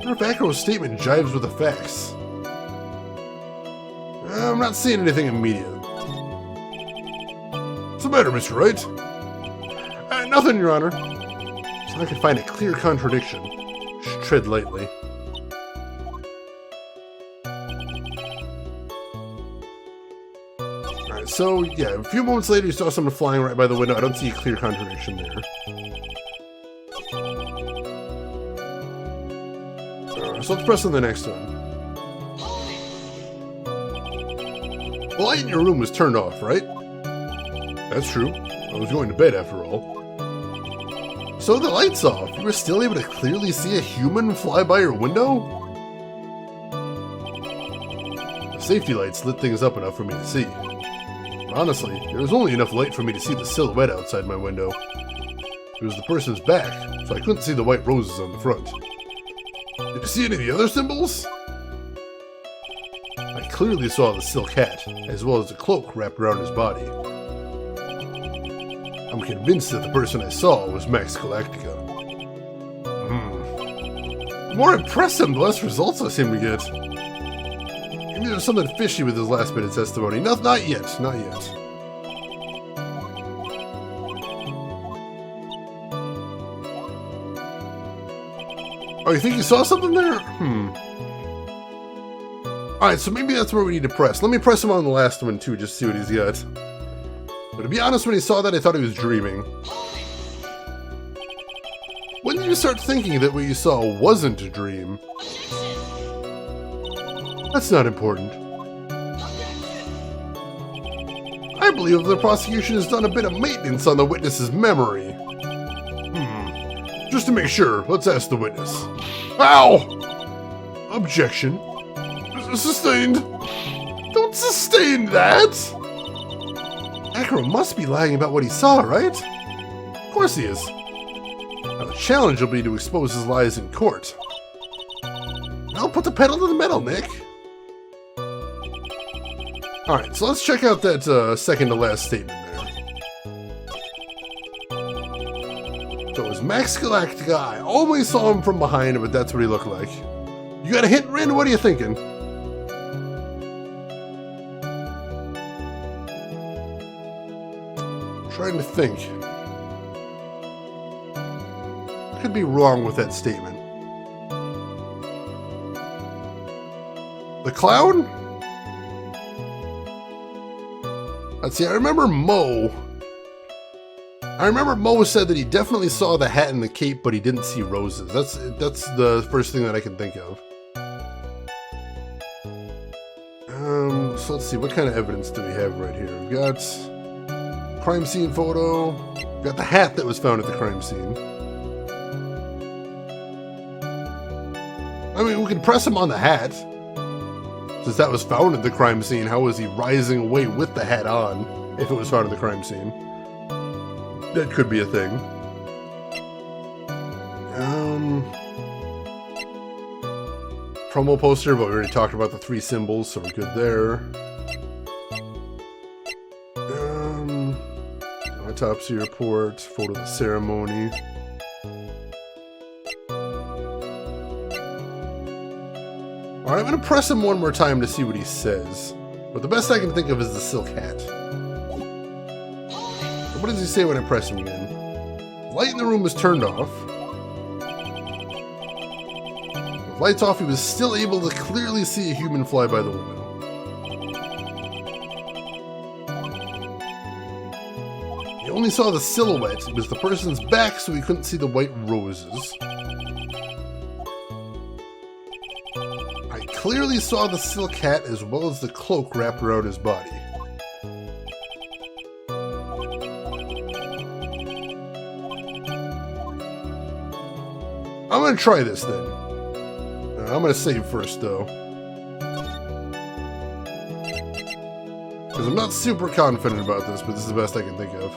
What if Acro's statement jives with the facts? I'm not seeing anything immediate. What's the matter, Mr. Wright? Nothing, Your Honor. So I can find a clear contradiction. Just tread lightly. Alright, so, yeah, a few moments later you saw someone flying right by the window. I don't see a clear contradiction there. Alright, so let's press on the next one. The light in your room was turned off, right? That's true. I was going to bed after all. So the light's off. You were still able to clearly see a human fly by your window? The safety lights lit things up enough for me to see. Honestly, there was only enough light for me to see the silhouette outside my window. It was the person's back, so I couldn't see the white roses on the front. Did you see any of the other symbols? I clearly saw the silk hat, as well as the cloak wrapped around his body. I'm convinced that the person I saw was Max Galactica. The more I press him, the less results I seem to get. Maybe there's something fishy with his last bit of testimony. No, not yet, not yet. Oh, you think you saw something there? Alright, so maybe that's where we need to press. Let me press him on the last one too, just to see what he's got. But to be honest, when he saw that, I thought he was dreaming. When did you start thinking that what you saw wasn't a dream? That's not important. I believe the prosecution has done a bit of maintenance on the witness's memory. Just to make sure, let's ask the witness. Ow! Objection. Sustained. Don't sustain that! Acro must be lying about what he saw, right? Of course he is. Now the challenge will be to expose his lies in court. Now put the pedal to the metal, Nick. Alright, so let's check out that second to last statement there. So it was Max Galactica. I always saw him from behind, but that's what he looked like. You got a hint, Rin? What are you thinking? Trying to think. Could be wrong with that statement. The clown? Let's see, I remember Mo said that he definitely saw the hat and the cape, but he didn't see roses. That's the first thing that I can think of. So let's see, what kind of evidence do we have right here? We've got crime scene photo. We've got the hat that was found at the crime scene. I mean, we can press him on the hat. Since that was found at the crime scene, how was he rising away with the hat on if it was found at the crime scene? That could be a thing. promo poster, but we already talked about the 3 symbols, so we're good there. Autopsy report, photo of the ceremony. Alright, I'm gonna press him one more time to see what he says. But the best I can think of is the silk hat. So what does he say when I press him again? The light in the room was turned off. With the lights off, he was still able to clearly see a human fly by the window. He only saw the silhouette. It was the person's back, so he couldn't see the white roses. I clearly saw the silk hat as well as the cloak wrapped around his body. I'm gonna try this then. I'm gonna save first though. Because I'm not super confident about this, but this is the best I can think of.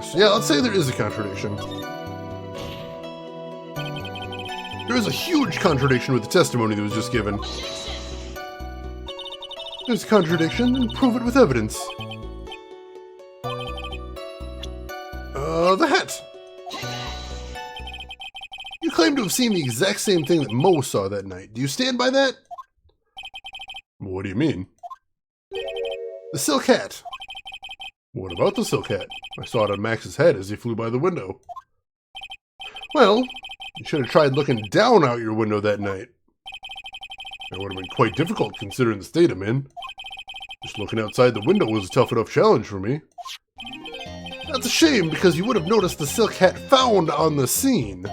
So yeah, let's say there is a contradiction. There is a huge contradiction with the testimony that was just given. There's a contradiction, and prove it with evidence. The hat. You claim to have seen the exact same thing that Mo saw that night. Do you stand by that? What do you mean? The silk hat. What about the silk hat? I saw it on Max's head as he flew by the window. Well, you should have tried looking down out your window that night. That would have been quite difficult considering the state I'm in. Just looking outside the window was a tough enough challenge for me. That's a shame because you would have noticed the silk hat found on the scene.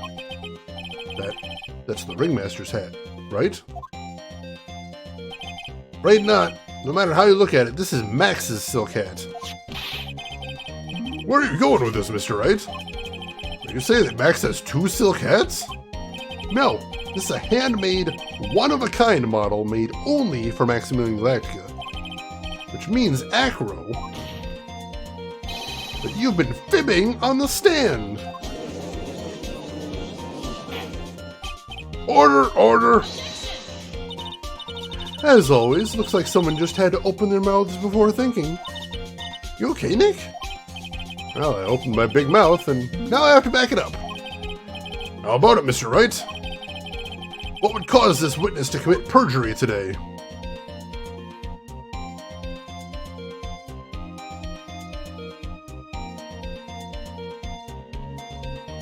That's the ringmaster's hat, right? Right not. No matter how you look at it, this is Max's silk hat. Where are you going with this, Mr. Wright? Are you saying that Max has 2 silk hats? No, this is a handmade, one-of-a-kind model made only for Maximilian Galactica. Which means, Acro, that you've been fibbing on the stand. Order, order! As always, looks like someone just had to open their mouths before thinking. You okay, Nick? Well, I opened my big mouth, and now I have to back it up. How about it, Mr. Wright? What would cause this witness to commit perjury today?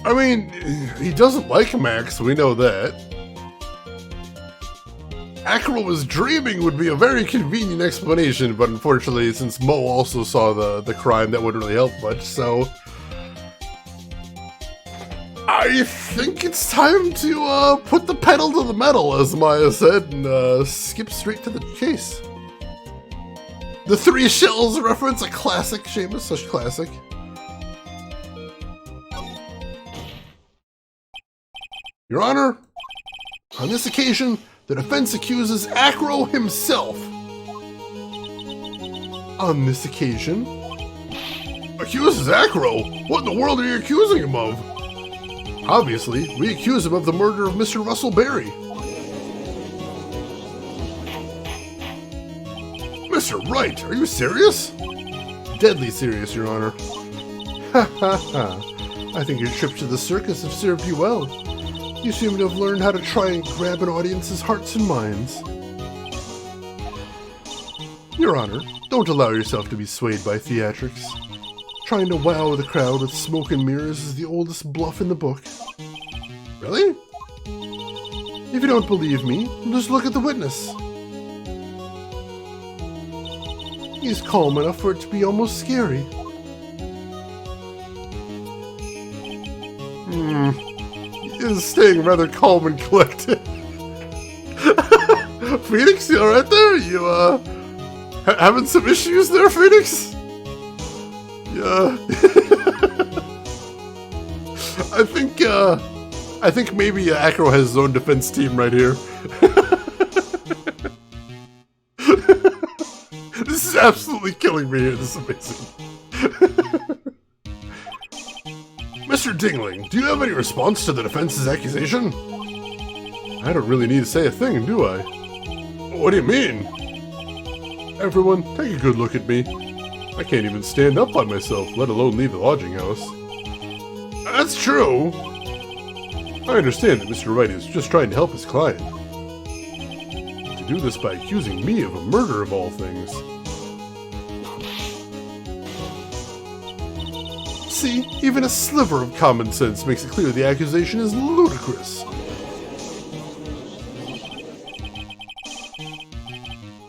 I mean, he doesn't like Max, we know that. Acro was dreaming would be a very convenient explanation, but unfortunately, since Mo also saw the crime, that wouldn't really help much, so... I think it's time to put the pedal to the metal, as Maya said, and skip straight to the chase. The 3 shells reference a classic, Seamus, such classic. Your Honor, on this occasion, the defense accuses Acro himself. On this occasion? Accuses Acro? What in the world are you accusing him of? Obviously, we accuse him of the murder of Mr. Russell Berry. Mr. Wright, are you serious? Deadly serious, Your Honor. Ha ha ha. I think your trip to the circus have served you well. You seem to have learned how to try and grab an audience's hearts and minds. Your Honor, don't allow yourself to be swayed by theatrics. Trying to wow the crowd with smoke and mirrors is the oldest bluff in the book. Really? If you don't believe me, just look at the witness. He's calm enough for it to be almost scary. Is staying rather calm and collected. Phoenix, you alright there? You, having some issues there, Phoenix? Yeah. I think maybe Acro has his own defense team right here. This is absolutely killing me here. This is amazing. Mr. Dingling, do you have any response to the defense's accusation? I don't really need to say a thing, do I? What do you mean? Everyone, take a good look at me. I can't even stand up by myself, let alone leave the lodging house. That's true. I understand that Mr. Wright is just trying to help his client. To do this by accusing me of a murder of all things. See, even a sliver of common sense makes it clear the accusation is ludicrous.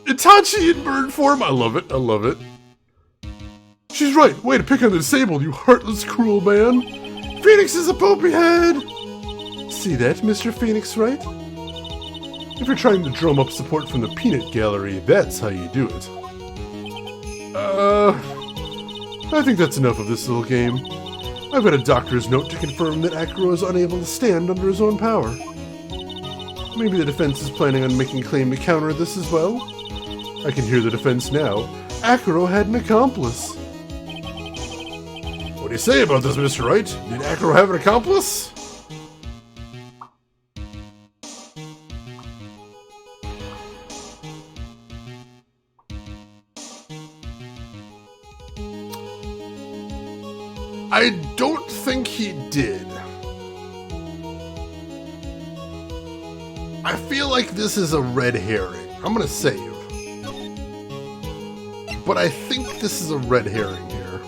Itachi in bird form, I love it, I love it. She's right, way to pick on the disabled, you heartless, cruel man. Phoenix is a poopy head. See that, Mr. Phoenix Wright? If you're trying to drum up support from the peanut gallery, that's how you do it. I think that's enough of this little game. I've got a doctor's note to confirm that Acro is unable to stand under his own power. Maybe the defense is planning on making a claim to counter this as well? I can hear the defense now. Acro had an accomplice. What do you say about this, Mr. Wright? Did Acro have an accomplice? I don't think he did. I feel like this is a red herring. I'm gonna save. But I think this is a red herring here.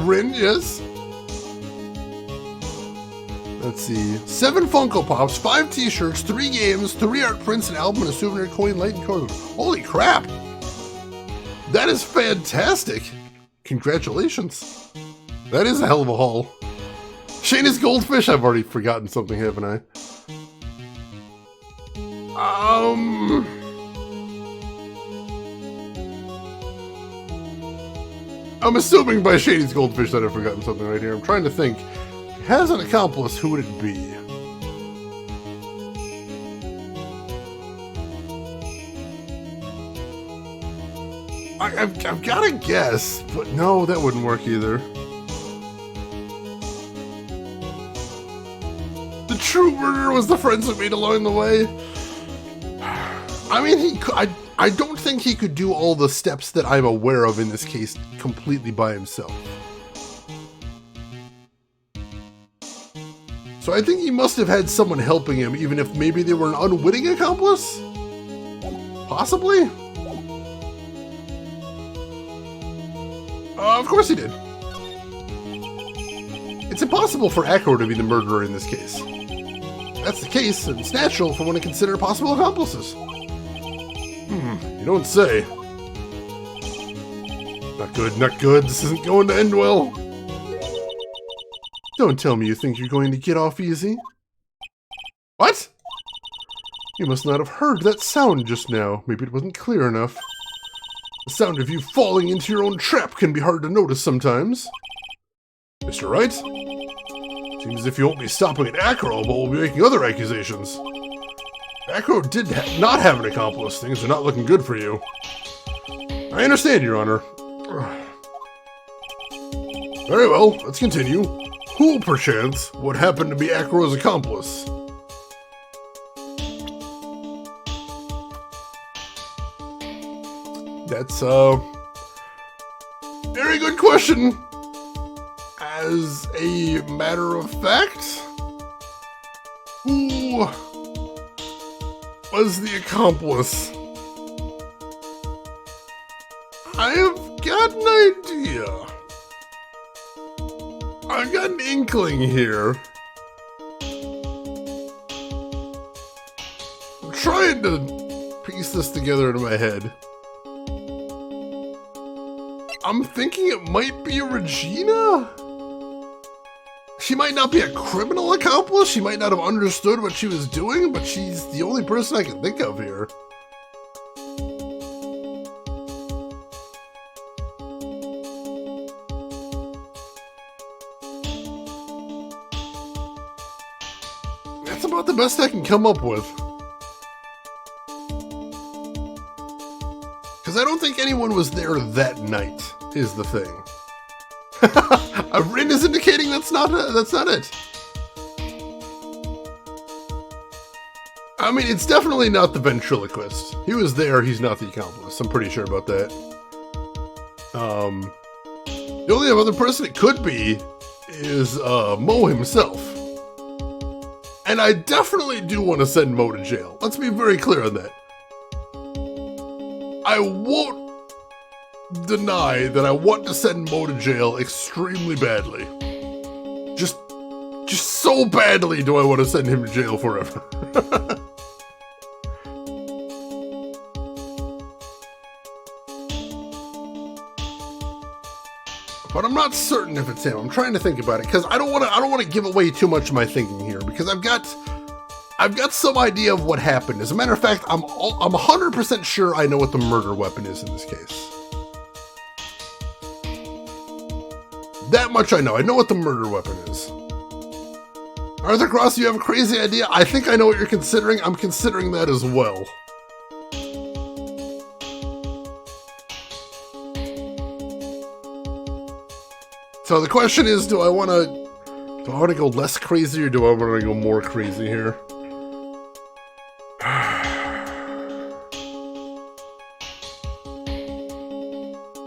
Rin, yes. Let's see. 7 Funko Pops, 5 t-shirts, 3 games, 3 art prints, an album, and a souvenir coin, light, and code. Holy crap! That is fantastic! Congratulations. That is a hell of a haul. Shayna's Goldfish? I've already forgotten something, haven't I? I'm assuming by Shady's Goldfish that I've forgotten something right here. I'm trying to think. If he has an accomplice, who would it be? I've got to guess, but no, that wouldn't work either. The true murderer was the friends that made along the way. I mean, I don't think he could do all the steps that I'm aware of in this case completely by himself. So I think he must have had someone helping him, even if maybe they were an unwitting accomplice? Possibly? Of course he did. It's impossible for Acro to be the murderer in this case. That's the case, and it's natural for one to consider possible accomplices. You don't say. Not good, not good. This isn't going to end well. Don't tell me you think you're going to get off easy. What? You must not have heard that sound just now. Maybe it wasn't clear enough. The sound of you falling into your own trap can be hard to notice sometimes. Mr. Wright? Seems as if you won't be stopping at Acro, but will be making other accusations. Acro did not have an accomplice. Things are not looking good for you. I understand, Your Honor. Very well, let's continue. Who, perchance, would happen to be Acro's accomplice? That's a very good question. As a matter of fact, who was the accomplice? I've got an idea. I've got an inkling here. I'm trying to piece this together in my head. I'm thinking it might be Regina? She might not be a criminal accomplice, she might not have understood what she was doing, but she's the only person I can think of here. That's about the best I can come up with. Because I don't think anyone was there that night, is the thing. Rin is indicating that's not it. I mean, it's definitely not the ventriloquist. He was there, he's not the accomplice. I'm pretty sure about that. The only other person it could be is Mo himself. And I definitely do want to send Mo to jail. Let's be very clear on that. I won't deny that I want to send Mo to jail extremely badly. Just so badly do I want to send him to jail forever. But I'm not certain if it's him. I'm trying to think about it because I don't want to give away too much of my thinking here because I've got some idea of what happened. As a matter of fact, I'm 100% sure I know what the murder weapon is in this case. That much I know. I know what the murder weapon is. Arthur Cross, you have a crazy idea? I think I know what you're considering. I'm considering that as well. So the question is, do I want to go less crazy or do I want to go more crazy here?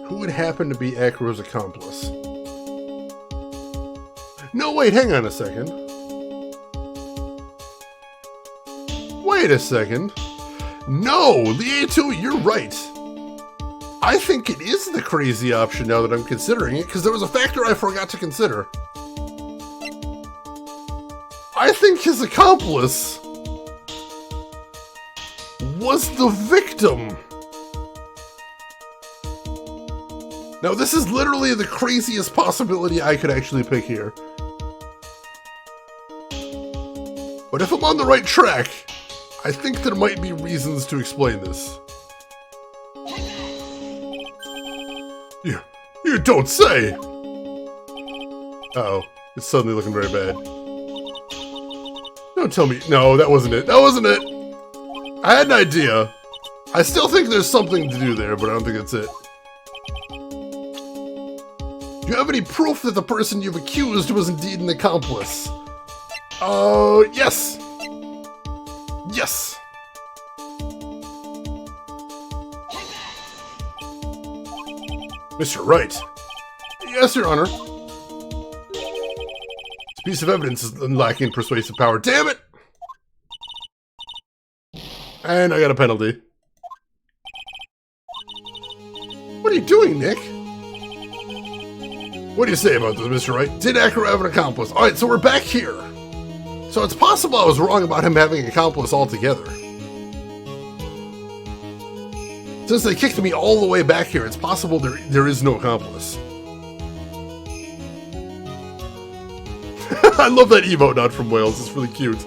Who would happen to be Acro's accomplice? No, wait, hang on a second. Wait a second. No, the A2, you're right. I think it is the crazy option now that I'm considering it, because there was a factor I forgot to consider. I think his accomplice was the victim. Now, this is literally the craziest possibility I could actually pick here. But if I'm on the right track, I think there might be reasons to explain this. You don't say! Uh-oh, it's suddenly looking very bad. Don't tell me, no, that wasn't it. That wasn't it! I had an idea. I still think there's something to do there, but I don't think that's it. Do you have any proof that the person you've accused was indeed an accomplice? Yes! Yes! Mr. Wright. Yes, Your Honor. This piece of evidence is lacking persuasive power. Damn it! And I got a penalty. What are you doing, Nick? What do you say about this, Mr. Wright? Did Acro have an accomplice? Alright, so we're back here. So it's possible I was wrong about him having an accomplice altogether. Since they kicked me all the way back here, it's possible there is no accomplice. I love that emote not from Wales, it's really cute.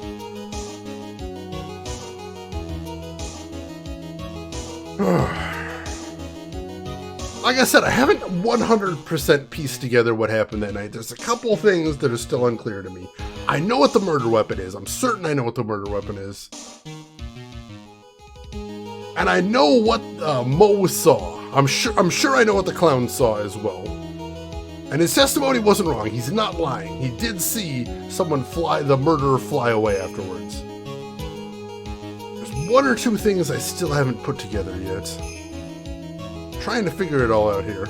Like I said, I haven't 100% pieced together what happened that night. There's a couple things that are still unclear to me. I know what the murder weapon is. I'm certain I know what the murder weapon is. And I know what Mo saw. I'm sure I know what the clown saw as well. And his testimony wasn't wrong. He's not lying. He did see someone the murderer fly away afterwards. There's one or two things I still haven't put together yet. I'm trying to figure it all out here.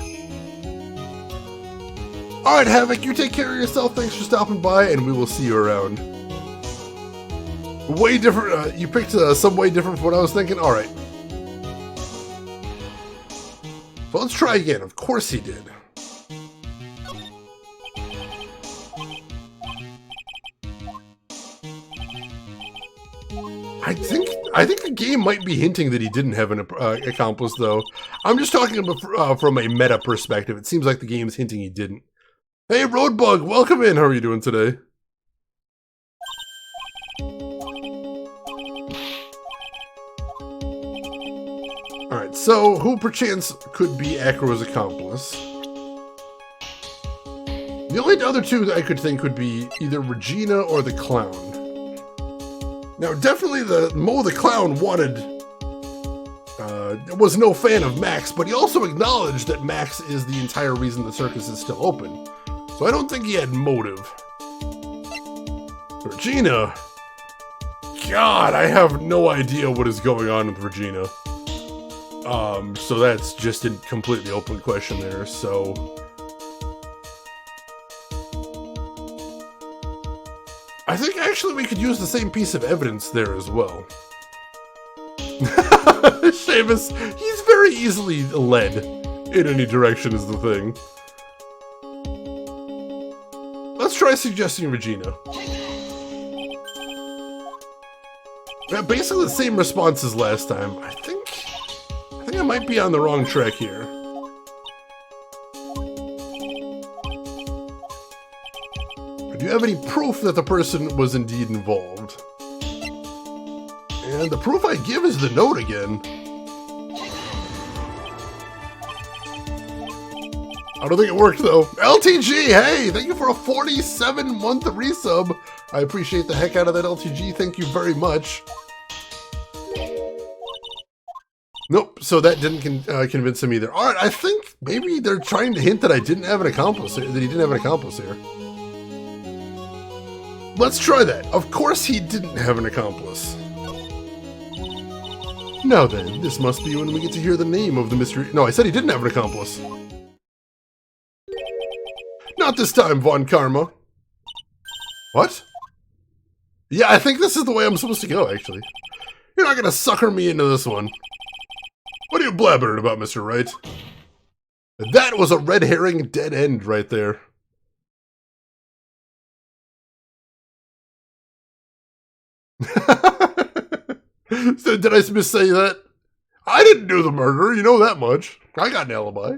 Alright, Havoc, you take care of yourself. Thanks for stopping by, and we will see you around. Way different. You picked some way different from what I was thinking. Alright. Well, let's try again. Of course he did. I think the game might be hinting that he didn't have an accomplice, though. I'm just talking about from a meta perspective. It seems like the game's hinting he didn't. Hey, Roadbug, welcome in. How are you doing today? Alright, so who perchance could be Acro's accomplice? The only other two that I could think would be either Regina or the clown. Now, definitely Mo the clown was no fan of Max, but he also acknowledged that Max is the entire reason the circus is still open. So I don't think he had motive. Regina. God, I have no idea what is going on with Regina. So that's just a completely open question there, so... I think actually we could use the same piece of evidence there as well. Seamus, he's very easily led in any direction is the thing. Let's try suggesting Regina. Yeah, basically the same response as last time. I think I might be on the wrong track here. Do you have any proof that the person was indeed involved? And the proof I give is the note again. I don't think it worked though. LTG, hey, thank you for a 47-month resub. I appreciate the heck out of that, LTG. Thank you very much. Nope, so that didn't convince him either. All right, I think maybe they're trying to hint that I didn't have an accomplice here, that he didn't have an accomplice here. Let's try that. Of course he didn't have an accomplice. Now then, this must be when we get to hear the name of the mystery. No, I said he didn't have an accomplice. Not this time, Von Karma. What? Yeah, I think this is the way I'm supposed to go, actually. You're not gonna sucker me into this one. What are you blabbering about, Mr. Wright? That was a red herring dead end right there. So did I missay that? I didn't do the murder, you know that much. I got an alibi.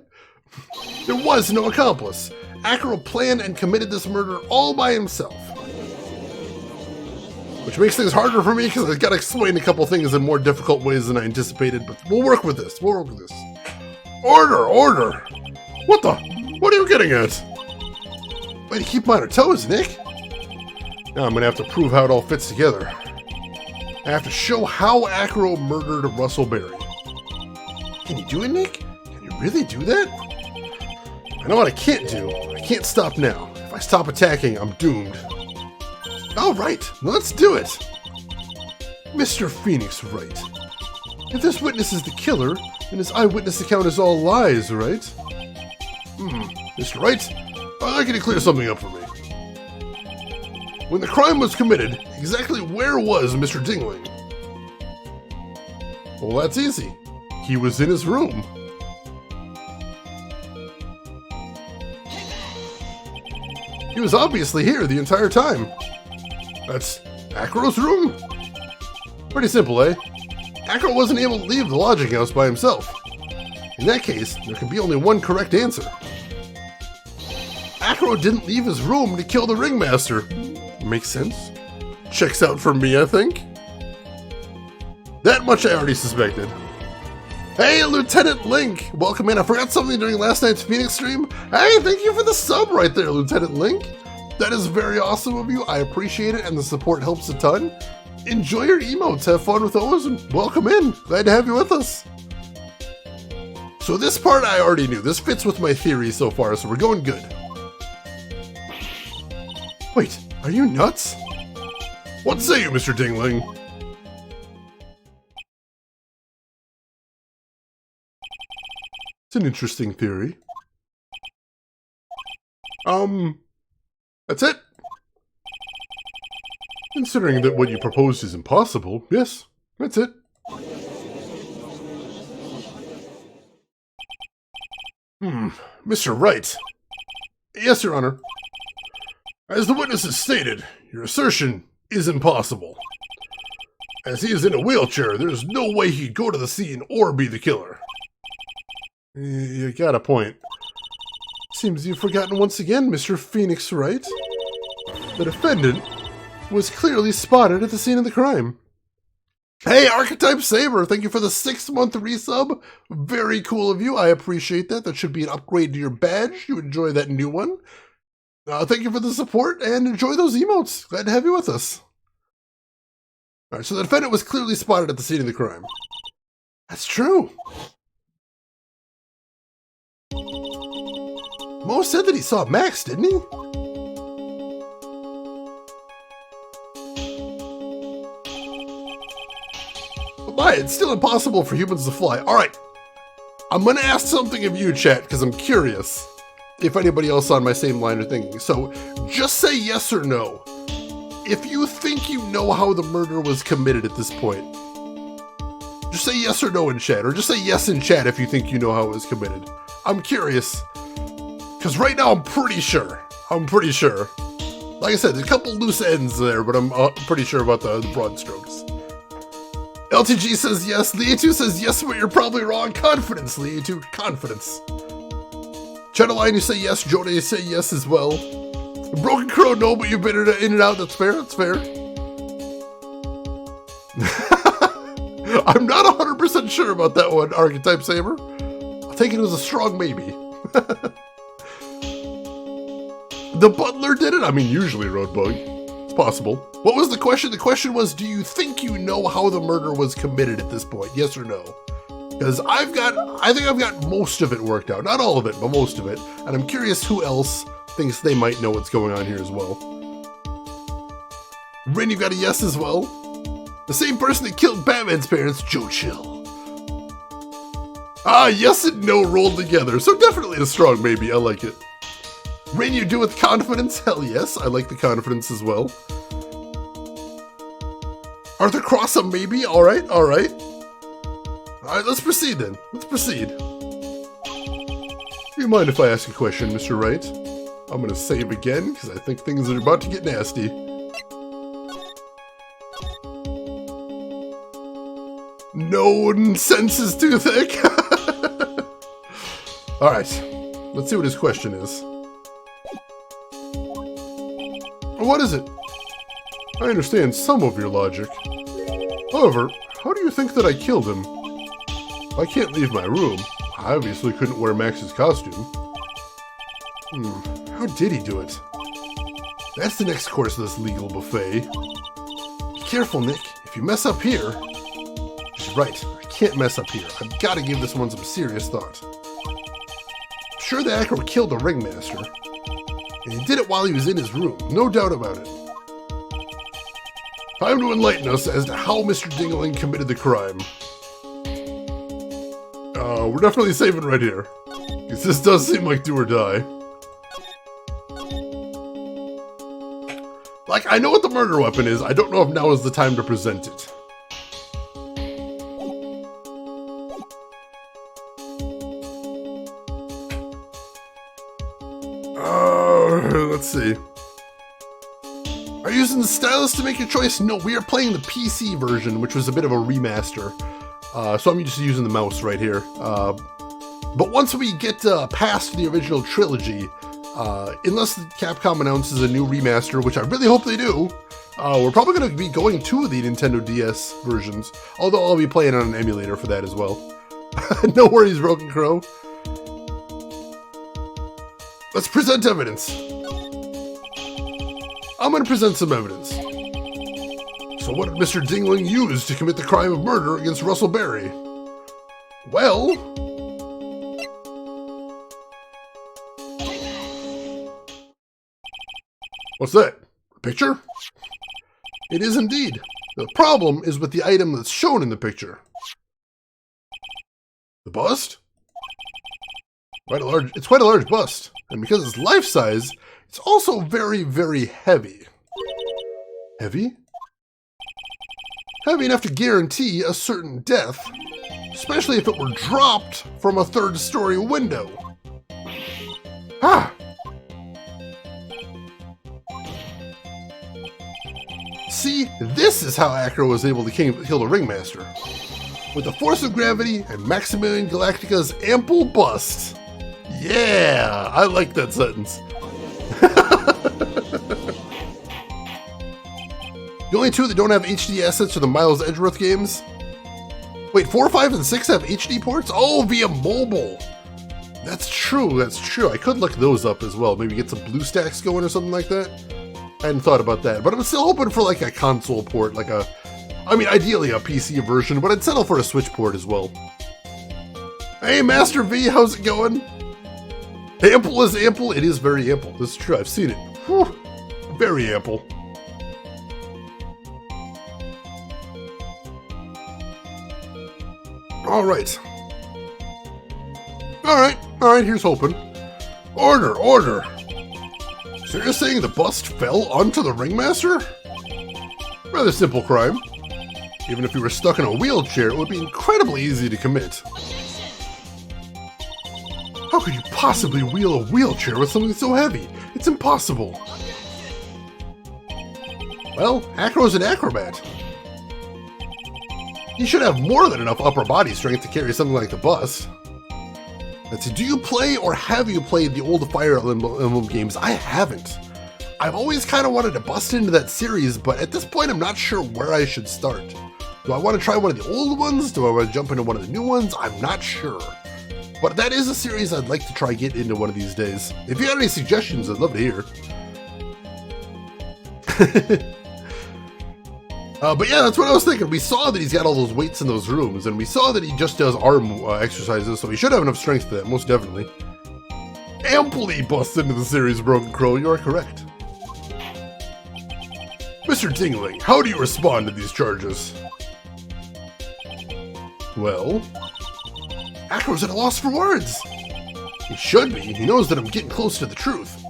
There was no accomplice. Acro planned and committed this murder all by himself. Which makes things harder for me because I've got to explain a couple things in more difficult ways than I anticipated, but we'll work with this. We'll work with this. Order! Order! What the? What are you getting at? Way to keep on our toes, Nick. Now I'm going to have to prove how it all fits together. I have to show how Acro murdered Russell Berry. Can you do it, Nick? Can you really do that? I know what I can't do. I can't stop now. If I stop attacking, I'm doomed. All right, let's do it. Mr. Phoenix Wright. If this witness is the killer, then his eyewitness account is all lies, right? Mr. Wright, I'd like you to clear something up for me. When the crime was committed, exactly where was Mr. Dingling? Well, that's easy. He was in his room. He was obviously here the entire time. That's Acro's room? Pretty simple, eh? Acro wasn't able to leave the lodging house by himself. In that case, there can be only one correct answer. Acro didn't leave his room to kill the ringmaster. Makes sense. Checks out for me, I think. That much I already suspected. Hey, Lieutenant Link! Welcome in. I forgot something during last night's Phoenix stream. Hey, thank you for the sub right there, Lieutenant Link. That is very awesome of you. I appreciate it, and the support helps a ton. Enjoy your emotes. Have fun with those, and welcome in. Glad to have you with us. So this part I already knew. This fits with my theory so far, so we're going good. Wait, are you nuts? What say you, Mr. Dingling? It's an interesting theory. That's it? Considering that what you proposed is impossible, yes, that's it. Mr. Wright. Yes, Your Honor. As the witness has stated, your assertion is impossible. As he is in a wheelchair, there's no way he'd go to the scene or be the killer. You got a point. Seems you've forgotten once again, Mr. Phoenix Wright. The defendant was clearly spotted at the scene of the crime. Hey, Archetype Saber, thank you for the 6-month resub. Very cool of you. I appreciate that. That should be an upgrade to your badge. You enjoy that new one. Thank you for the support and enjoy those emotes. Glad to have you with us. All right, so the defendant was clearly spotted at the scene of the crime. That's true. Mo said that he saw Max, didn't he? But my, it's still impossible for humans to fly. All right, I'm gonna ask something of you, chat, because I'm curious if anybody else on my same line are thinking. So just say yes or no. If you think you know how the murder was committed at this point, just say yes or no in chat, or just say yes in chat if you think you know how it was committed. I'm curious, because right now I'm pretty sure. Like I said, there's a couple loose ends there, but I'm pretty sure about the broad strokes. LTG says yes, Lee2 says yes, but you're probably wrong. Confidence, Lee2, confidence. Chetaline, you say yes, Jonah, you say yes as well. Broken Crow, no, but you've been in and out, that's fair. I'm not 100% sure about that one, Archetype Saber. I'll take it as a strong maybe. The butler did it? I mean, usually, Roadbug. It's possible. What was the question? The question was, do you think you know how the murder was committed at this point? Yes or no? Because I think I've got most of it worked out. Not all of it, but most of it. And I'm curious who else thinks they might know what's going on here as well. Rin, you got a yes as well? The same person that killed Batman's parents, Joe Chill. Ah, yes and no rolled together, so definitely a strong maybe, I like it. Rin, you do with confidence? Hell yes, I like the confidence as well. Arthur Cross, a maybe? Alright. Alright, let's proceed then. Let's proceed. Do you mind if I ask a question, Mr. Wright? I'm gonna save again, because I think things are about to get nasty. No sense is too thick. Alright, let's see what his question is. What is it? I understand some of your logic. However, how do you think that I killed him? I can't leave my room. I obviously couldn't wear Max's costume. How did he do it? That's the next course of this legal buffet. Be careful, Nick. If you mess up here... She's right. I can't mess up here. I've got to give this one some serious thought. I'm sure the Acro killed the ringmaster. And he did it while he was in his room. No doubt about it. Time to enlighten us as to how Mr. Dingling committed the crime. We're definitely saving right here. Because this does seem like do or die. Like, I know what the murder weapon is. I don't know if now is the time to present it. Let's see. Are you using the stylus to make your choice? No, we are playing the PC version, which was a bit of a remaster. So I'm just using the mouse right here. But once we get past the original trilogy, unless Capcom announces a new remaster, which I really hope they do, we're probably going to be going to the Nintendo DS versions, although I'll be playing on an emulator for that as well. No worries, Broken Crow. Let's present evidence. I'm going to present some evidence. So what did Mr. Dingling use to commit the crime of murder against Russell Berry? Well... What's that? A picture? It is indeed. The problem is with the item that's shown in the picture. The bust? It's quite a large bust. And because it's life-size, it's also very, very heavy. Heavy? Heavy enough to guarantee a certain death, especially if it were dropped from a third-story window. Ah! See, this is how Acro was able to kill the Ringmaster. With the force of gravity and Maximilian Galactica's ample bust. Yeah! I like that sentence. The only two that don't have HD assets are the Miles Edgeworth games. Wait, 4, 5, and 6 have HD ports? Oh, via mobile! That's true, that's true. I could look those up as well. Maybe get some BlueStacks going or something like that. I hadn't thought about that, but I'm still hoping for like a console port, like a... I mean, ideally a PC version, but I'd settle for a Switch port as well. Hey, Master V, how's it going? Ample is ample. It is very ample. This is true. I've seen it. Whew. Very ample. Alright. Alright, here's hoping. Order! So you're saying the bust fell onto the ringmaster? Rather simple crime. Even if you were stuck in a wheelchair, it would be incredibly easy to commit. How could you possibly wheel a wheelchair with something so heavy? It's impossible. Well, Acro's an acrobat. He should have more than enough upper body strength to carry something like the bust. Let's see, do you play or have you played the old Fire Emblem games? I haven't. I've always kind of wanted to bust into that series, but at this point I'm not sure where I should start. Do I want to try one of the old ones? Do I want to jump into one of the new ones? I'm not sure. But that is a series I'd like to try get into one of these days. If you have any suggestions, I'd love to hear. But yeah, that's what I was thinking. We saw that he's got all those weights in those rooms, and we saw that he just does arm exercises, so he should have enough strength for that, most definitely. Amply bust into the series, Broken Crow. You are correct. Mr. Tingling, how do you respond to these charges? Well, Acro's at a loss for words. He should be. He knows that I'm getting close to the truth.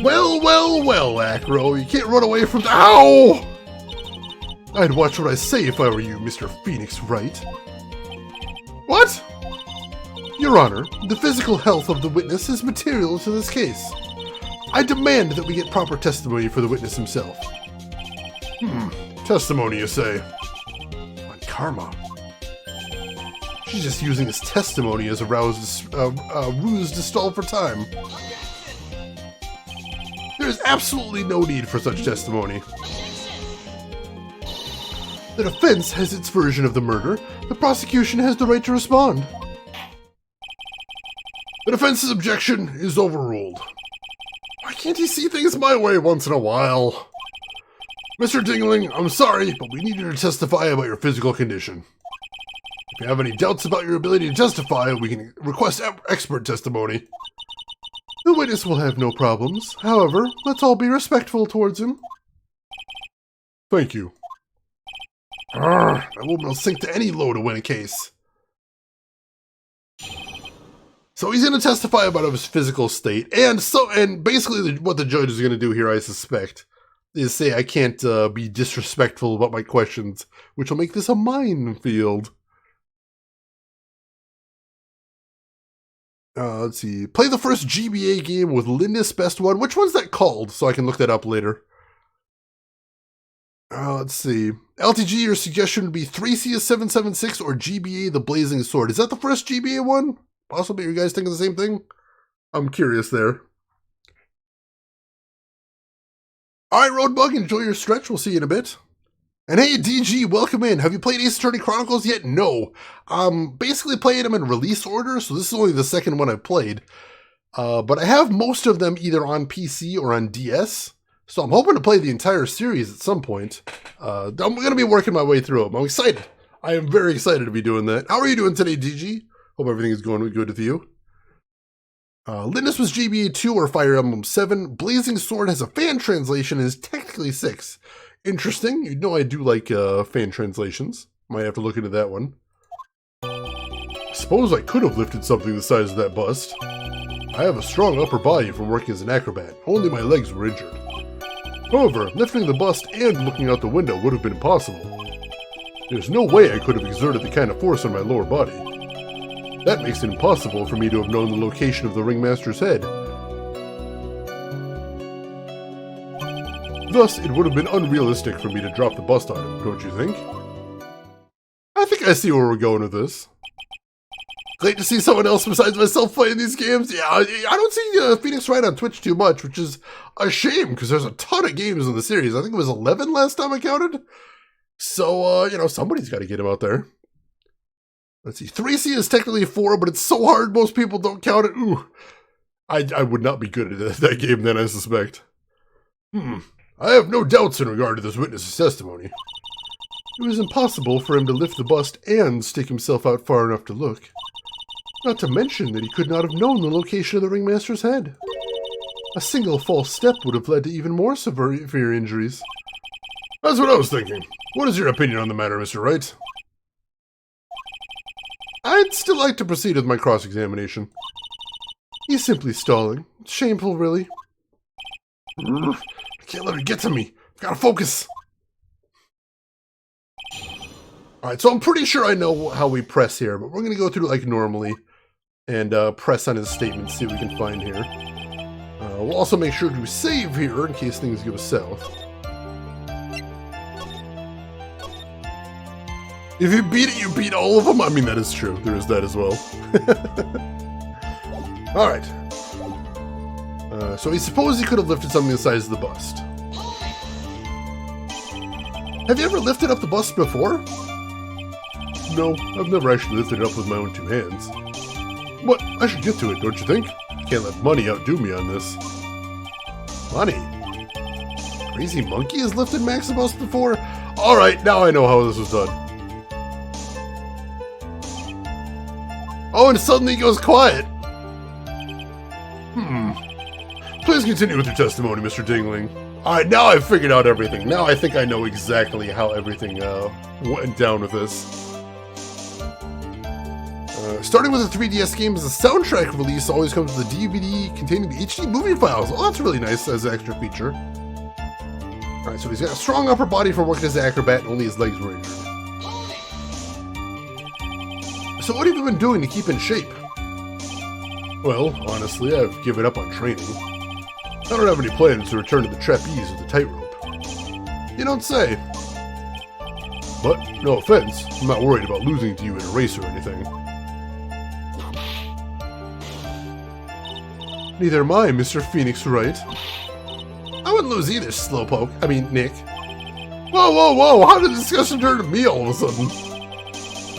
Well, Acro, you can't run away from the— Ow! I'd watch what I say if I were you, Mr. Phoenix Wright. What? Your Honor, the physical health of the witness is material to this case. I demand that we get proper testimony for the witness himself. Testimony, you say? On Karma. She's just using his testimony as a ruse to stall for time. There is absolutely no need for such testimony. The defense has its version of the murder. The prosecution has the right to respond. The defense's objection is overruled. Why can't he see things my way once in a while? Mr. Dingling, I'm sorry, but we need you to testify about your physical condition. If you have any doubts about your ability to testify, we can request expert testimony. The witness will have no problems. However, let's all be respectful towards him. Thank you. That woman will sink to any low to win a case. So he's going to testify about his physical state, and basically what the judge is going to do here, I suspect, is say I can't be disrespectful about my questions, which will make this a minefield. Let's see. Play the first GBA game with Linus Best One. Which one's that called? So I can look that up later. Let's see. LTG, your suggestion would be 3CS 776 or GBA The Blazing Sword. Is that the first GBA one? Possibly you guys thinking the same thing? I'm curious there. Alright, Roadbug, enjoy your stretch. We'll see you in a bit. And hey, DG, welcome in. Have you played Ace Attorney Chronicles yet? No. Basically playing them in release order, so this is only the second one I've played. But I have most of them either on PC or on DS, so I'm hoping to play the entire series at some point. I'm going to be working my way through them. I'm excited. I am very excited to be doing that. How are you doing today, DG? Hope everything is going good with you. Linus was GBA 2 or Fire Emblem 7. Blazing Sword has a fan translation and is technically 6. Interesting. You know I do like fan translations. Might have to look into that one. I suppose I could have lifted something the size of that bust. I have a strong upper body from working as an acrobat. Only my legs were injured. However, lifting the bust and looking out the window would have been impossible. There's no way I could have exerted the kind of force on my lower body. That makes it impossible for me to have known the location of the ringmaster's head. Thus, it would have been unrealistic for me to drop the bust on him, don't you think? I think I see where we're going with this. Great to see someone else besides myself playing these games. Yeah, I don't see Phoenix Wright on Twitch too much, which is a shame, because there's a ton of games in the series. I think it was 11 last time I counted. So, you know, somebody's got to get him out there. Let's see, 3C is technically 4, but it's so hard most people don't count it. Ooh, I would not be good at that game then, I suspect. I have no doubts in regard to this witness's testimony. It was impossible for him to lift the bust and stick himself out far enough to look. Not to mention that he could not have known the location of the ringmaster's head. A single false step would have led to even more severe injuries. That's what I was thinking. What is your opinion on the matter, Mr. Wright? I'd still like to proceed with my cross-examination. He's simply stalling. It's shameful, really. I can't let her get to me. I've got to focus. Alright, so I'm pretty sure I know how we press here, but we're going to go through it like normally and press on his statement, see what we can find here. We'll also make sure to save here in case things go south. If you beat it, you beat all of them? I mean, that is true. There is that as well. Alright. So he supposed he could have lifted something the size of the bust. Have you ever lifted up the bust before? No, I've never actually lifted it up with my own two hands. But I should get to it, don't you think? Can't let money outdo me on this. Money? Crazy Monkey has lifted Max the bust before? Alright, now I know how this was done. Oh, and suddenly he goes quiet. Please continue with your testimony, Mr. Dingling. Alright, now I've figured out everything. Now I think I know exactly how everything went down with this. Starting with the 3DS games, the soundtrack release always comes with a DVD containing the HD movie files. Oh, that's really nice as an extra feature. Alright, so he's got a strong upper body from working as an acrobat, and only his legs were injured. So what have you been doing to keep in shape? Well, honestly, I've given up on training. I don't have any plans to return to the trapeze or the tightrope. You don't say. But, no offense, I'm not worried about losing to you in a race or anything. Neither am I, Mr. Phoenix Wright. I wouldn't lose either, Slowpoke. I mean, Nick. Whoa, whoa, whoa! How did the discussion turn to me all of a sudden?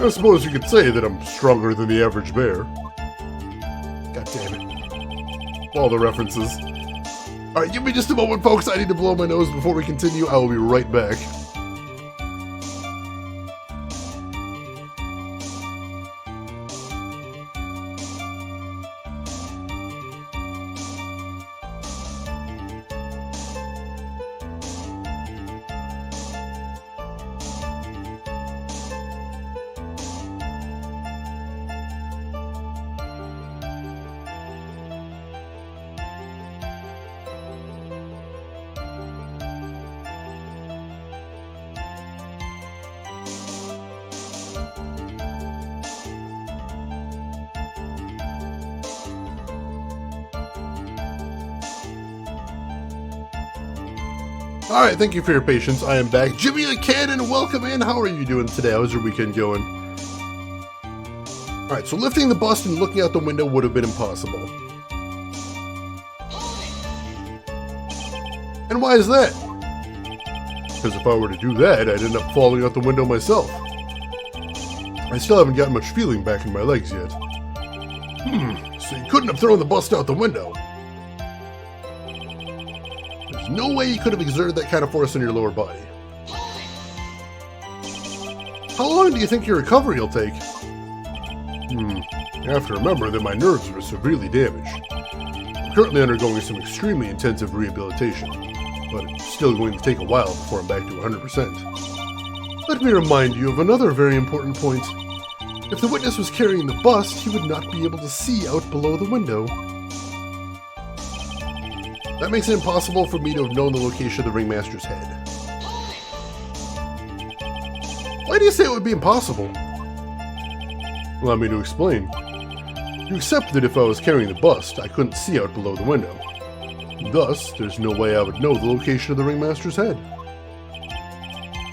I suppose you could say that I'm stronger than the average bear. God damn it. All the references. Alright, give me just a moment, folks. I need to blow my nose before we continue. I will be right back. Alright, thank you for your patience. I am back. Jimmy the Cannon, welcome in. How are you doing today? How's your weekend going? Alright, so lifting the bust and looking out the window would have been impossible. And why is that? Because if I were to do that, I'd end up falling out the window myself. I still haven't gotten much feeling back in my legs yet. So you couldn't have thrown the bust out the window. There's no way you could have exerted that kind of force on your lower body. How long do you think your recovery will take? You have to remember that my nerves were severely damaged. I'm currently undergoing some extremely intensive rehabilitation, but it's still going to take a while before I'm back to 100%. Let me remind you of another very important point. If the witness was carrying the bust, he would not be able to see out below the window. That makes it impossible for me to have known the location of the ringmaster's head. Why do you say it would be impossible? Allow me to explain. You accept that if I was carrying the bust, I couldn't see out below the window. Thus, there's no way I would know the location of the ringmaster's head.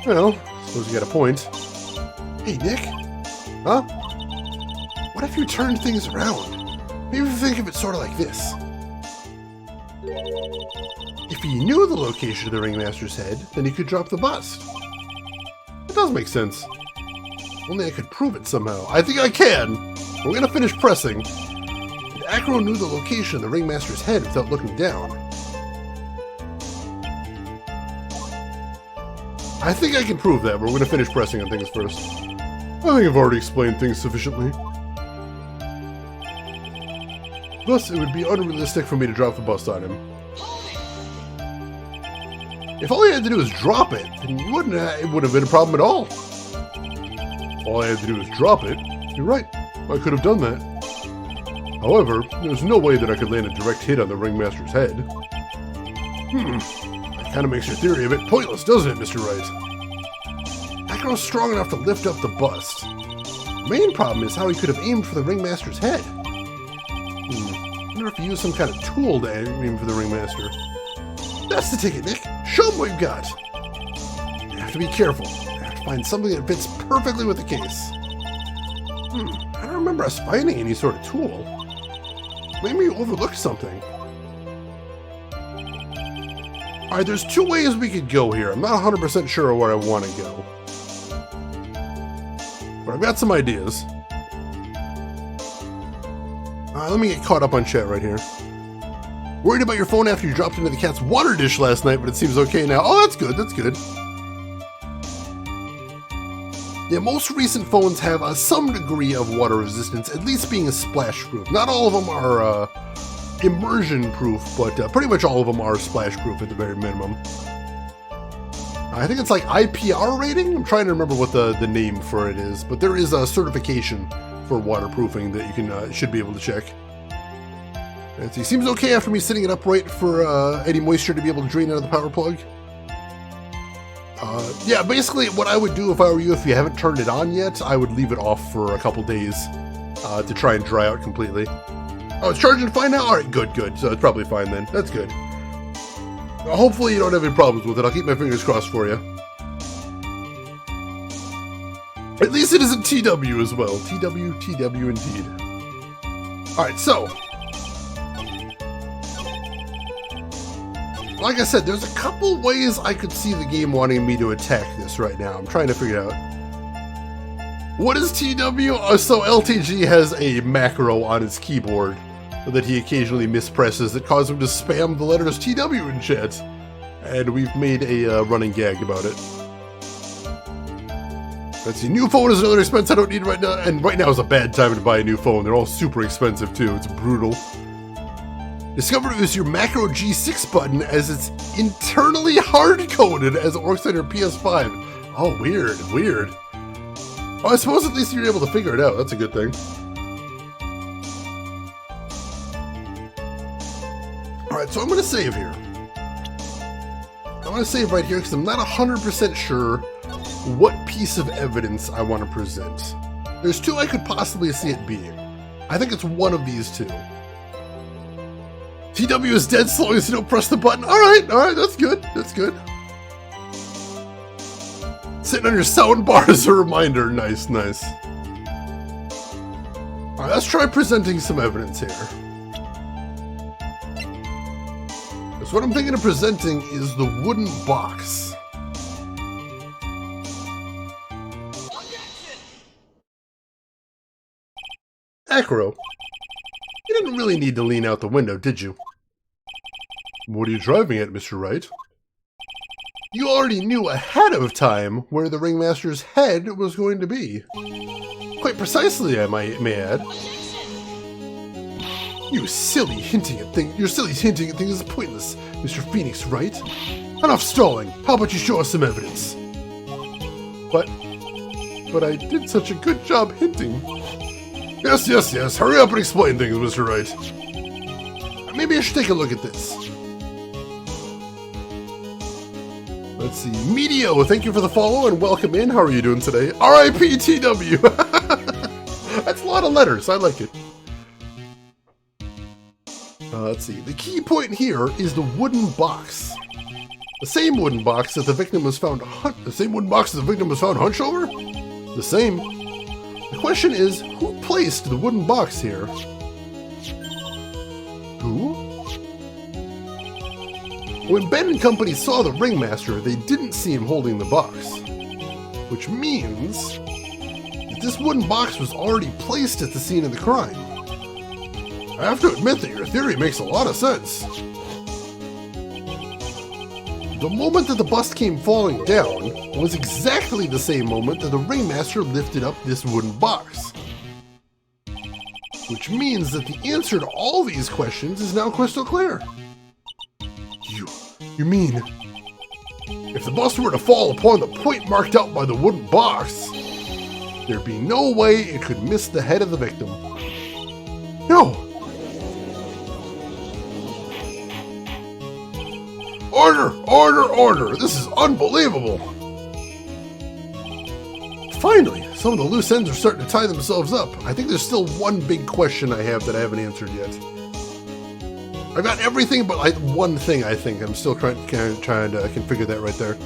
Well, I suppose you got a point. Hey, Nick? Huh? What if you turned things around? Maybe think of it sort of like this. If he knew the location of the ringmaster's head, then he could drop the bust. It does make sense. Only I could prove it somehow. I think I can! We're gonna finish pressing. And Acro knew the location of the ringmaster's head without looking down. I think I can prove that, but we're gonna finish pressing on things first. I think I've already explained things sufficiently. Thus, it would be unrealistic for me to drop the bust on him. If all I had to do was drop it, then it wouldn't have been a problem at all. All I had to do was drop it. You're right, I could have done that. However, there's no way that I could land a direct hit on the ringmaster's head. That kind of makes your theory a bit pointless, doesn't it, Mr. Wright? Acro's strong enough to lift up the bust. The main problem is how he could have aimed for the ringmaster's head. I wonder if he used some kind of tool to aim for the ringmaster. That's the ticket, Nick. Show him what you've got. You have to be careful. You have to find something that fits perfectly with the case. I don't remember us finding any sort of tool. Maybe you overlooked something. Alright, there's two ways we could go here. I'm not 100% sure where I want to go. But I've got some ideas. Let me get caught up on chat right here. Worried about your phone after you dropped into the cat's water dish last night, but it seems okay now. Oh, that's good, that's good. Yeah, most recent phones have some degree of water resistance, at least being splash-proof. Not all of them are immersion-proof, but pretty much all of them are splash-proof at the very minimum. I think it's like IPR rating? I'm trying to remember what the name for it is, but there is a certification for waterproofing that you can should be able to check. It seems okay after me sitting it upright for any moisture to be able to drain out of the power plug. Yeah, basically what I would do if I were you, if you haven't turned it on yet, I would leave it off for a couple days to try and dry out completely. Oh, it's charging fine now? Alright, good. So it's probably fine then. That's good. Hopefully you don't have any problems with it. I'll keep my fingers crossed for you. At least it isn't TW as well. TW indeed. Alright, so. Like I said, there's a couple ways I could see the game wanting me to attack this right now. I'm trying to figure it out. What is TW? So LTG has a macro on his keyboard that he occasionally mispresses that cause him to spam the letters TW in chat. And we've made a running gag about it. Let's see, new phone is another expense I don't need right now, and right now is a bad time to buy a new phone. They're all super expensive too, it's brutal. Discover it was your macro G6 button as it's internally hard-coded as it works on your PS5. Oh, weird. Oh, I suppose at least you're able to figure it out. That's a good thing. Alright, so I'm going to save here. I'm going to save right here because I'm not 100% sure what piece of evidence I want to present. There's two I could possibly see it being. I think it's one of these two. TW is dead as long as you don't press the button. Alright, that's good. Sitting on your sound bar as a reminder. Nice. Alright, let's try presenting some evidence here. So what I'm thinking of presenting is the wooden box. Acro, you didn't really need to lean out the window, did you? What are you driving at, Mr. Wright? You already knew ahead of time where the ringmaster's head was going to be. Quite precisely, I may add. Your silly hinting at things is pointless, Mr. Phoenix, Wright. Enough stalling. How about you show us some evidence? But I did such a good job hinting. Yes. Hurry up and explain things, Mr. Wright. Maybe I should take a look at this. Let's see. Medio, thank you for the follow and welcome in. How are you doing today? R.I.P. TW. That's a lot of letters. I like it. Let's see. The key point here is the wooden box. The same wooden box that the victim was found. The same wooden box that the victim was found hunched over. The same. The question is, who placed the wooden box here? Who? When Ben and company saw the ringmaster, they didn't see him holding the box. Which means that this wooden box was already placed at the scene of the crime. I have to admit that your theory makes a lot of sense. The moment that the bust came falling down was exactly the same moment that the ringmaster lifted up this wooden box. which means that the answer to all these questions is now crystal clear. You mean, if the bust were to fall upon the point marked out by the wooden box, there'd be no way it could miss the head of the victim. No! Order! Order! Order! This is unbelievable! Finally, some of the loose ends are starting to tie themselves up. I think there's still one big question I have that I haven't answered yet. I got everything but one thing, I think. I'm still trying to configure that right there.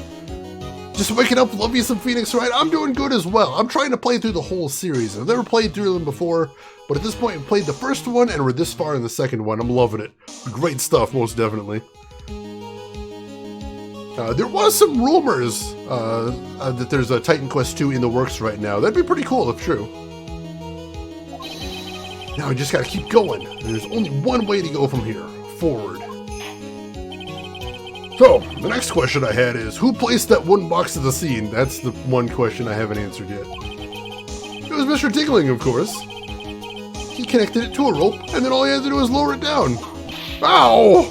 Just waking up, love you some Phoenix Wright. I'm doing good as well. I'm trying to play through the whole series. I've never played through them before, but at this point I've played the first one and we're this far in the second one. I'm loving it. Great stuff, most definitely. There was some rumors that there's a Titan Quest 2 in the works right now. That'd be pretty cool if true. Now I just gotta keep going. There's only one way to go from here. Forward. So, the next question I had is, who placed that wooden box to the scene? That's the one question I haven't answered yet. It was Mr. Tinkling, of course. He connected it to a rope, and then all he had to do was lower it down. Ow!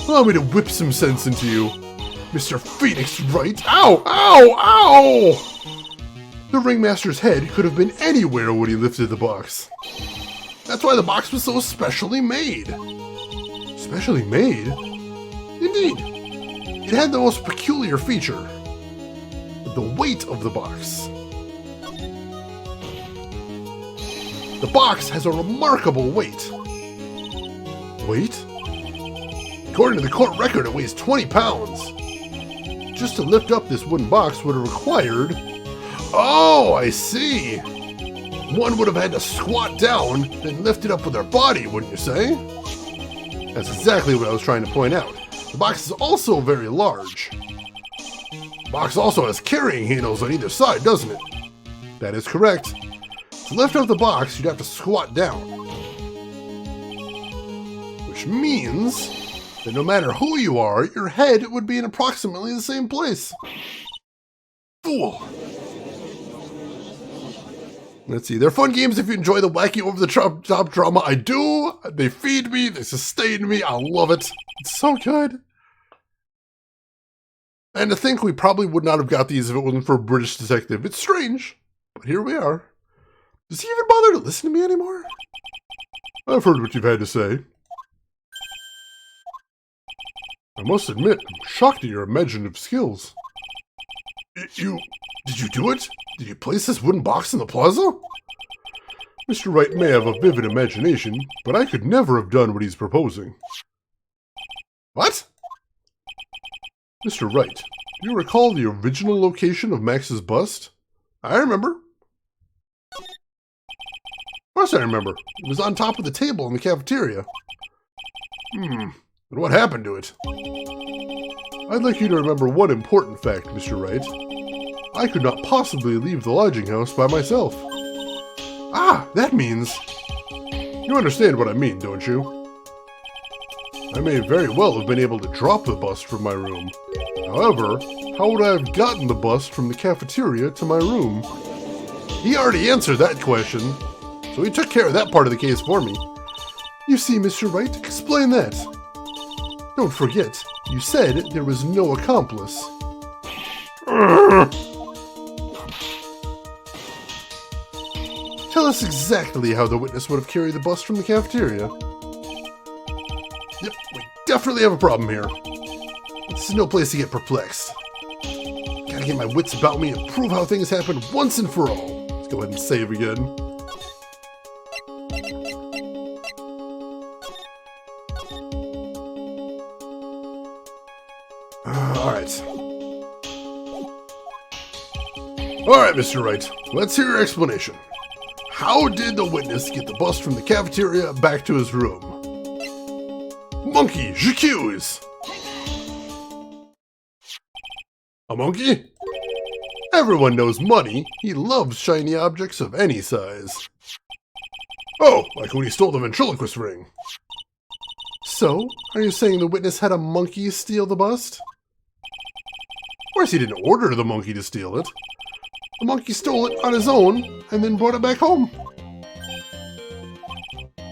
Allow me to whip some sense into you, Mr. Phoenix Wright. Ow! Ow! Ow! The ringmaster's head could have been anywhere when he lifted the box. That's why the box was so specially made. Specially made? Indeed. It had the most peculiar feature. The weight of the box. The box has a remarkable weight. Weight? According to the court record, it weighs 20 pounds. Just to lift up this wooden box would have required... Oh, I see. One would have had to squat down, then lift it up with their body, wouldn't you say? That's exactly what I was trying to point out. The box is also very large. The box also has carrying handles on either side, doesn't it? That is correct. To lift up the box, you'd have to squat down. Which means that no matter who you are, your head would be in approximately the same place. Fool! Let's see, they're fun games if you enjoy the wacky over-the-top drama. I do! They feed me, they sustain me, I love it. It's so good. And to think we probably would not have got these if it wasn't for a British detective. It's strange, but here we are. Does he even bother to listen to me anymore? I've heard what you've had to say. I must admit, I'm shocked at your imaginative skills. Did you do it? Did you place this wooden box in the plaza? Mr. Wright may have a vivid imagination, but I could never have done what he's proposing. What? Mr. Wright, do you recall the original location of Max's bust? I remember. Of course I remember. It was on top of the table in the cafeteria. And what happened to it? I'd like you to remember one important fact, Mr. Wright. I could not possibly leave the lodging house by myself. Ah, that means... You understand what I mean, don't you? I may very well have been able to drop the bust from my room. However, how would I have gotten the bust from the cafeteria to my room? He already answered that question, so he took care of that part of the case for me. You see, Mr. Wright, explain that. Don't forget, you said there was no accomplice. Tell us exactly how the witness would have carried the bust from the cafeteria. Yep, we definitely have a problem here. This is no place to get perplexed. Gotta get my wits about me and prove how things happen once and for all. Let's go ahead and save again. Alright. Alright, Mr. Wright. Let's hear your explanation. How did the witness get the bust from the cafeteria back to his room? Monkey, j'accuse! A monkey? Everyone knows money. He loves shiny objects of any size. Oh, like when he stole the ventriloquist ring. So, are you saying the witness had a monkey steal the bust? Of course he didn't order the monkey to steal it. The monkey stole it on his own and then brought it back home.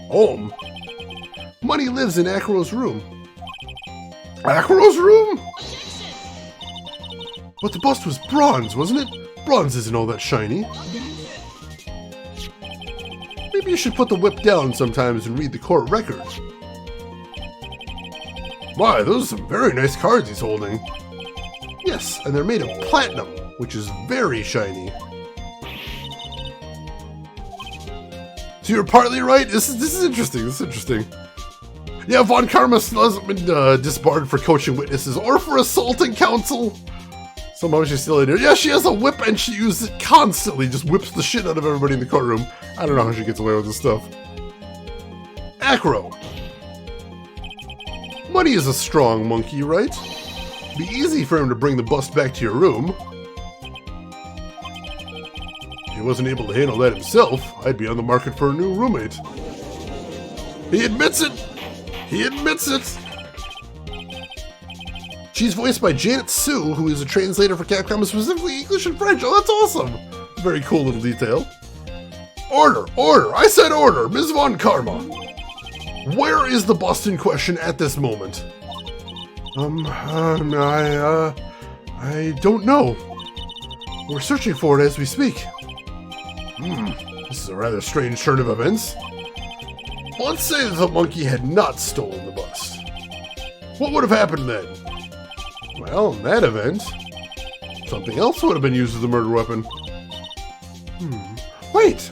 Home? Money lives in Acro's room. Acro's room? But the bust was bronze, wasn't it? Bronze isn't all that shiny. Maybe you should put the whip down sometimes and read the court record. My, those are some very nice cards he's holding. Yes, and they're made of platinum, which is very shiny. So you're partly right? This is interesting, this is interesting. Yeah, Von Karma still hasn't been disbarred for coaching witnesses or for assaulting counsel. Somehow she's still in here. Yeah, she has a whip and she uses it constantly. Just whips the shit out of everybody in the courtroom. I don't know how she gets away with this stuff. Acro. Money is a strong monkey, right? It'd be easy for him to bring the bust back to your room. If he wasn't able to handle that himself, I'd be on the market for a new roommate. He admits it! He admits it! She's voiced by Janet Sue, who is a translator for Capcom, specifically English and French. Oh, that's awesome! Very cool little detail. Order! Order! I said order! Ms. Von Karma! Where is the bust in question at this moment? I don't know. We're searching for it as we speak. This is a rather strange turn of events. Let's say that the monkey had not stolen the bust. What would have happened then? Well, in that event, something else would have been used as the murder weapon. Wait!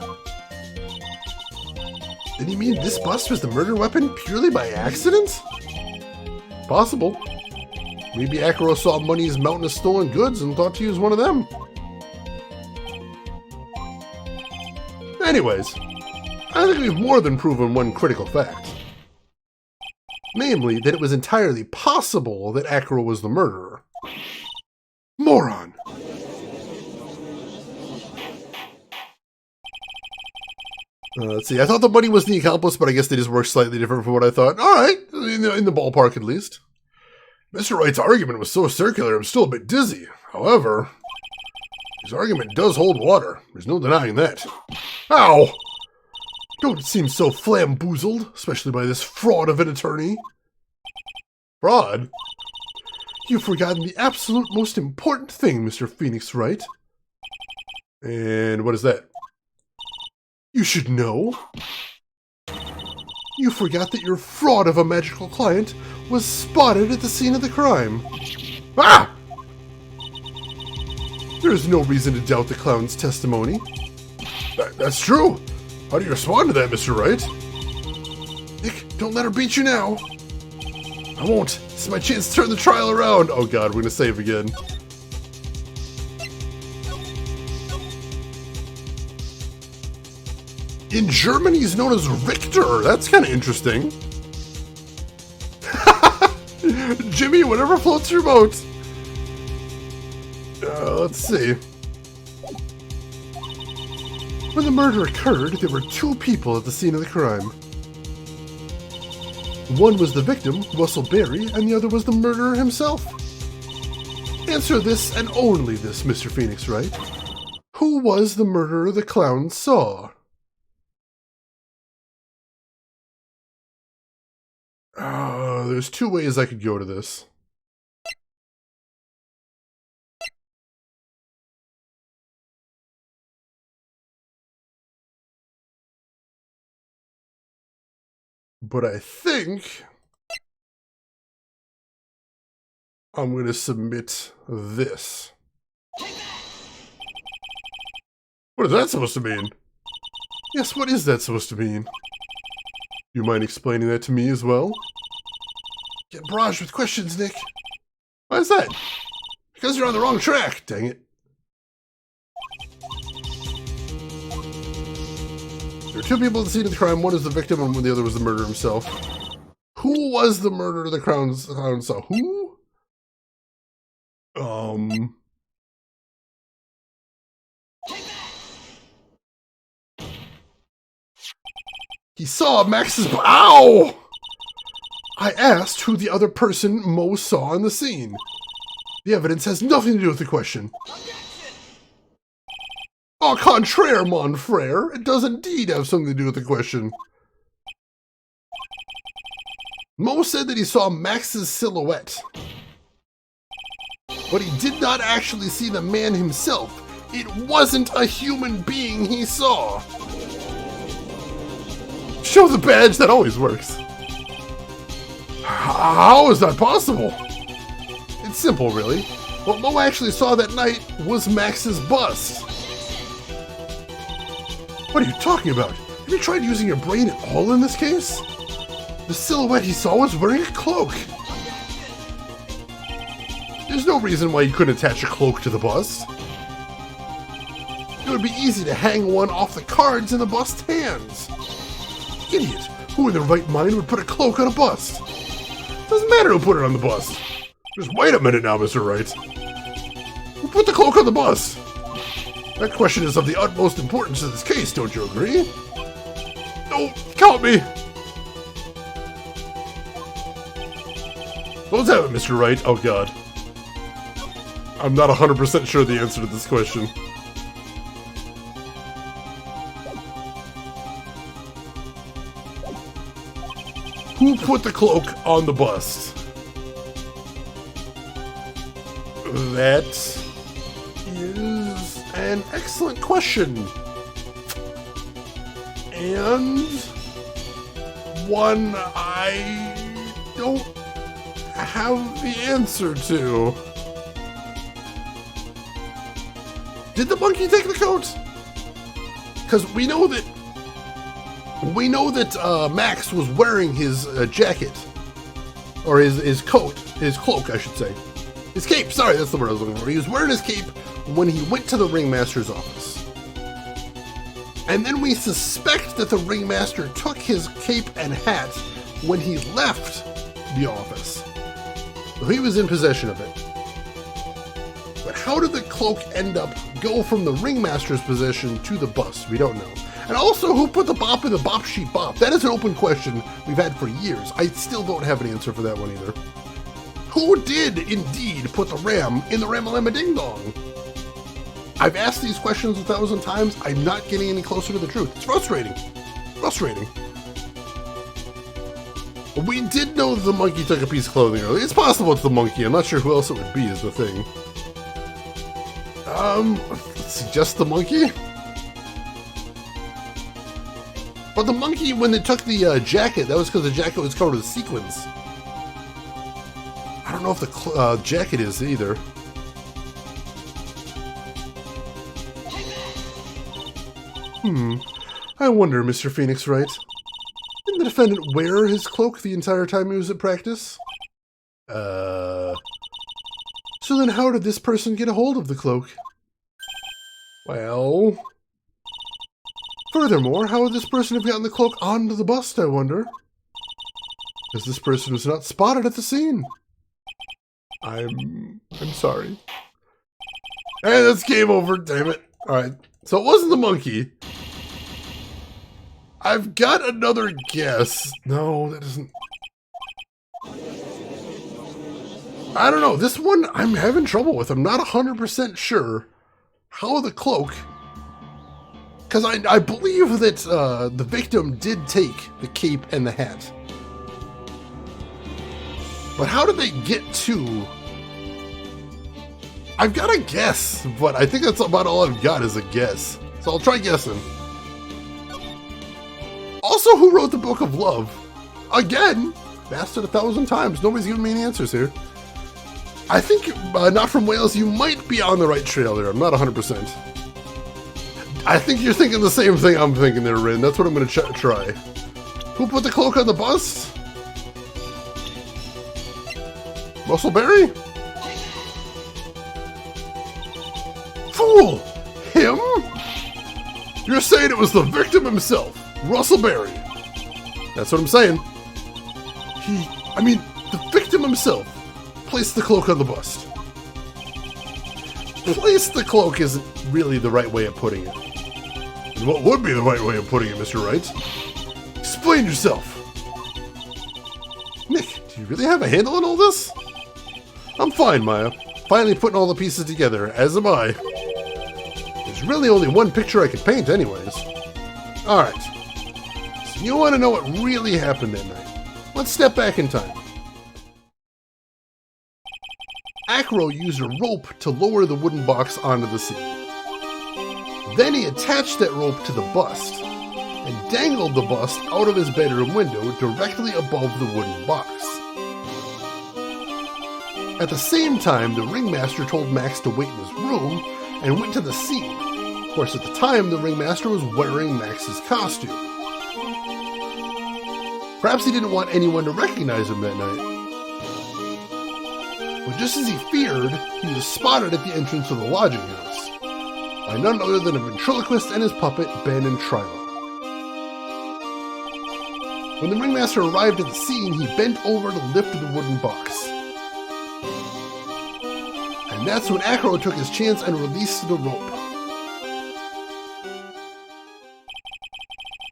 Did he mean this bust was the murder weapon purely by accident? Possible. Maybe Acro saw Money's mountain of stolen goods and thought to use one of them. Anyways, I think we've more than proven one critical fact. Namely, that it was entirely possible that Acro was the murderer. Moron! Let's see, I thought the money was the accomplice, but I guess they just worked slightly different from what I thought. Alright, in the ballpark at least. Mr. Wright's argument was so circular, I'm still a bit dizzy. However, his argument does hold water. There's no denying that. Ow! Don't seem so flamboozled, especially by this fraud of an attorney. Fraud? You've forgotten the absolute most important thing, Mr. Phoenix Wright. And what is that? You should know. You forgot that your fraud of a magical client was spotted at the scene of the crime. Ah! There is no reason to doubt the clown's testimony. That's true. How do you respond to that, Mr. Wright? Nick, don't let her beat you now. I won't. This is my chance to turn the trial around. Oh god, we're gonna save again. In Germany, he's known as Richter. That's kind of interesting. Jimmy, whatever floats your boat. Let's see. When the murder occurred, there were two people at the scene of the crime. One was the victim, Russell Berry, and the other was the murderer himself. Answer this and only this, Mr. Phoenix Wright. Who was the murderer the clown saw? There's two ways I could go to this. But I think I'm going to submit this. What is that supposed to mean? Yes, what is that supposed to mean? Do you mind explaining that to me as well? Get barraged with questions, Nick. Why is that? Because you're on the wrong track, dang it. There are two people at the scene of the crime. One is the victim and the other was the murderer himself. Who was the murderer the clown saw? Who? He saw Max's... Ow! I asked who the other person Mo saw in the scene. The evidence has nothing to do with the question. Au contraire, mon frere. It does indeed have something to do with the question. Mo said that he saw Max's silhouette, but he did not actually see the man himself. It wasn't a human being he saw. Show the badge, that always works. How is that possible? It's simple, really. What Mo actually saw that night was Max's bust. What are you talking about? Have you tried using your brain at all in this case? The silhouette he saw was wearing a cloak. There's no reason why you couldn't attach a cloak to the bust. It would be easy to hang one off the cards in the bust's hands. Idiot! Who in their right mind would put a cloak on a bust? Doesn't matter who put it on the bust. Just wait a minute now, Mr. Wright. Who put the cloak on the bust? That question is of the utmost importance in this case, don't you agree? No, count me! Let's have it, Mr. Wright. Oh, God. I'm not 100% sure the answer to this question. Who put the cloak on the bust? That is an excellent question. And one I don't have the answer to. Did the monkey take the coat? Because we know that Max was wearing his jacket, or his coat, his cloak, I should say. His cape, sorry, that's the word I was looking for. He was wearing his cape when he went to the ringmaster's office. And then we suspect that the ringmaster took his cape and hat when he left the office. So he was in possession of it. But how did the cloak end up go from the ringmaster's possession to the bust? We don't know. And also, who put the bop in the bop sheep bop? That is an open question we've had for years. I still don't have an answer for that one either. Who did indeed put the ram in the Ramalama Ding Dong? I've asked these questions 1,000 times. I'm not getting any closer to the truth. It's frustrating. Frustrating. We did know that the monkey took a piece of clothing earlier. It's possible it's the monkey. I'm not sure who else it would be is the thing. Let's see, just the monkey? But the monkey, when they took the jacket, that was because the jacket was covered with sequins. I don't know if the jacket is either. I wonder, Mr. Phoenix Wright. Didn't the defendant wear his cloak the entire time he was at practice? So then how did this person get a hold of the cloak? Well... Furthermore, how would this person have gotten the cloak onto the bust, I wonder? Because this person was not spotted at the scene. I'm sorry. Hey, that's game over, damn it. Alright, so it wasn't the monkey. I've got another guess. No, that isn't... I don't know, this one I'm having trouble with. I'm not 100% sure how the cloak... Because I believe that the victim did take the cape and the hat. But how did they get to... I've got a guess, but I think that's about all I've got is a guess. So I'll try guessing. Also, who wrote the Book of Love? Again, asked it 1,000 times. Nobody's giving me any answers here. I think Not From Wales, you might be on the right trail there. I'm not 100%. I think you're thinking the same thing I'm thinking there, Rin. That's what I'm going to try. Who put the cloak on the bust? Russell Berry? Fool! Him? You're saying it was the victim himself, Russell Berry. That's what I'm saying. The victim himself placed the cloak on the bust. Place the cloak isn't really the right way of putting it. And what would be the right way of putting it, Mr. Wright? Explain yourself. Nick, do you really have a handle on all this? I'm fine, Maya. Finally putting all the pieces together, as am I. There's really only one picture I could paint anyways. Alright. So you want to know what really happened that night? Let's step back in time. Acro used a rope to lower the wooden box onto the scene. Then he attached that rope to the bust and dangled the bust out of his bedroom window directly above the wooden box. At the same time, the ringmaster told Max to wait in his room and went to the scene. Of course, at the time, the ringmaster was wearing Max's costume. Perhaps he didn't want anyone to recognize him that night. But just as he feared, he was spotted at the entrance of the lodging house by none other than a ventriloquist and his puppet, Ben and Trilo. When the ringmaster arrived at the scene, he bent over to lift the wooden box. And that's when Acro took his chance and released the rope.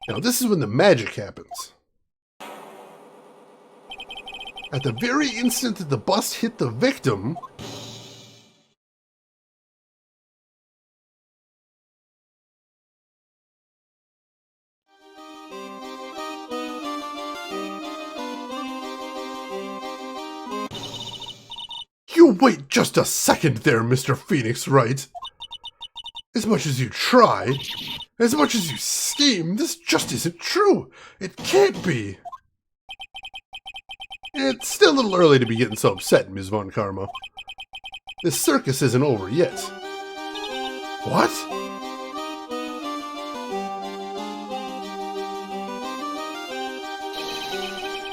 Now this is when the magic happens. At the very instant that the bust hit the victim, you wait just a second there, Mr. Phoenix, Wright. As much as you try, as much as you scheme, this just isn't true. It can't be. It's still a little early to be getting so upset, Ms. Von Karma. This circus isn't over yet. What?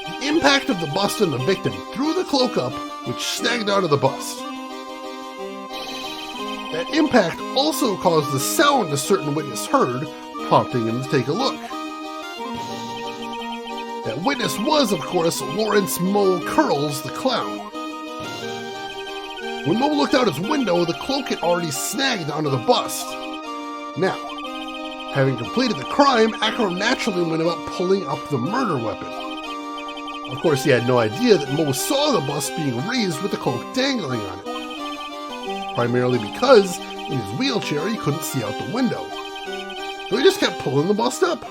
The impact of the bust on the victim threw the cloak up, which snagged out of the bust. That impact also caused the sound a certain witness heard, prompting him to take a look. That witness was, of course, Lawrence Moe Curls, the clown. When Moe looked out his window, the cloak had already snagged onto the bust. Now, having completed the crime, Acro naturally went about pulling up the murder weapon. Of course, he had no idea that Moe saw the bust being raised with the cloak dangling on it. Primarily because, in his wheelchair, he couldn't see out the window. So he just kept pulling the bust up.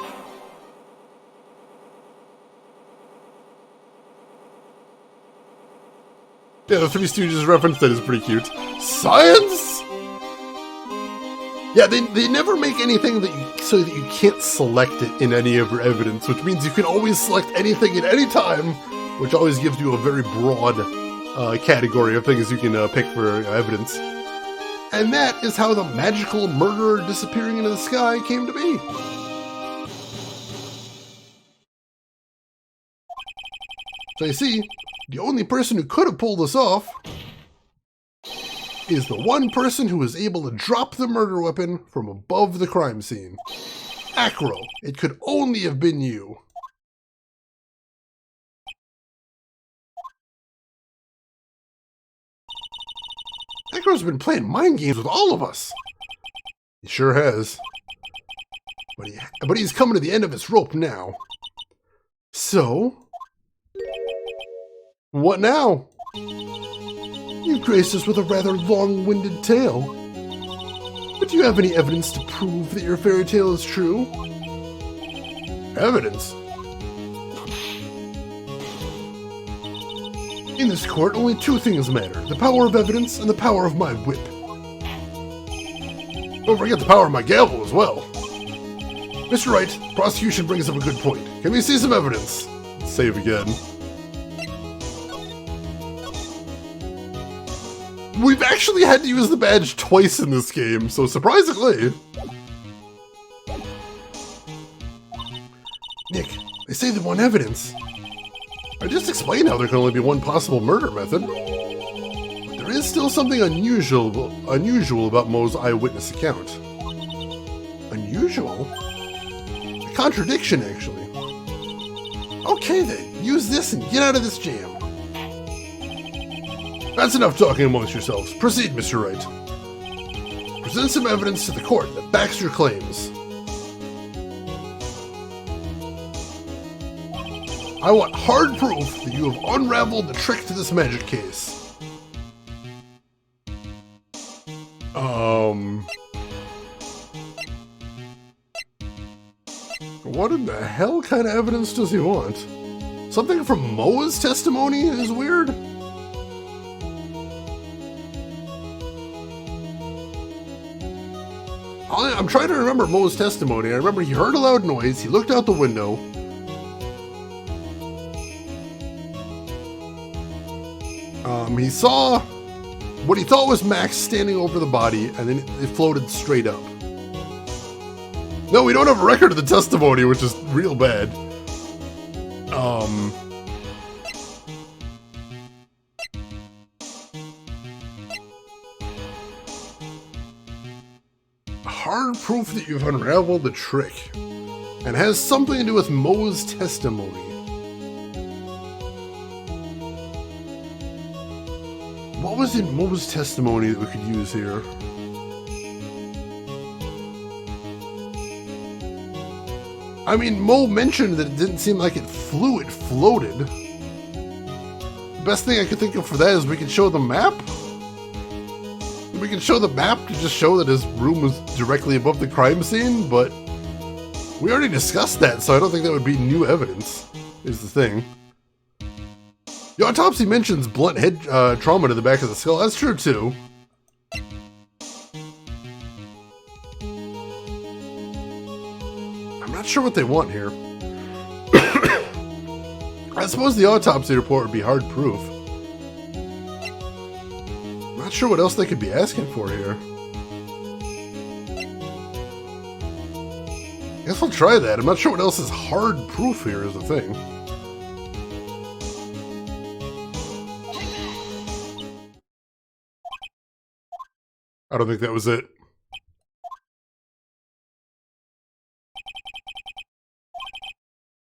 Yeah, the Three Stooges reference, that is pretty cute. Science? Yeah, they never make anything so that you can't select it in any of your evidence, which means you can always select anything at any time, which always gives you a very broad category of things you can pick for evidence. And that is how the magical murderer disappearing into the sky came to be. So you see, the only person who could have pulled this off is the one person who was able to drop the murder weapon from above the crime scene. Acro, it could only have been you. Acro's been playing mind games with all of us. He sure has. But he's coming to the end of his rope now. So, what now? You've graced us with a rather long-winded tale. But do you have any evidence to prove that your fairy tale is true? Evidence? In this court, only two things matter. The power of evidence and the power of my whip. Don't forget the power of my gavel as well. Mr. Wright, prosecution brings up a good point. Can we see some evidence? Let's save again. We've actually had to use the badge twice in this game, so surprisingly. Nick, they say they want evidence. I just explained how there can only be one possible murder method. But there is still something unusual about Moe's eyewitness account. Unusual? A contradiction, actually. Okay then, use this and get out of this jam. That's enough talking amongst yourselves. Proceed, Mr. Wright. Present some evidence to the court that backs your claims. I want hard proof that you have unraveled the trick to this magic case. What in the hell kind of evidence does he want? Something from Mo's testimony is weird. I'm trying to remember Mo's testimony. I remember he heard a loud noise, he looked out the window. He saw what he thought was Max standing over the body, and then it floated straight up. No, we don't have a record of the testimony, which is real bad. Hard proof that you've unraveled the trick, and has something to do with Mo's testimony. What was in Mo's testimony that we could use here? I mean, Mo mentioned that it didn't seem like it flew, it floated. The best thing I could think of for that is we could show the map. We can show the map to just show that his room was directly above the crime scene, but we already discussed that, so I don't think that would be new evidence, is the thing. The autopsy mentions blunt head trauma to the back of the skull. That's true, too. I'm not sure what they want here. I suppose the autopsy report would be hard proof. Not sure what else they could be asking for here. Guess I'll try that. I'm not sure what else is hard proof here is the thing. I don't think that was it.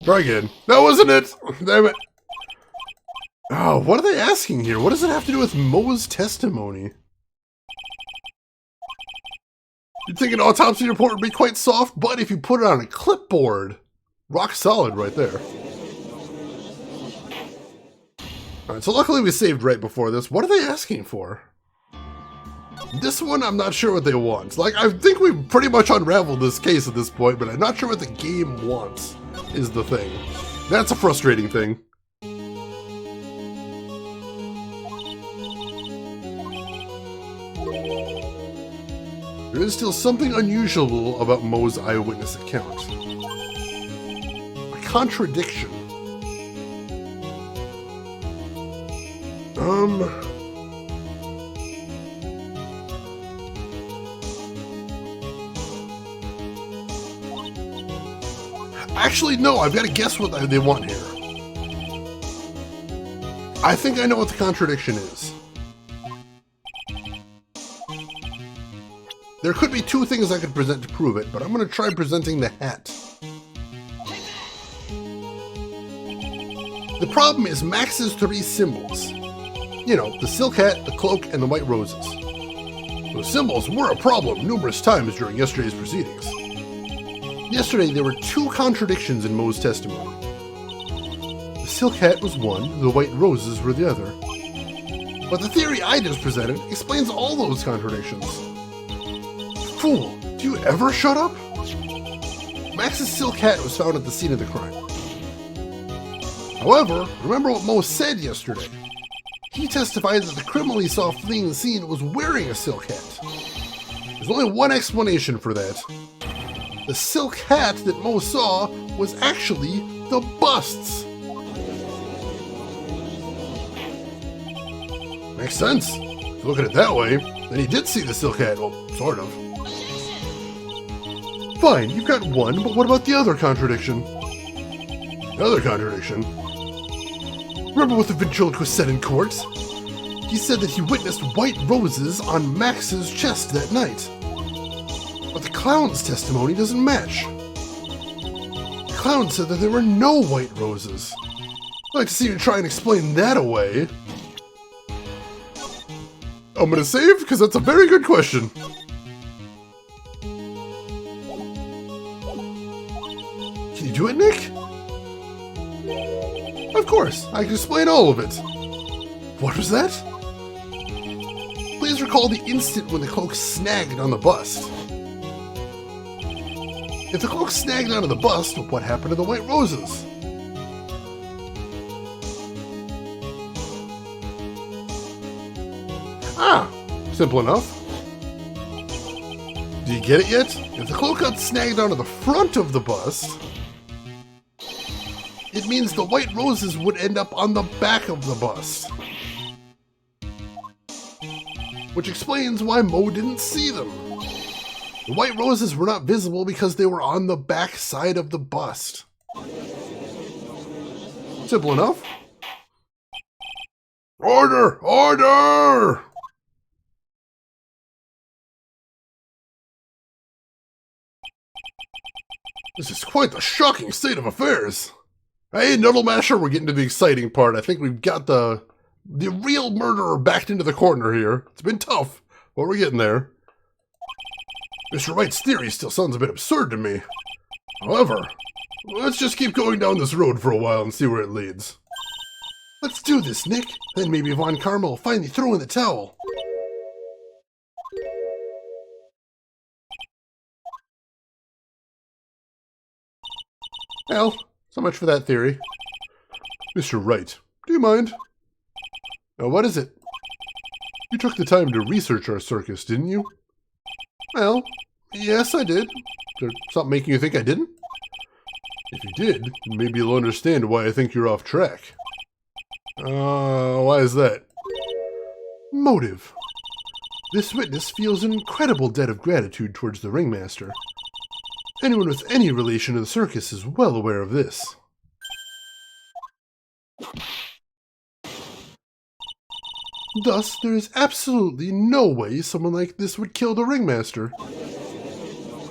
Try again. That wasn't it! Damn it. Oh, what are they asking here? What does it have to do with Mo's testimony? You'd think an autopsy report would be quite soft, but if you put it on a clipboard, rock solid right there. Alright, so luckily we saved right before this. What are they asking for? This one, I'm not sure what they want. Like, I think we've pretty much unraveled this case at this point, but I'm not sure what the game wants, is the thing. That's a frustrating thing. There is still something unusual about Mo's eyewitness account. A contradiction. Actually, no, I've got to guess what they want here. I think I know what the contradiction is. There could be two things I could present to prove it, but I'm going to try presenting the hat. The problem is Max's three symbols. You know, the silk hat, the cloak, and the white roses. Those symbols were a problem numerous times during yesterday's proceedings. Yesterday, there were two contradictions in Mo's testimony. The silk hat was one, the white roses were the other. But the theory I just presented explains all those contradictions. Fool, do you ever shut up? Max's silk hat was found at the scene of the crime. However, remember what Mo said yesterday. He testified that the criminal he saw fleeing the scene was wearing a silk hat. There's only one explanation for that. The silk hat that Mo saw was actually the bust's. Makes sense. If you look at it that way, then he did see the silk hat. Well, sort of. Fine, you've got one, but what about the other contradiction? The other contradiction? Remember what the ventriloquist said in court? He said that he witnessed white roses on Max's chest that night. But the clown's testimony doesn't match. The clown said that there were no white roses. I'd like to see you try and explain that away. I'm gonna save, because that's a very good question. Can you do it, Nick? Of course, I can explain all of it. What was that? Please recall the instant when the cloak snagged on the bust. If the cloak snagged onto the bust, what happened to the white roses? Simple enough. Do you get it yet? If the cloak got snagged onto the front of the bust, it means the white roses would end up on the back of the bust. Which explains why Mo didn't see them. The white roses were not visible because they were on the back side of the bust. Simple enough. Order! Order! This is quite the shocking state of affairs. Hey, Noodle Masher, we're getting to the exciting part. I think we've got the real murderer backed into the corner here. It's been tough, but we're getting there. Mr. Wright's theory still sounds a bit absurd to me. However, let's just keep going down this road for a while and see where it leads. Let's do this, Nick. Then maybe Von Karma will finally throw in the towel. Well, so much for that theory. Mr. Wright, do you mind? What is it? You took the time to research our circus, didn't you? Well, yes, I did. There's something making you think I didn't? If you did, maybe you'll understand why I think you're off track. Why is that? Motive. This witness feels an incredible debt of gratitude towards the ringmaster. Anyone with any relation to the circus is well aware of this. Thus, there is absolutely no way someone like this would kill the ringmaster.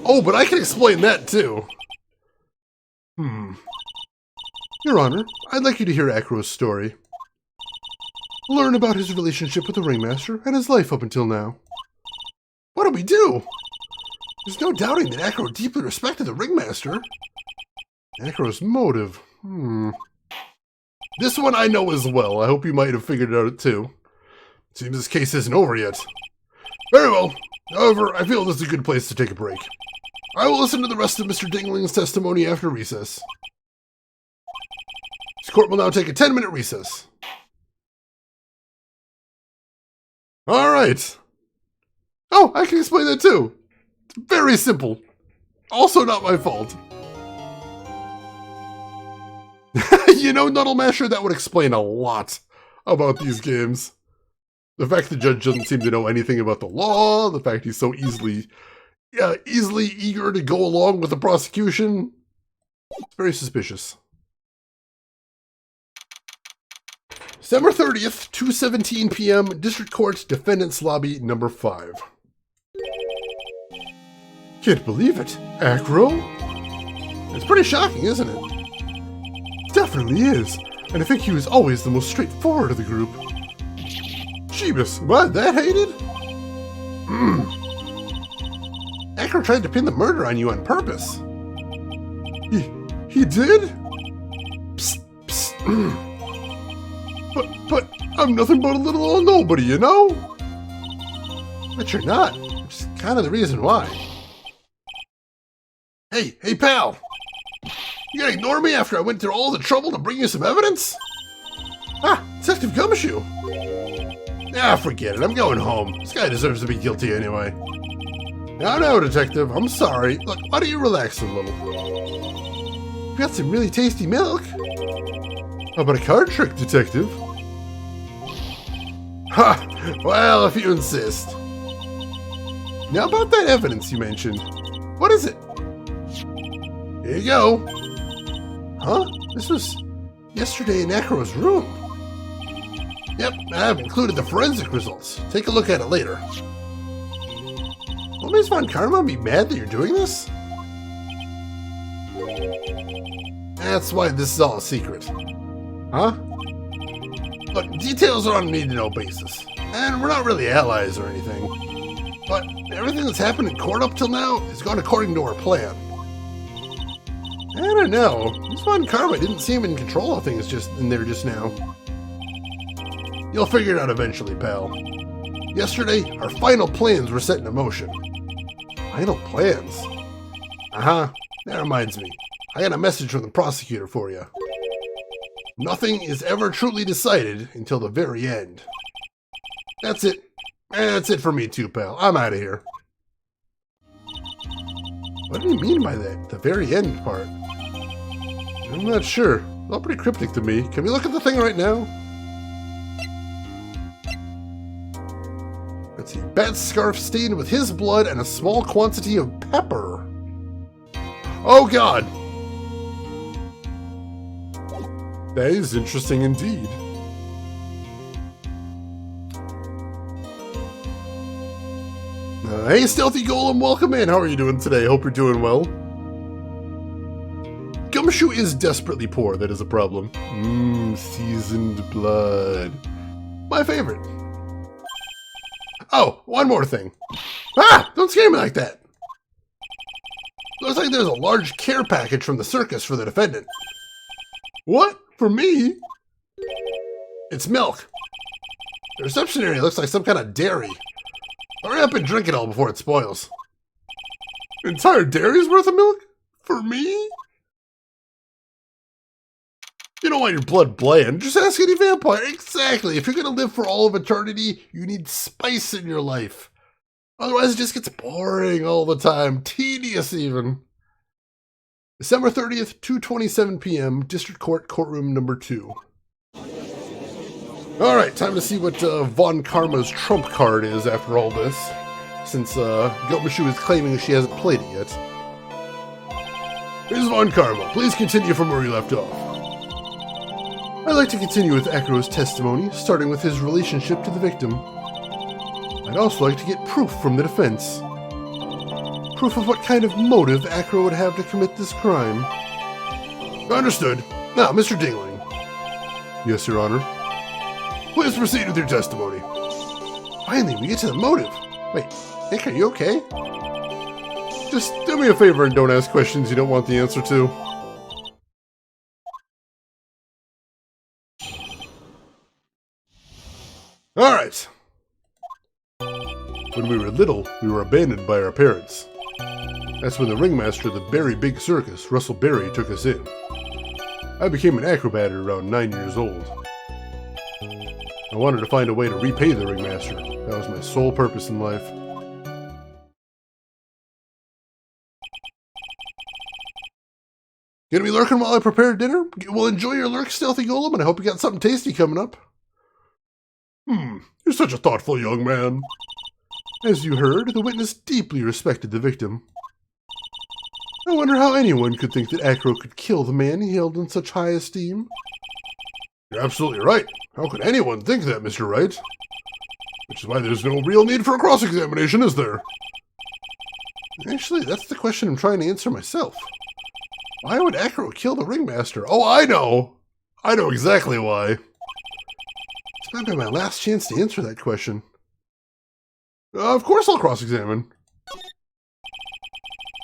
Oh, but I can explain that too. Your Honor, I'd like you to hear Acro's story. Learn about his relationship with the ringmaster and his life up until now. What do we do? There's no doubting that Acro deeply respected the ringmaster. Acro's motive. This one I know as well. I hope you might have figured it out too. Seems this case isn't over yet. Very well. However, I feel this is a good place to take a break. I will listen to the rest of Mr. Dingling's testimony after recess. This court will now take a 10-minute recess. Alright. Oh, I can explain that too. It's very simple. Also not my fault. You know, Nuddle Masher, that would explain a lot about these games. The fact the judge doesn't seem to know anything about the law, the fact he's so easily eager to go along with the prosecution. It's very suspicious. December 30th, 2:17 p.m., District Court, Defendant's Lobby, number 5. Can't believe it. Acro? It's pretty shocking, isn't it? Definitely is. And I think he was always the most straightforward of the group. Jeebus, am I that hated? Acro tried to pin the murder on you on purpose. He did? Psst, psst. But I'm nothing but a little old nobody, you know? But you're not, which is kind of the reason why. Hey, pal! You gonna ignore me after I went through all the trouble to bring you some evidence? Ah, Detective Gumshoe! Ah, forget it, I'm going home. This guy deserves to be guilty anyway. No, Detective, I'm sorry. Look, why don't you relax a little? We've got some really tasty milk. How about a card trick, Detective? Ha! Well, if you insist. Now about that evidence you mentioned. What is it? Here you go. Huh? This was yesterday in Acro's room. Yep, I've included the forensic results. Take a look at it later. Will Ms. Von Karma be mad that you're doing this? That's why this is all a secret. Huh? Look, details are on a need-to-know basis. And we're not really allies or anything. But everything that's happened in court up till now has gone according to our plan. I don't know. Ms. Von Karma didn't seem in control of things just now. You'll figure it out eventually, pal. Yesterday, our final plans were set into motion. Final plans? Uh-huh. That reminds me. I got a message from the prosecutor for you. Nothing is ever truly decided until the very end. That's it. That's it for me too, pal. I'm out of here. What do you mean by that? The very end part? I'm not sure. It's all pretty cryptic to me. Can we look at the thing right now? Let's see. Bat scarf stained with his blood and a small quantity of pepper. Oh god! That is interesting indeed. Hey, Stealthy Golem, welcome in. How are you doing today? Hope you're doing well. Gumshoe is desperately poor, that is a problem. Seasoned blood. My favorite. Oh, one more thing. Ah! Don't scare me like that. Looks like there's a large care package from the circus for the defendant. What? For me? It's milk. The reception area looks like some kind of dairy. Hurry up and drink it all before it spoils. An entire dairy's worth of milk? For me? You don't want your blood bland. Just ask any vampire. Exactly. If you're going to live for all of eternity, you need spice in your life. Otherwise, it just gets boring all the time. Tedious, even. December 30th, 2:27 p.m., District Court, Courtroom number 2. Alright, time to see what Von Karma's trump card is after all this. Since Gilmashu is claiming she hasn't played it yet. Ms. Von Karma, please continue from where you left off. I'd like to continue with Acro's testimony, starting with his relationship to the victim. I'd also like to get proof from the defense. Proof of what kind of motive Acro would have to commit this crime. Understood. Now, Mr. Dingling. Yes, Your Honor. Please proceed with your testimony. Finally, we get to the motive. Wait, Nick, are you okay? Just do me a favor and don't ask questions you don't want the answer to. Alright. When we were little, we were abandoned by our parents. That's when the ringmaster of the very big circus, Russell Berry, took us in. I became an acrobat at around 9 years old. I wanted to find a way to repay the ringmaster. That was my sole purpose in life. Gonna be lurking while I prepare dinner? Well, enjoy your lurk, Stealthy Golem, and I hope you got something tasty coming up. You're such a thoughtful young man. As you heard, the witness deeply respected the victim. I wonder how anyone could think that Acro could kill the man he held in such high esteem. You're absolutely right. How could anyone think that, Mr. Wright? Which is why there's no real need for a cross-examination, is there? Actually, that's the question I'm trying to answer myself. Why would Acro kill the ringmaster? Oh, I know! I know exactly why. This might be my last chance to answer that question. Of course I'll cross-examine.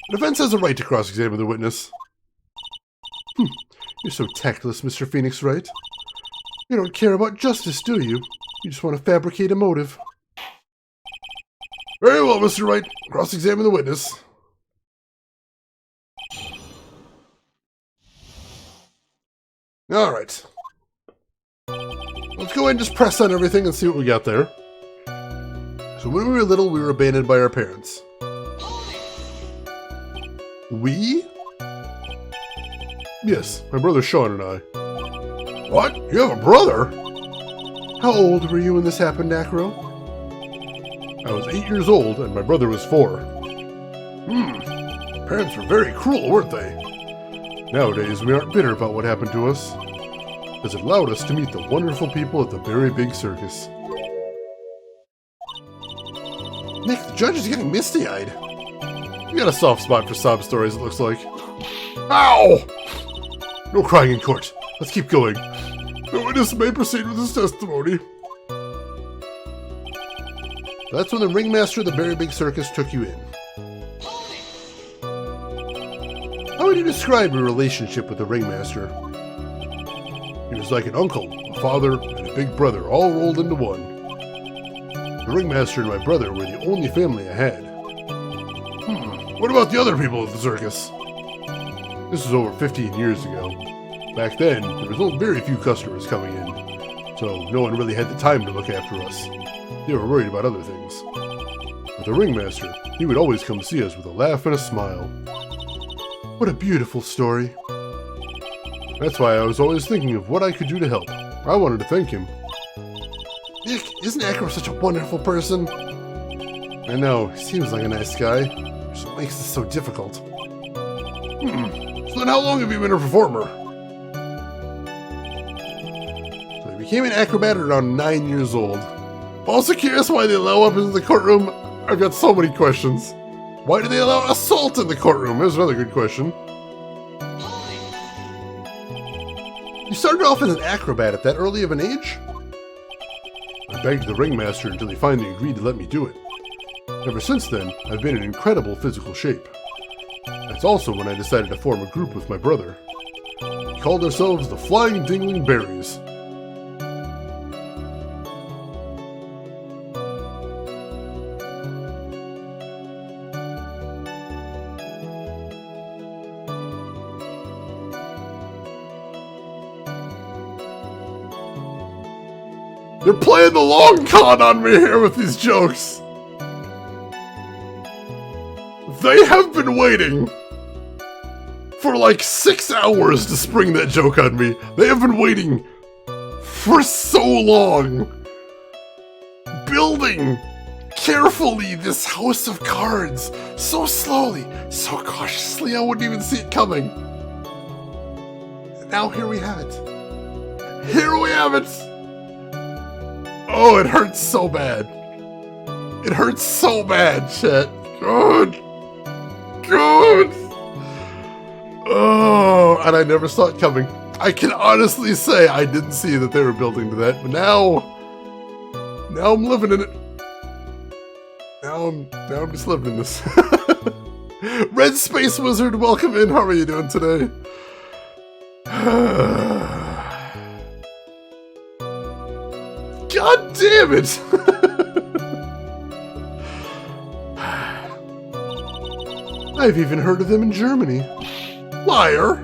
The defense has a right to cross-examine the witness. You're so tactless, Mr. Phoenix Wright. You don't care about justice, do you? You just want to fabricate a motive. Very well, Mr. Wright. Cross-examine the witness. Alright. Let's go ahead and just press on everything and see what we got there. So when we were little, we were abandoned by our parents. We? Yes, my brother Sean and I. What? You have a brother? How old were you when this happened, Acro? I was 8 years old, and my brother was 4. Parents were very cruel, weren't they? Nowadays, we aren't bitter about what happened to us, because it allowed us to meet the wonderful people at the very big circus. Nick, the judge is getting misty-eyed. You got a soft spot for sob stories, it looks like. Ow! No crying in court. Let's keep going. The witness may proceed with his testimony. That's when the ringmaster of the very big circus took you in. How would you describe your relationship with the ringmaster? He was like an uncle, a father, and a big brother, all rolled into one. The ringmaster and my brother were the only family I had. What about the other people at the circus? This was over 15 years ago. Back then, there was only very few customers coming in, so no one really had the time to look after us. They were worried about other things. But the ringmaster, he would always come see us with a laugh and a smile. What a beautiful story. That's why I was always thinking of what I could do to help. I wanted to thank him. Isn't Acro such a wonderful person? I know, he seems like a nice guy. Which makes this so difficult. So then how long have you been a performer? So I became an acrobat at around 9 years old. Also curious why they allow up into the courtroom. I've got so many questions. Why do they allow assault in the courtroom? There's another good question. You started off as an acrobat at that early of an age? I begged the ringmaster until he finally agreed to let me do it. Ever since then, I've been in incredible physical shape. That's also when I decided to form a group with my brother. We called ourselves the Flying Dingling Berries. They're playing the long con on me here with these jokes. They have been waiting for like 6 hours to spring that joke on me. They have been waiting for so long. Building carefully this house of cards. So slowly, so cautiously, I wouldn't even see it coming. And now here we have it. Here we have it. Oh, it hurts so bad. It hurts so bad, chat. God. God. Oh, and I never saw it coming. I can honestly say I didn't see that they were building to that, but now I'm living in it. Now I'm just living in this. Red Space Wizard, welcome in. How are you doing today? God damn it! I've even heard of them in Germany. Liar!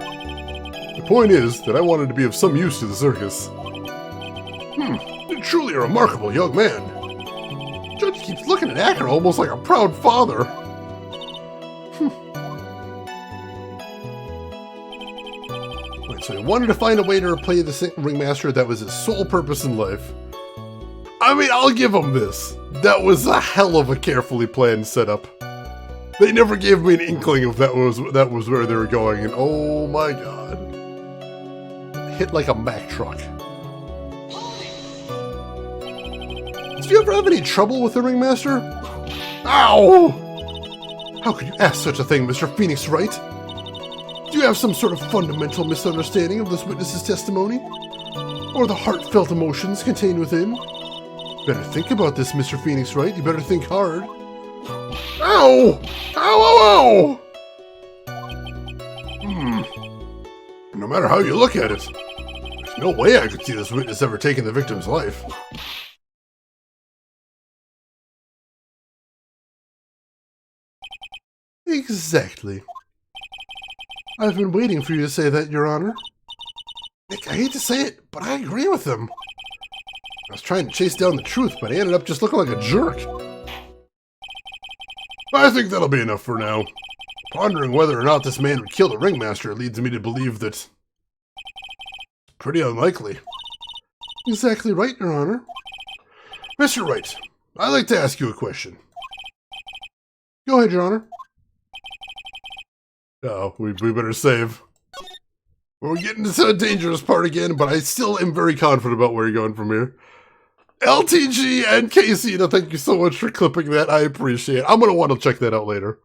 The point is that I wanted to be of some use to the circus. You're truly a remarkable young man. Judge keeps looking at Acro almost like a proud father. Right, so he wanted to find a way to replay the ringmaster. That was his sole purpose in life. I mean, I'll give him this. That was a hell of a carefully planned setup. They never gave me an inkling if that was where they were going, and oh my god. Hit like a Mack truck. Did you ever have any trouble with the ringmaster? Ow! How could you ask such a thing, Mr. Phoenix Wright? Do you have some sort of fundamental misunderstanding of this witness's testimony? Or the heartfelt emotions contained within? Better think about this, Mr. Phoenix Wright. You better think hard. Ow! Ow, ow, ow! No matter how you look at it, there's no way I could see this witness ever taking the victim's life. Exactly. I've been waiting for you to say that, Your Honor. Nick, I hate to say it, but I agree with him. I was trying to chase down the truth, but I ended up just looking like a jerk. I think that'll be enough for now. Pondering whether or not this man would kill the ringmaster leads me to believe that it's pretty unlikely. Exactly right, Your Honor. Mr. Wright, I'd like to ask you a question. Go ahead, Your Honor. Oh, we better save. We're getting to the dangerous part again, but I still am very confident about where you're going from here. LTG and Casey, thank you so much for clipping that. I appreciate it. I'm going to want to check that out later.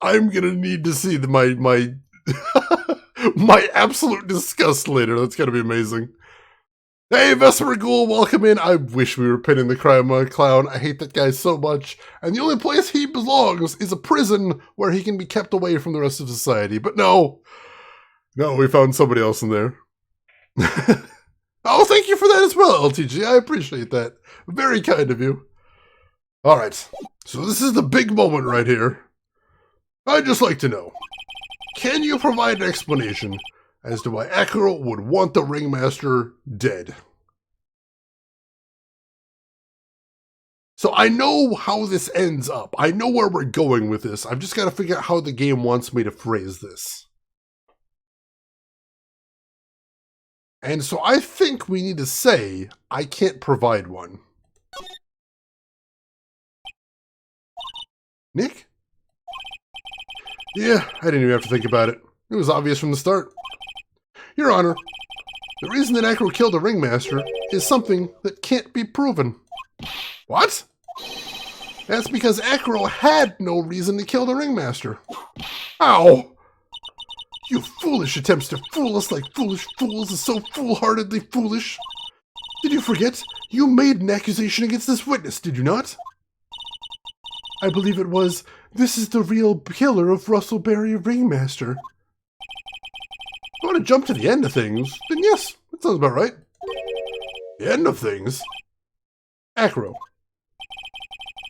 I'm going to need to see my my absolute disgust later. That's going to be amazing. Hey, Vesper Ghoul, welcome in. I wish we were pinning the crime clown. I hate that guy so much. And the only place he belongs is a prison where he can be kept away from the rest of society. But no. No, we found somebody else in there. Oh, thank you for that as well, LTG. I appreciate that. Very kind of you. Alright, so this is the big moment right here. I'd just like to know, can you provide an explanation as to why Acro would want the ringmaster dead? So I know how this ends up. I know where we're going with this. I've just got to figure out how the game wants me to phrase this. And so I think we need to say, I can't provide one. Nick? Yeah, I didn't even have to think about it. It was obvious from the start. Your Honor, the reason that Acro killed the ringmaster is something that can't be proven. What? That's because Acro had no reason to kill the ringmaster. Ow! You foolish attempts to fool us like foolish fools is so foolhardily foolish. Did you forget? You made an accusation against this witness, did you not? I believe it was, this is the real killer of Russell Berry Ringmaster. If you want to jump to the end of things, then yes, that sounds about right. The end of things? Acro.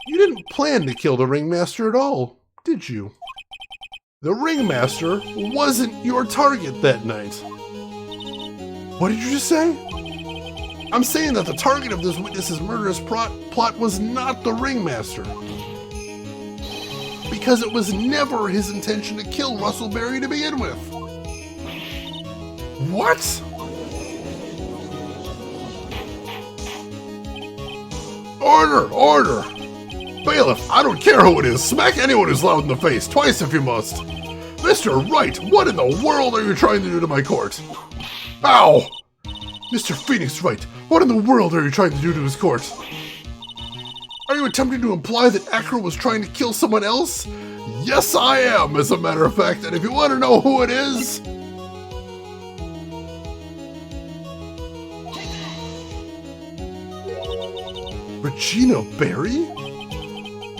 You didn't plan to kill the ringmaster at all, did you? The ringmaster wasn't your target that night. What did you just say? I'm saying that the target of this witness's murderous plot was not the ringmaster. Because it was never his intention to kill Russell Berry to begin with. What? Order! Order! Bailiff, I don't care who it is. Smack anyone who's loud in the face, twice if you must. Mr. Wright, what in the world are you trying to do to my court? Ow! Mr. Phoenix Wright, what in the world are you trying to do to his court? Are you attempting to imply that Acro was trying to kill someone else? Yes, I am, as a matter of fact, and if you want to know who it is... Regina Berry?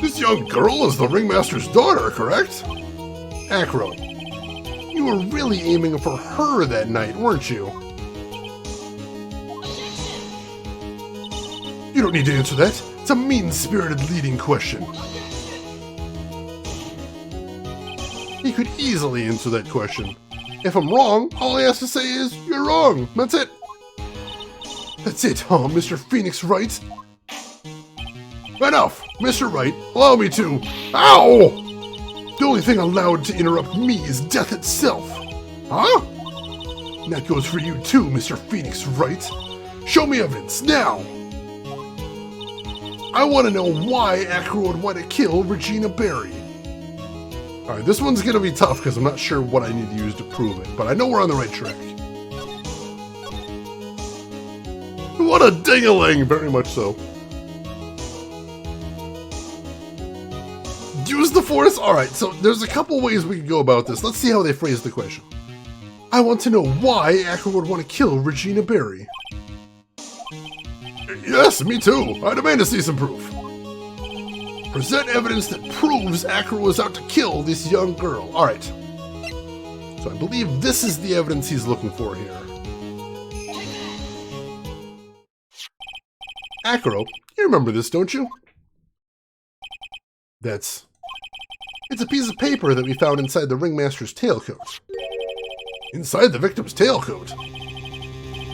This young girl is the ringmaster's daughter, correct? Acro, you were really aiming for her that night, weren't you? You don't need to answer that. It's a mean-spirited leading question. He could easily answer that question. If I'm wrong, all he has to say is, you're wrong. That's it. That's it, huh, Mr. Phoenix Wright? Enough! Mr. Wright, allow me to... Ow! The only thing allowed to interrupt me is death itself. Huh? And that goes for you too, Mr. Phoenix Wright. Show me evidence, now! I want to know why Acro would want to kill Regina Berry. Alright, this one's going to be tough because I'm not sure what I need to use to prove it, but I know we're on the right track. What a ding-a-ling! Very much so. Use the force? Alright, so there's a couple ways we can go about this. Let's see how they phrase the question. I want to know why Acro would want to kill Regina Berry. Yes, me too. I demand to see some proof. Present evidence that proves Acro was out to kill this young girl. Alright. So I believe this is the evidence he's looking for here. Acro, you remember this, don't you? It's a piece of paper that we found inside the ringmaster's tailcoat. Inside the victim's tailcoat?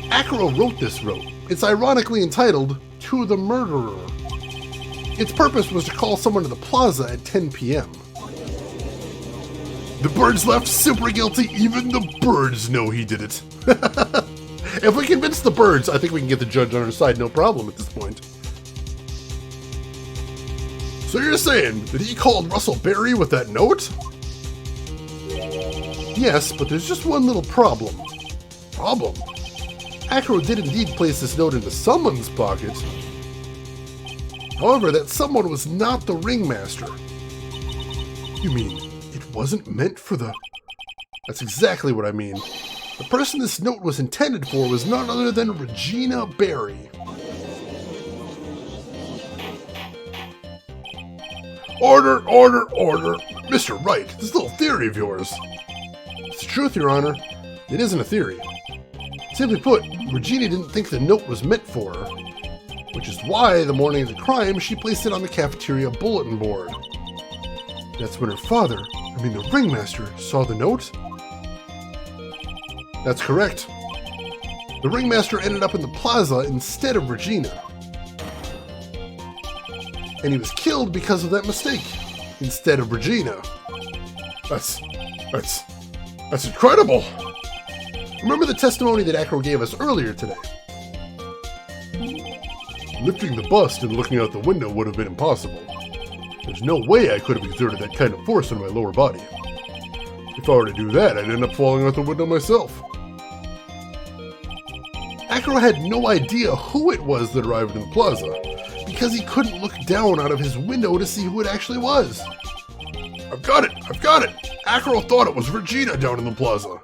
Acro wrote this note. It's ironically entitled, To the Murderer. Its purpose was to call someone to the plaza at 10 p.m. The birds left super guilty. Even the birds know he did it. If we convince the birds, I think we can get the judge on our side, no problem at this point. So you're saying that he called Russell Berry with that note? Yes, but there's just one little problem. Problem? Acro did indeed place this note into someone's pocket. However, that someone was not the ringmaster. You mean, it wasn't meant for the... That's exactly what I mean. The person this note was intended for was none other than Regina Berry. Order, order, order. Mr. Wright, this little theory of yours. It's the truth, Your Honor. It isn't a theory. Simply put, Regina didn't think the note was meant for her, which is why the morning of the crime she placed it on the cafeteria bulletin board. That's when her father, the ringmaster, saw the note? That's correct. The ringmaster ended up in the plaza instead of Regina. and he was killed because of that mistake, instead of Regina. That's incredible! Remember the testimony that Acro gave us earlier today? Lifting the bust and looking out the window would have been impossible. There's no way I could have exerted that kind of force on my lower body. If I were to do that, I'd end up falling out the window myself. Acro had no idea who it was that arrived in the plaza, because he couldn't look down out of his window to see who it actually was. I've got it! Acro thought it was Regina down in the plaza.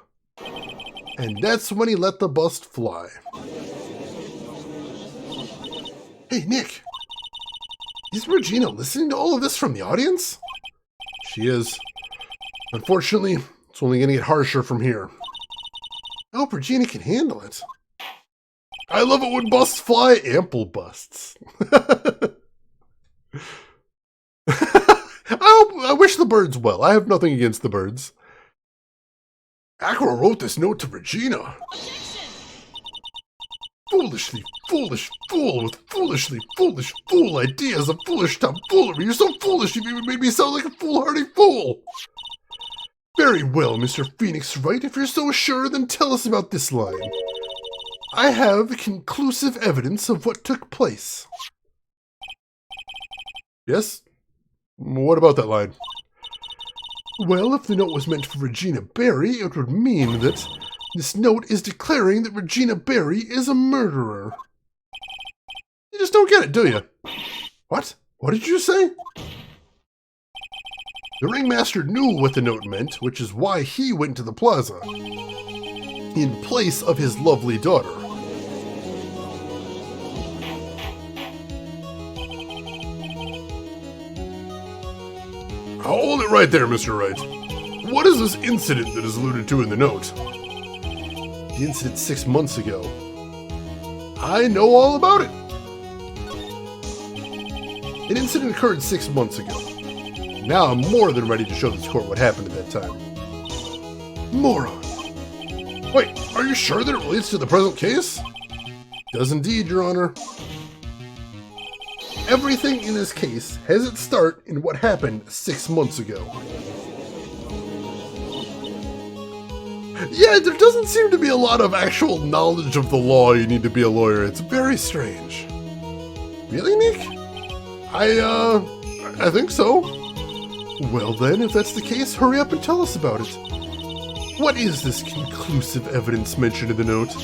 And that's when he let the bust fly. Hey, Nick! Is Regina listening to all of this from the audience? She is. Unfortunately, it's only going to get harsher from here. I hope Regina can handle it. I love it when busts fly. Ample busts. I wish the birds well. I have nothing against the birds. Acro wrote this note to Regina. Foolishly foolish fool with foolishly foolish fool ideas of foolish tomfoolery. You're so foolish you even made me sound like a foolhardy fool. Very well, Mr. Phoenix Wright. If you're so sure, then tell us about this line. I have conclusive evidence of what took place. Yes? What about that line? Well, if the note was meant for Regina Barry, it would mean that this note is declaring that Regina Barry is a murderer. You just don't get it, do you? What? What did you say? The ringmaster knew what the note meant, which is why he went to the plaza, in place of his lovely daughter. Hold it right there, Mr. Wright. What is this incident that is alluded to in the note? The incident 6 months ago. I know all about it. An incident occurred 6 months ago. Now I'm more than ready to show this court what happened at that time. Moron. Wait, are you sure that it relates to the present case? Does indeed, Your Honor. Everything in this case has its start in what happened 6 months ago. Yeah, there doesn't seem to be a lot of actual knowledge of the law you need to be a lawyer. It's very strange. Really, Nick? I think so. Well then, if that's the case, hurry up and tell us about it. What is this conclusive evidence mentioned in the note?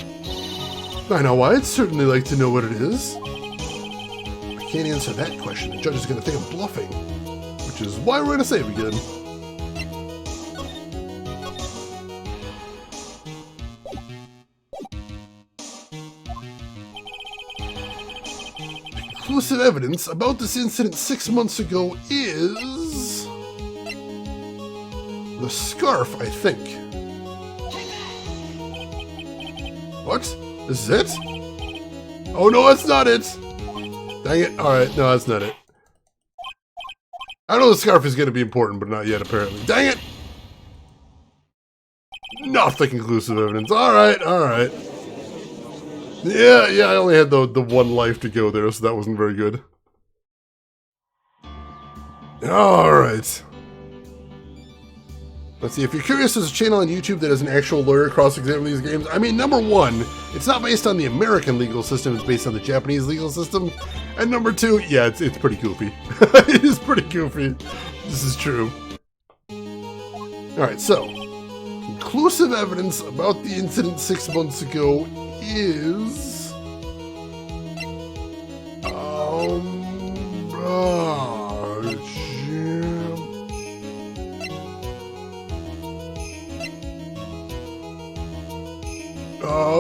I know I'd certainly like to know what it is. I can't answer that question. The judge is going to think I'm bluffing, which is why we're going to save again. Conclusive evidence about this incident 6 months ago is the scarf, I think. What? This is it? Oh no, that's not it! Dang it. Alright, no, that's not it. I know the scarf is going to be important, but not yet, apparently. Dang it! Not the conclusive evidence. Alright, alright. Yeah, I only had the one life to go there, so that wasn't very good. Alright. Let's see, if you're curious, there's a channel on YouTube that has an actual lawyer cross-examine these games. I mean, number one, it's not based on the American legal system, it's based on the Japanese legal system. And number two, yeah, it's pretty goofy. It is pretty goofy. This is true. Alright, so, conclusive evidence about the incident 6 months ago is...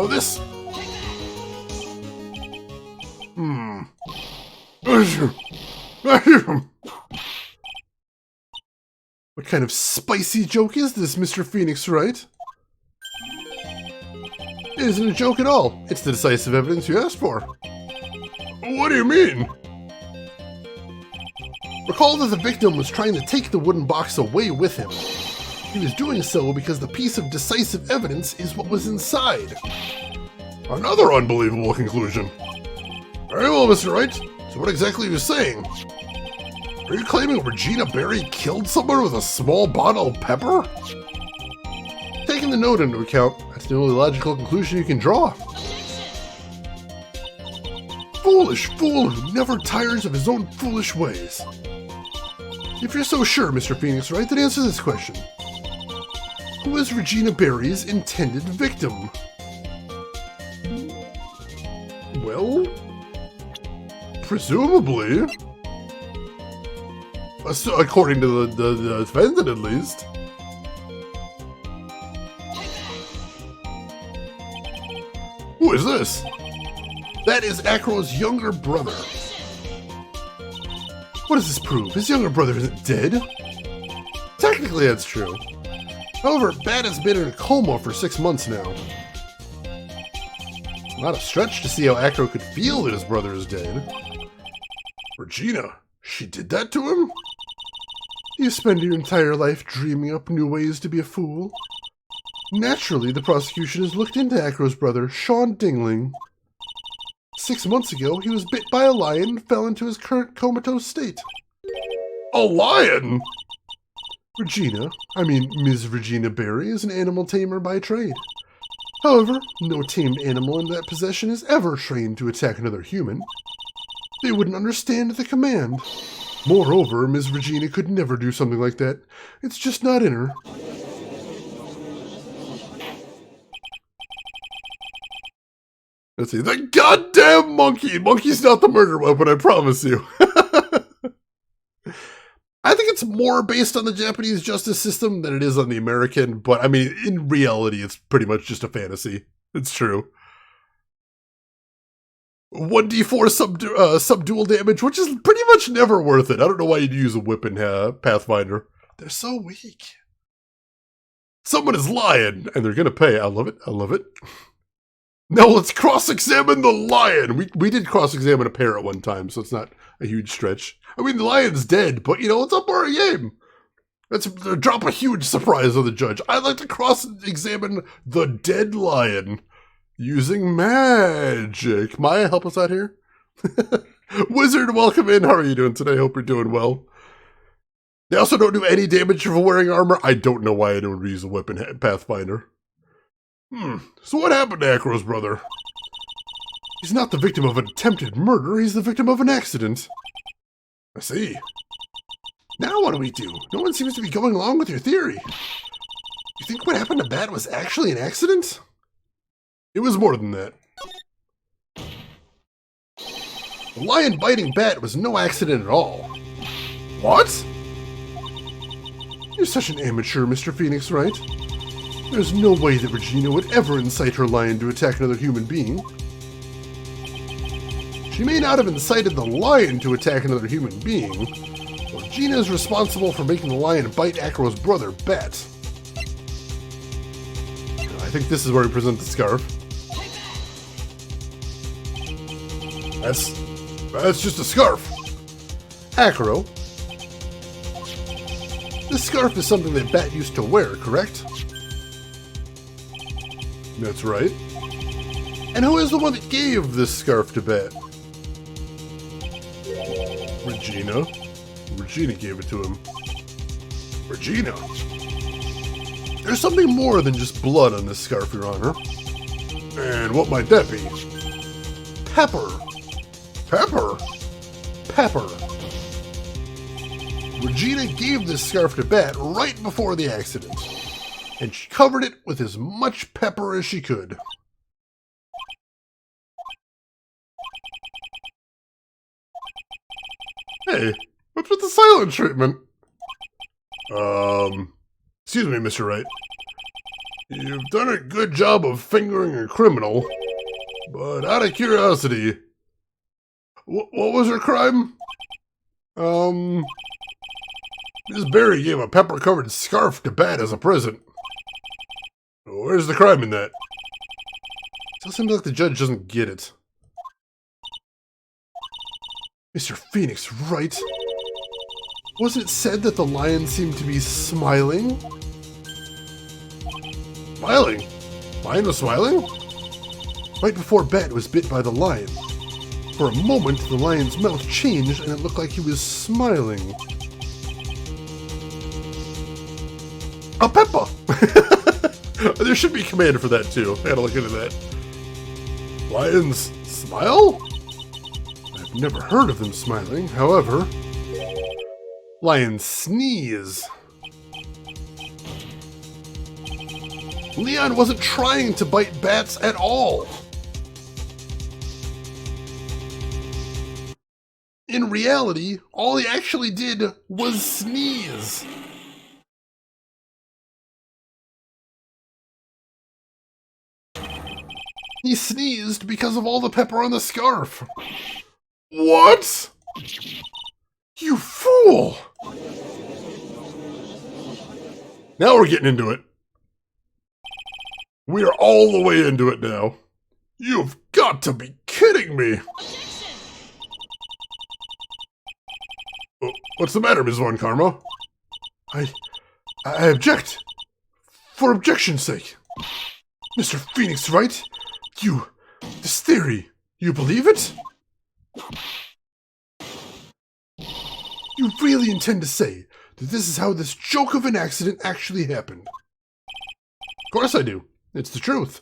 this. What kind of spicy joke is this, Mr. Phoenix Wright? It isn't a joke at all. It's the decisive evidence you asked for. What do you mean? Recall that the victim was trying to take the wooden box away with him. He was doing so because the piece of decisive evidence is what was inside. Another unbelievable conclusion. Very well, Mr. Wright. So what exactly are you saying? Are you claiming Regina Berry killed someone with a small bottle of pepper? Taking the note into account, that's the only logical conclusion you can draw. Foolish fool who never tires of his own foolish ways. If you're so sure, Mr. Phoenix Wright, then answer this question. Who is Regina Berry's intended victim? Well, presumably, according to the defendant at least. Who is this? That is Acro's younger brother. What does this prove? His younger brother isn't dead? Technically, that's true. However, Bat has been in a coma for 6 months now. Not a stretch to see how Acro could feel that his brother is dead. Regina, she did that to him? You spend your entire life dreaming up new ways to be a fool. Naturally, the prosecution has looked into Acro's brother, Sean Dingling. 6 months ago, he was bit by a lion and fell into his current comatose state. A lion? Ms. Regina Berry is an animal tamer by trade. However, no tamed animal in that possession is ever trained to attack another human. They wouldn't understand the command. Moreover, Ms. Regina could never do something like that. It's just not in her. Let's see. The goddamn monkey! Monkey's not the murder weapon, I promise you. I think it's more based on the Japanese justice system than it is on the American, but I mean, in reality, it's pretty much just a fantasy. It's true. 1d4 subdual damage, which is pretty much never worth it. I don't know why you'd use a whip in Pathfinder. They're so weak. Someone is lying, and they're gonna pay. I love it. I love it. Now let's cross-examine the lion. We did cross-examine a pair at one time, so it's not a huge stretch. I mean, the lion's dead, but, you know, let's up our game. Let's drop a huge surprise on the judge. I'd like to cross-examine the dead lion using magic. Maya, help us out here. Wizard, welcome in. How are you doing today? Hope you're doing well. They also don't do any damage for wearing armor. I don't know why anyone would use a whip in Pathfinder. So what happened to Acro's brother? He's not the victim of an attempted murder, he's the victim of an accident. I see. Now what do we do? No one seems to be going along with your theory. You think what happened to Bat was actually an accident? It was more than that. The lion biting Bat was no accident at all. What? You're such an amateur, Mr. Phoenix Wright. There's no way that Regina would ever incite her lion to attack another human being. She may not have incited the lion to attack another human being, but Regina is responsible for making the lion bite Acro's brother, Bat. I think this is where we present the scarf. That's just a scarf. Acro. This scarf is something that Bat used to wear, correct? That's right. And who is the one that gave this scarf to Bat? Regina. Regina gave it to him. Regina? There's something more than just blood on this scarf, Your Honor. And what might that be? Pepper. Pepper? Pepper. Regina gave this scarf to Bat right before the accident, and she covered it with as much pepper as she could. Hey, what's with the silent treatment? Excuse me, Mr. Wright. You've done a good job of fingering a criminal, but out of curiosity, what was her crime? Miss Berry gave a pepper-covered scarf to Bat as a present. Where's the crime in that? It seems like the judge doesn't get it. Mr. Phoenix Wright? Wasn't it said that the lion seemed to be smiling? Smiling? Lion was smiling? Right before Bat was bit by the lion. For a moment, the lion's mouth changed and it looked like he was smiling. A Peppa! There should be a command for that too. I gotta look into that. Lions smile? I've never heard of them smiling. However, lions sneeze. Leon wasn't trying to bite bats at all. In reality, all he actually did was sneeze. He sneezed because of all the pepper on the scarf. What? You fool! Now we're getting into it. We are all the way into it now. You've got to be kidding me! Oh, what's the matter, Ms. Von Karma? I object. For objection's sake. Mr. Phoenix, Wright? This theory, you believe it? You really intend to say that this is how this joke of an accident actually happened? Of course I do. It's the truth.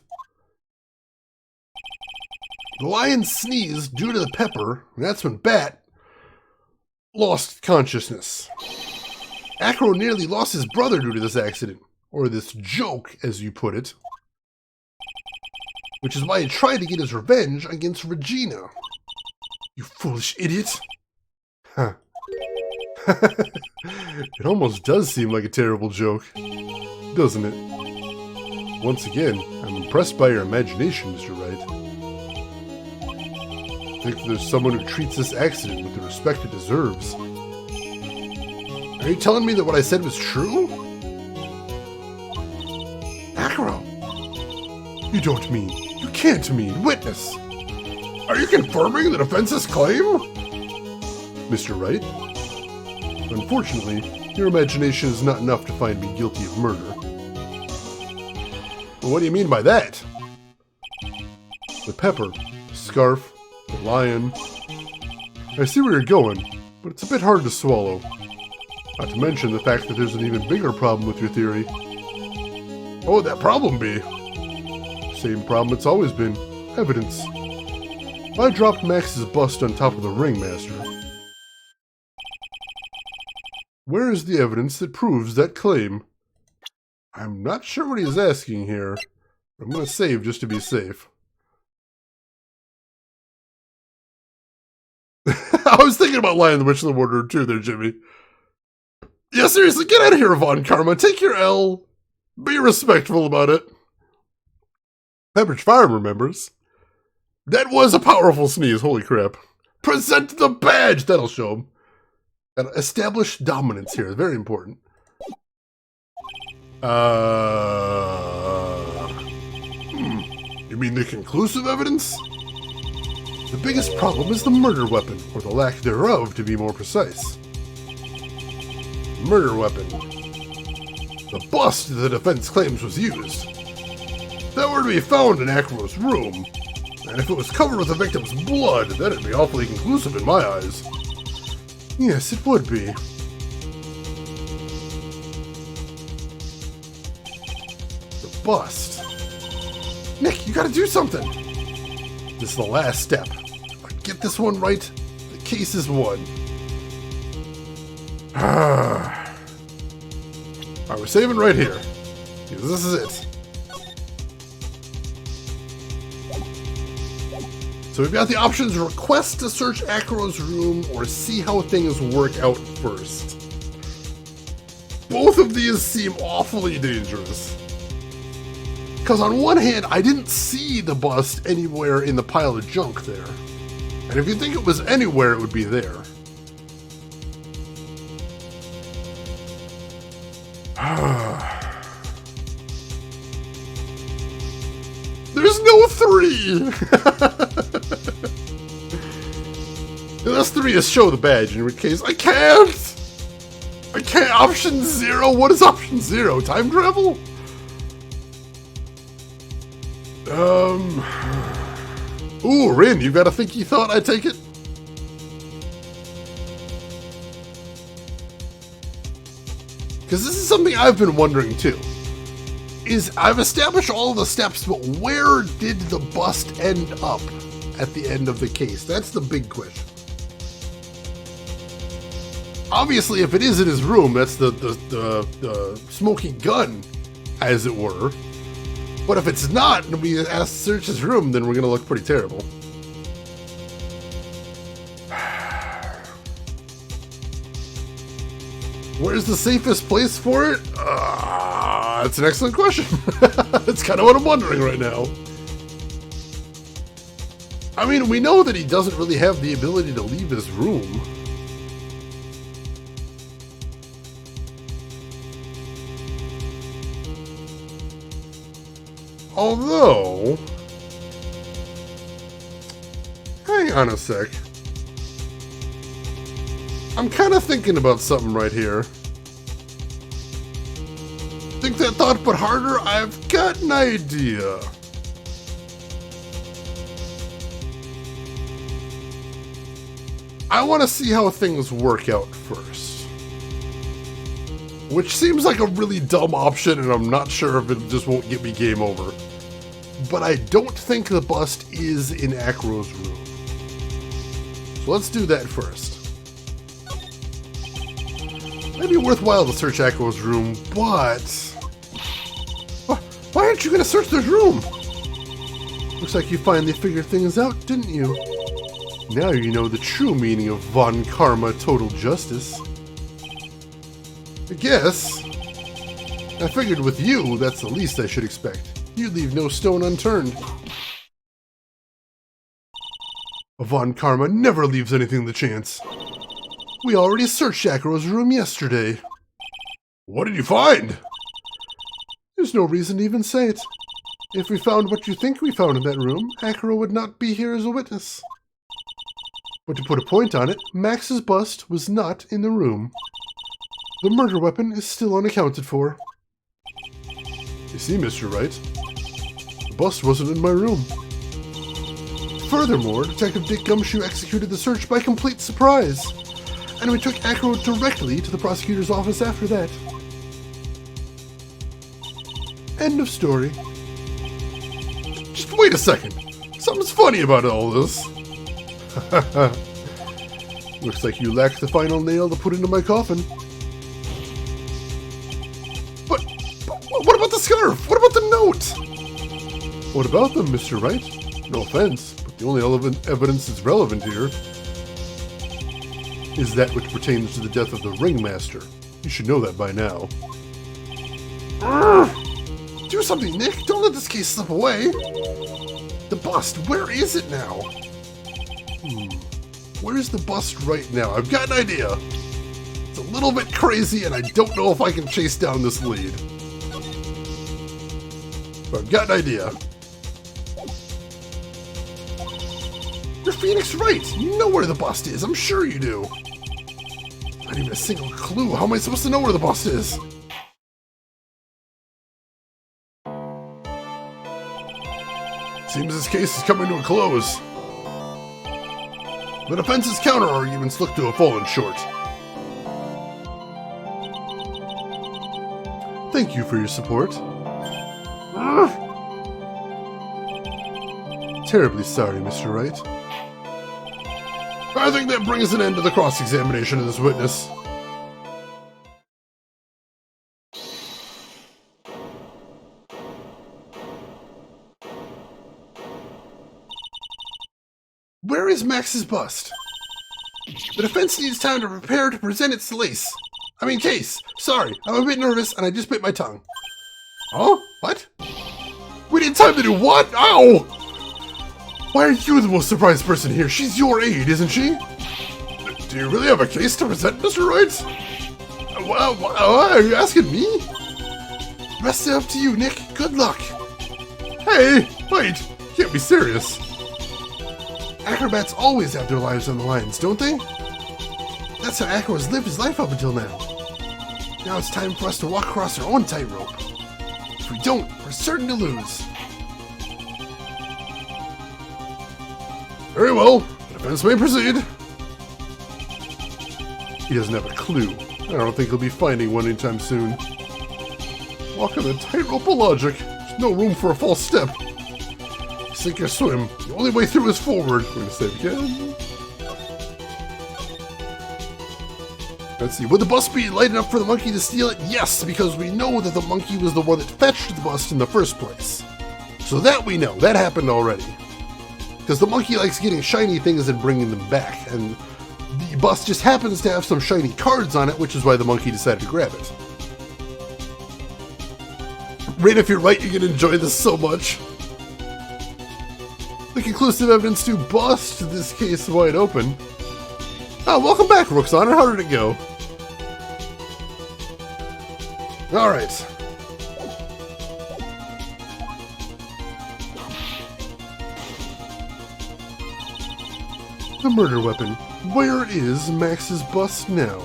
The lion sneezed due to the pepper, and that's when Bat lost consciousness. Acro nearly lost his brother due to this accident, or this joke, as you put it. Which is why he tried to get his revenge against Regina. You foolish idiot. Huh. It almost does seem like a terrible joke, doesn't it? Once again, I'm impressed by your imagination, Mr. Wright. I think there's someone who treats this accident with the respect it deserves. Are you telling me that what I said was true? Acro! You don't mean, you can't mean, witness! Are you confirming the defense's claim? Mr. Wright? Unfortunately, your imagination is not enough to find me guilty of murder. Well, what do you mean by that? The pepper, the scarf, the lion. I see where you're going, but it's a bit hard to swallow. Not to mention the fact that there's an even bigger problem with your theory. What would that problem be? Same problem it's always been. Evidence. I dropped Max's bust on top of the ringmaster. Where is the evidence that proves that claim? I'm not sure what he's asking here. I'm going to save just to be safe. I was thinking about Lion the Witch and the Wanderer too there, Jimmy. Yeah, seriously, get out of here, Von Karma. Take your L. Be respectful about it. Pepperidge Farm remembers. That was a powerful sneeze, holy crap. Present the badge! That'll show him. And establish dominance here, very important. You mean the conclusive evidence? The biggest problem is the murder weapon, or the lack thereof, to be more precise. Murder weapon. The bust the defense claims was used. That were to be found in Acro's room, and if it was covered with the victim's blood, that'd be awfully conclusive in my eyes. Yes, it would be. The bust. Nick, you gotta do something! This is the last step. If I get this one right, the case is won. Alright, we're saving right here. Because this is it. So we've got the options: request to search Acro's room or see how things work out first. Both of these seem awfully dangerous. Because on one hand, I didn't see the bust anywhere in the pile of junk there. And if you think it was anywhere, it would be there. There's no 3! Unless 3 is show the badge, in which case I can't! I can't! Option 0? What is option 0? Time travel? Ooh, Rin, you got a thinky thought, I take it? Because this is something I've been wondering too. I've established all the steps, but where did the bust end up at the end of the case? That's the big question. Obviously, if it is in his room, that's the smoking gun, as it were. But if it's not, and we ask to search his room, then we're going to look pretty terrible. Where's the safest place for it? That's an excellent question. That's kind of what I'm wondering right now. I mean, we know that he doesn't really have the ability to leave his room. Although, hang on a sec. I'm kind of thinking about something right here. Think that thought, but harder? I've got an idea. I want to see how things work out first. Which seems like a really dumb option, and I'm not sure if it just won't get me game over. But I don't think the bust is in Acro's room. So let's do that first. Might be worthwhile to search Acro's room, but... Why aren't you going to search their room? Looks like you finally figured things out, didn't you? Now you know the true meaning of Von Karma Total Justice. I guess. I figured with you, that's the least I should expect. You'd leave no stone unturned. Von Karma never leaves anything to chance. We already searched Acro's room yesterday. What did you find? There's no reason to even say it. If we found what you think we found in that room, Acro would not be here as a witness. But to put a point on it, Max's bust was not in the room. The murder weapon is still unaccounted for. You see, Mr. Wright, the bust wasn't in my room. Furthermore, Detective Dick Gumshoe executed the search by complete surprise, and we took Acro directly to the prosecutor's office after that. End of story. Just wait a second. Something's funny about all this. Looks like you lack the final nail to put into my coffin. But what about the scarf? What about the note? What about them, Mr. Wright? No offense, but the only evidence that's relevant here is that which pertains to the death of the ringmaster. You should know that by now. Do something, Nick! Don't let this case slip away! The bust, where is it now? Where is the bust right now? I've got an idea. It's a little bit crazy, and I don't know if I can chase down this lead. But I've got an idea. You're Phoenix Wright! You know where the bust is, I'm sure you do! Not even a single clue. How am I supposed to know where the bust is? Seems this case is coming to a close. The defense's counter-arguments look to have fallen short. Thank you for your support. Terribly sorry, Mr. Wright. I think that brings an end to the cross-examination of this witness. Where is Max's bust? The defense needs time to prepare to present its case. Sorry, I'm a bit nervous and I just bit my tongue. Huh? What? We need time to do what? Ow! Why are you the most surprised person here? She's your aide, isn't she? Do you really have a case to present, Mr. Wright? Well, are you asking me? Rest it up to you, Nick. Good luck. Hey, wait. Can't be serious. Acrobats always have their lives on the lines, don't they? That's how Acro has lived his life up until now. Now it's time for us to walk across our own tightrope. If we don't, we're certain to lose. Very well. The defense may proceed. He doesn't have a clue. I don't think he'll be finding one anytime soon. Walk on a tightrope of logic. There's no room for a false step. Sink or swim. The only way through is forward. We're going to save again. Let's see. Would the bust be light enough for the monkey to steal it? Yes, because we know that the monkey was the one that fetched the bust in the first place. So that we know. That happened already. Because the monkey likes getting shiny things and bringing them back. And the bust just happens to have some shiny cards on it, which is why the monkey decided to grab it. Rain, if you're right, you're going to enjoy this so much. The conclusive evidence to bust this case wide open. Oh, welcome back, Rook's Honor. How did it go? Alright. The murder weapon. Where is Max's bust now?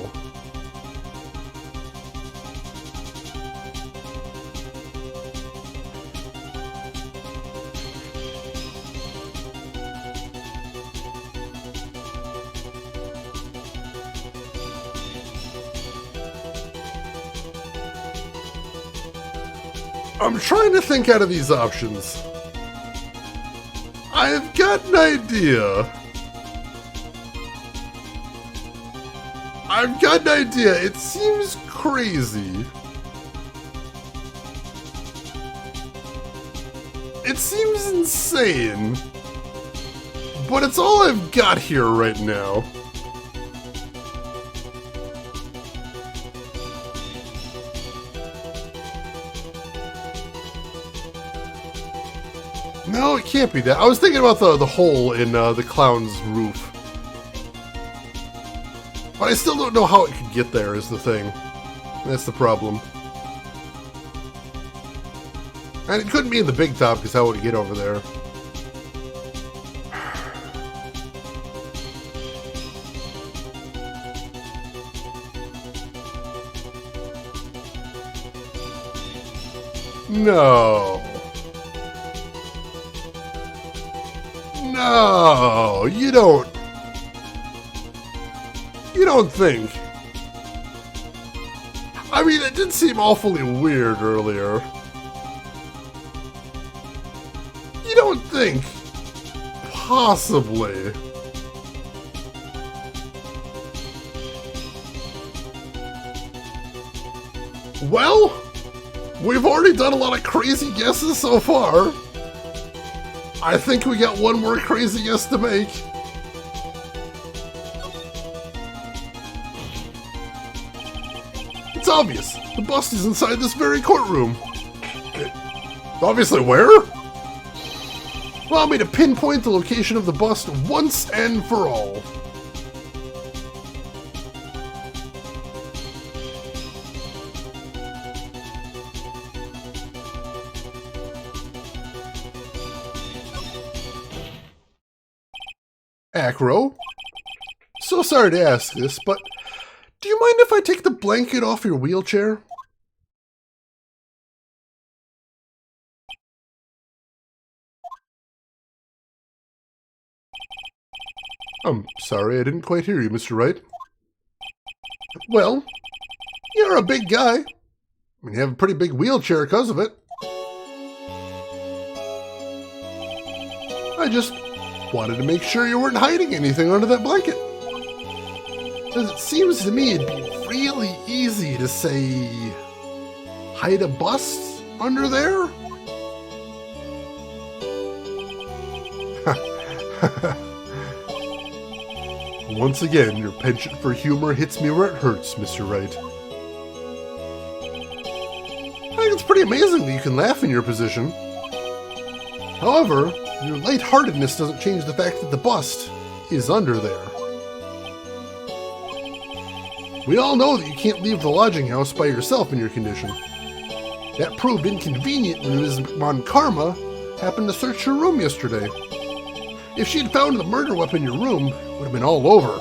I'm trying to think out of these options. I've got an idea. It seems crazy. It seems insane. But it's all I've got here right now. No, it can't be that. I was thinking about the hole in the clown's roof. But I still don't know how it could get there is the thing. That's the problem. And it couldn't be in the big top, because how would it get over there? No. No, you don't think. I mean, it did seem awfully weird earlier. You don't think. Possibly. Well, we've already done a lot of crazy guesses so far. I think we got one more crazy guess to make. It's obvious. The bust is inside this very courtroom. Obviously where? Allow me to pinpoint the location of the bust once and for all. Acro, so sorry to ask this, but do you mind if I take the blanket off your wheelchair? I'm sorry, I didn't quite hear you, Mr. Wright. Well, you're a big guy. I mean, you have a pretty big wheelchair because of it. I just wanted to make sure you weren't hiding anything under that blanket. Because it seems to me it'd be really easy to say, hide a bust under there? Once again, your penchant for humor hits me where it hurts, Mr. Wright. I think it's pretty amazing that you can laugh in your position. However, your lightheartedness doesn't change the fact that the bust is under there. We all know that you can't leave the lodging house by yourself in your condition. That proved inconvenient when Ms. Von Karma happened to search your room yesterday. If she had found the murder weapon in your room, it would have been all over.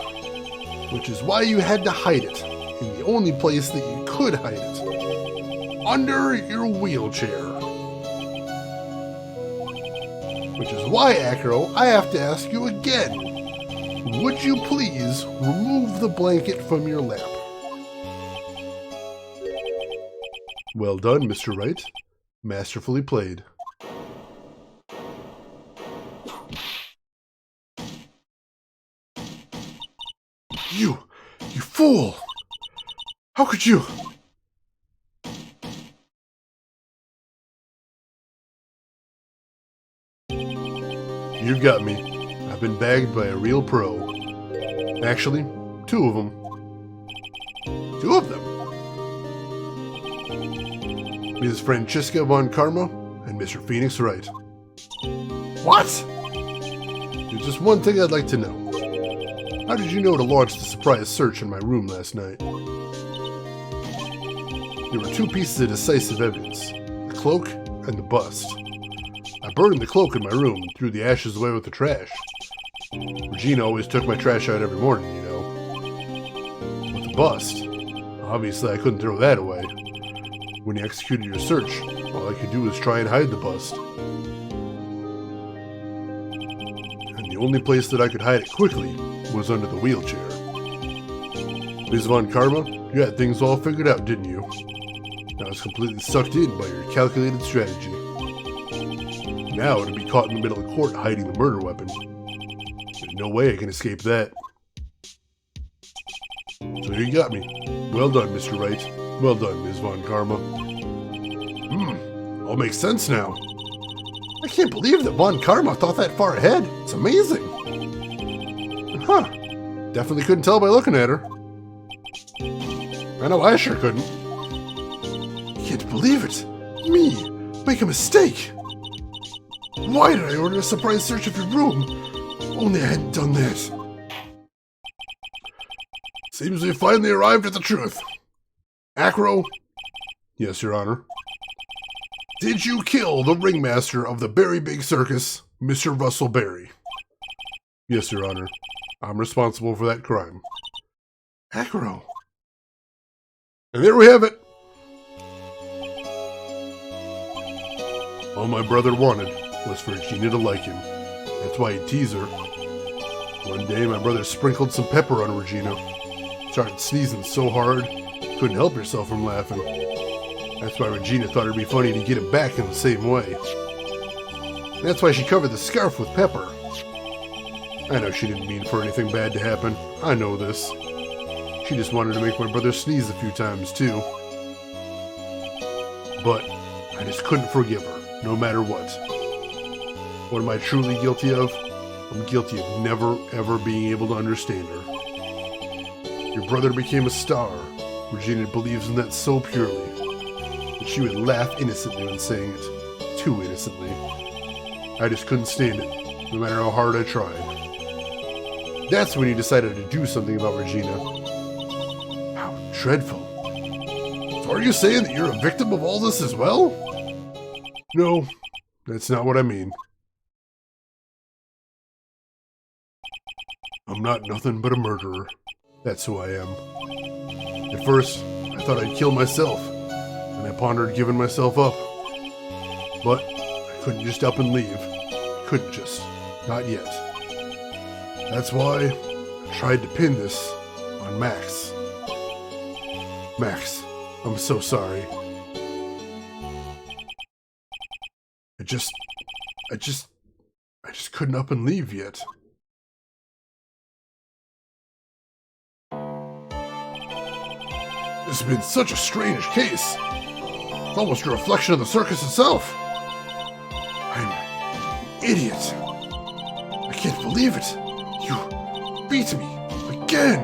Which is why you had to hide it, in the only place that you could hide it. Under your wheelchair. Which is why, Acro, I have to ask you again. Would you please remove the blanket from your lap? Well done, Mr. Wright. Masterfully played. You fool! How could you? You got me. I've been bagged by a real pro. Actually, two of them. Two of them? Ms. Francesca von Karma and Mr. Phoenix Wright. What? There's just one thing I'd like to know. How did you know to launch the surprise search in my room last night? There were two pieces of decisive evidence, the cloak and the bust. I burned the cloak in my room and threw the ashes away with the trash. Regina always took my trash out every morning, you know. But the bust, obviously I couldn't throw that away. When you executed your search, all I could do was try and hide the bust. And the only place that I could hide it quickly was under the wheelchair. Ms. Von Karma, you had things all figured out, didn't you? I was completely sucked in by your calculated strategy. Now to be caught in the middle of court hiding the murder weapon. There's no way I can escape that. So here you got me. Well done, Mr. Wright. Well done, Ms. Von Karma. All makes sense now. I can't believe that Von Karma thought that far ahead. It's amazing. Huh. Definitely couldn't tell by looking at her. I know I sure couldn't. Can't believe it. Me, make a mistake. Why did I order a surprise search of your room? Only I hadn't done that. Seems we finally arrived at the truth. Acro? Yes, Your Honor. Did you kill the ringmaster of the Very Big Circus, Mr. Russell Berry? Yes, Your Honor. I'm responsible for that crime. Acro. And there we have it. All my brother wanted was for Gina to like him. That's why he'd tease her. One day, my brother sprinkled some pepper on Regina. Started sneezing so hard, couldn't help herself from laughing. That's why Regina thought it'd be funny to get him back in the same way. That's why she covered the scarf with pepper. I know she didn't mean for anything bad to happen. I know this. She just wanted to make my brother sneeze a few times, too. But I just couldn't forgive her, no matter what. What am I truly guilty of? I'm guilty of never, ever being able to understand her. Your brother became a star. Regina believes in that so purely. But she would laugh innocently when saying it. Too innocently. I just couldn't stand it, no matter how hard I tried. That's when he decided to do something about Regina. How dreadful. So are you saying that you're a victim of all this as well? No, that's not what I mean. I'm not nothing but a murderer. That's who I am. At first, I thought I'd kill myself, and I pondered giving myself up. But I couldn't just up and leave. Couldn't just. Not yet. That's why I tried to pin this on Max. Max, I'm so sorry. I just couldn't up and leave yet. This has been such a strange case. It's almost a reflection of the circus itself. I'm an idiot. I can't believe it. You beat me again.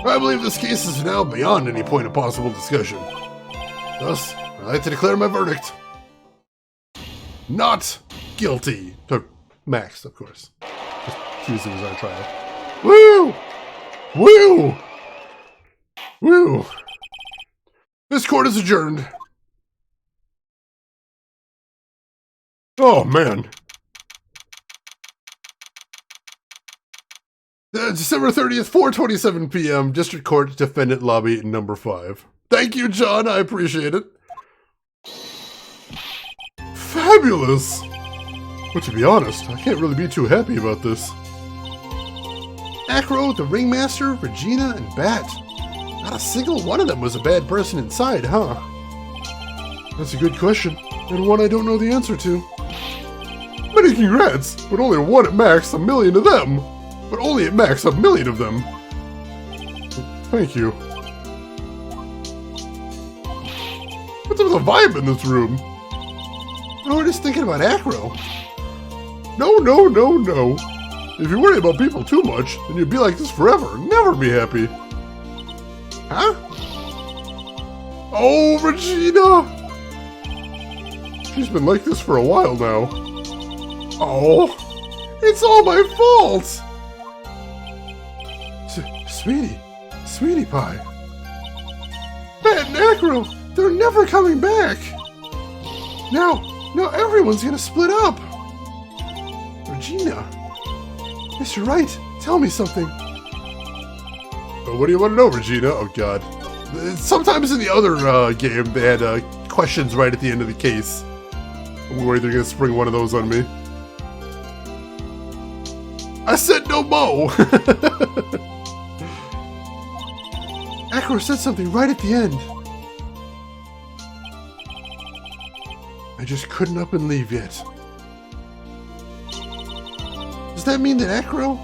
I believe this case is now beyond any point of possible discussion. Thus, I'd like to declare my verdict. Not guilty. To Max, of course. Just Tuesday was on trial. Woo! Woo! Woo! This court is adjourned. Oh, man. December 30th, 4:27 p.m., District Court, Defendant Lobby, number 5. Thank you, John. I appreciate it. Fabulous! But to be honest, I can't really be too happy about this. Acro, the Ringmaster, Regina, and Bat. Not a single one of them was a bad person inside, huh? That's a good question, and one I don't know the answer to. Many congrats, but only one at max, 1,000,000 of them. But only at max, 1,000,000 of them. Thank you. What's up with the vibe in this room? Oh, we're just thinking about Acro. No, no, no, no. If you worry about people too much, then you'd be like this forever. Never be happy. Huh? Oh, Regina! She's been like this for a while now. Oh, it's all my fault! Sweetie Pie. Bat and Acro, they're never coming back! Now everyone's gonna split up! Regina! Mr. Wright, tell me something. What do you want to know, Regina? Oh, God. Sometimes in the other game, they had questions right at the end of the case. I'm worried they're going to spring one of those on me. I said no mo! Acro said something right at the end. I just couldn't up and leave yet. Does that mean that Acro...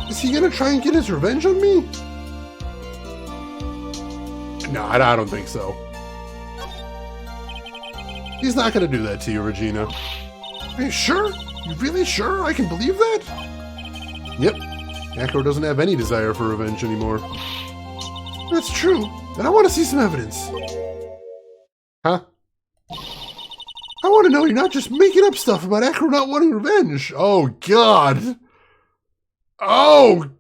is he gonna try and get his revenge on me? No, I don't think so. He's not gonna do that to you, Regina. Are you sure? You really sure I can believe that? Yep. Acro doesn't have any desire for revenge anymore. That's true. Then I want to see some evidence. Huh? I want to know you're not just making up stuff about Acro not wanting revenge. Oh, God. Oh,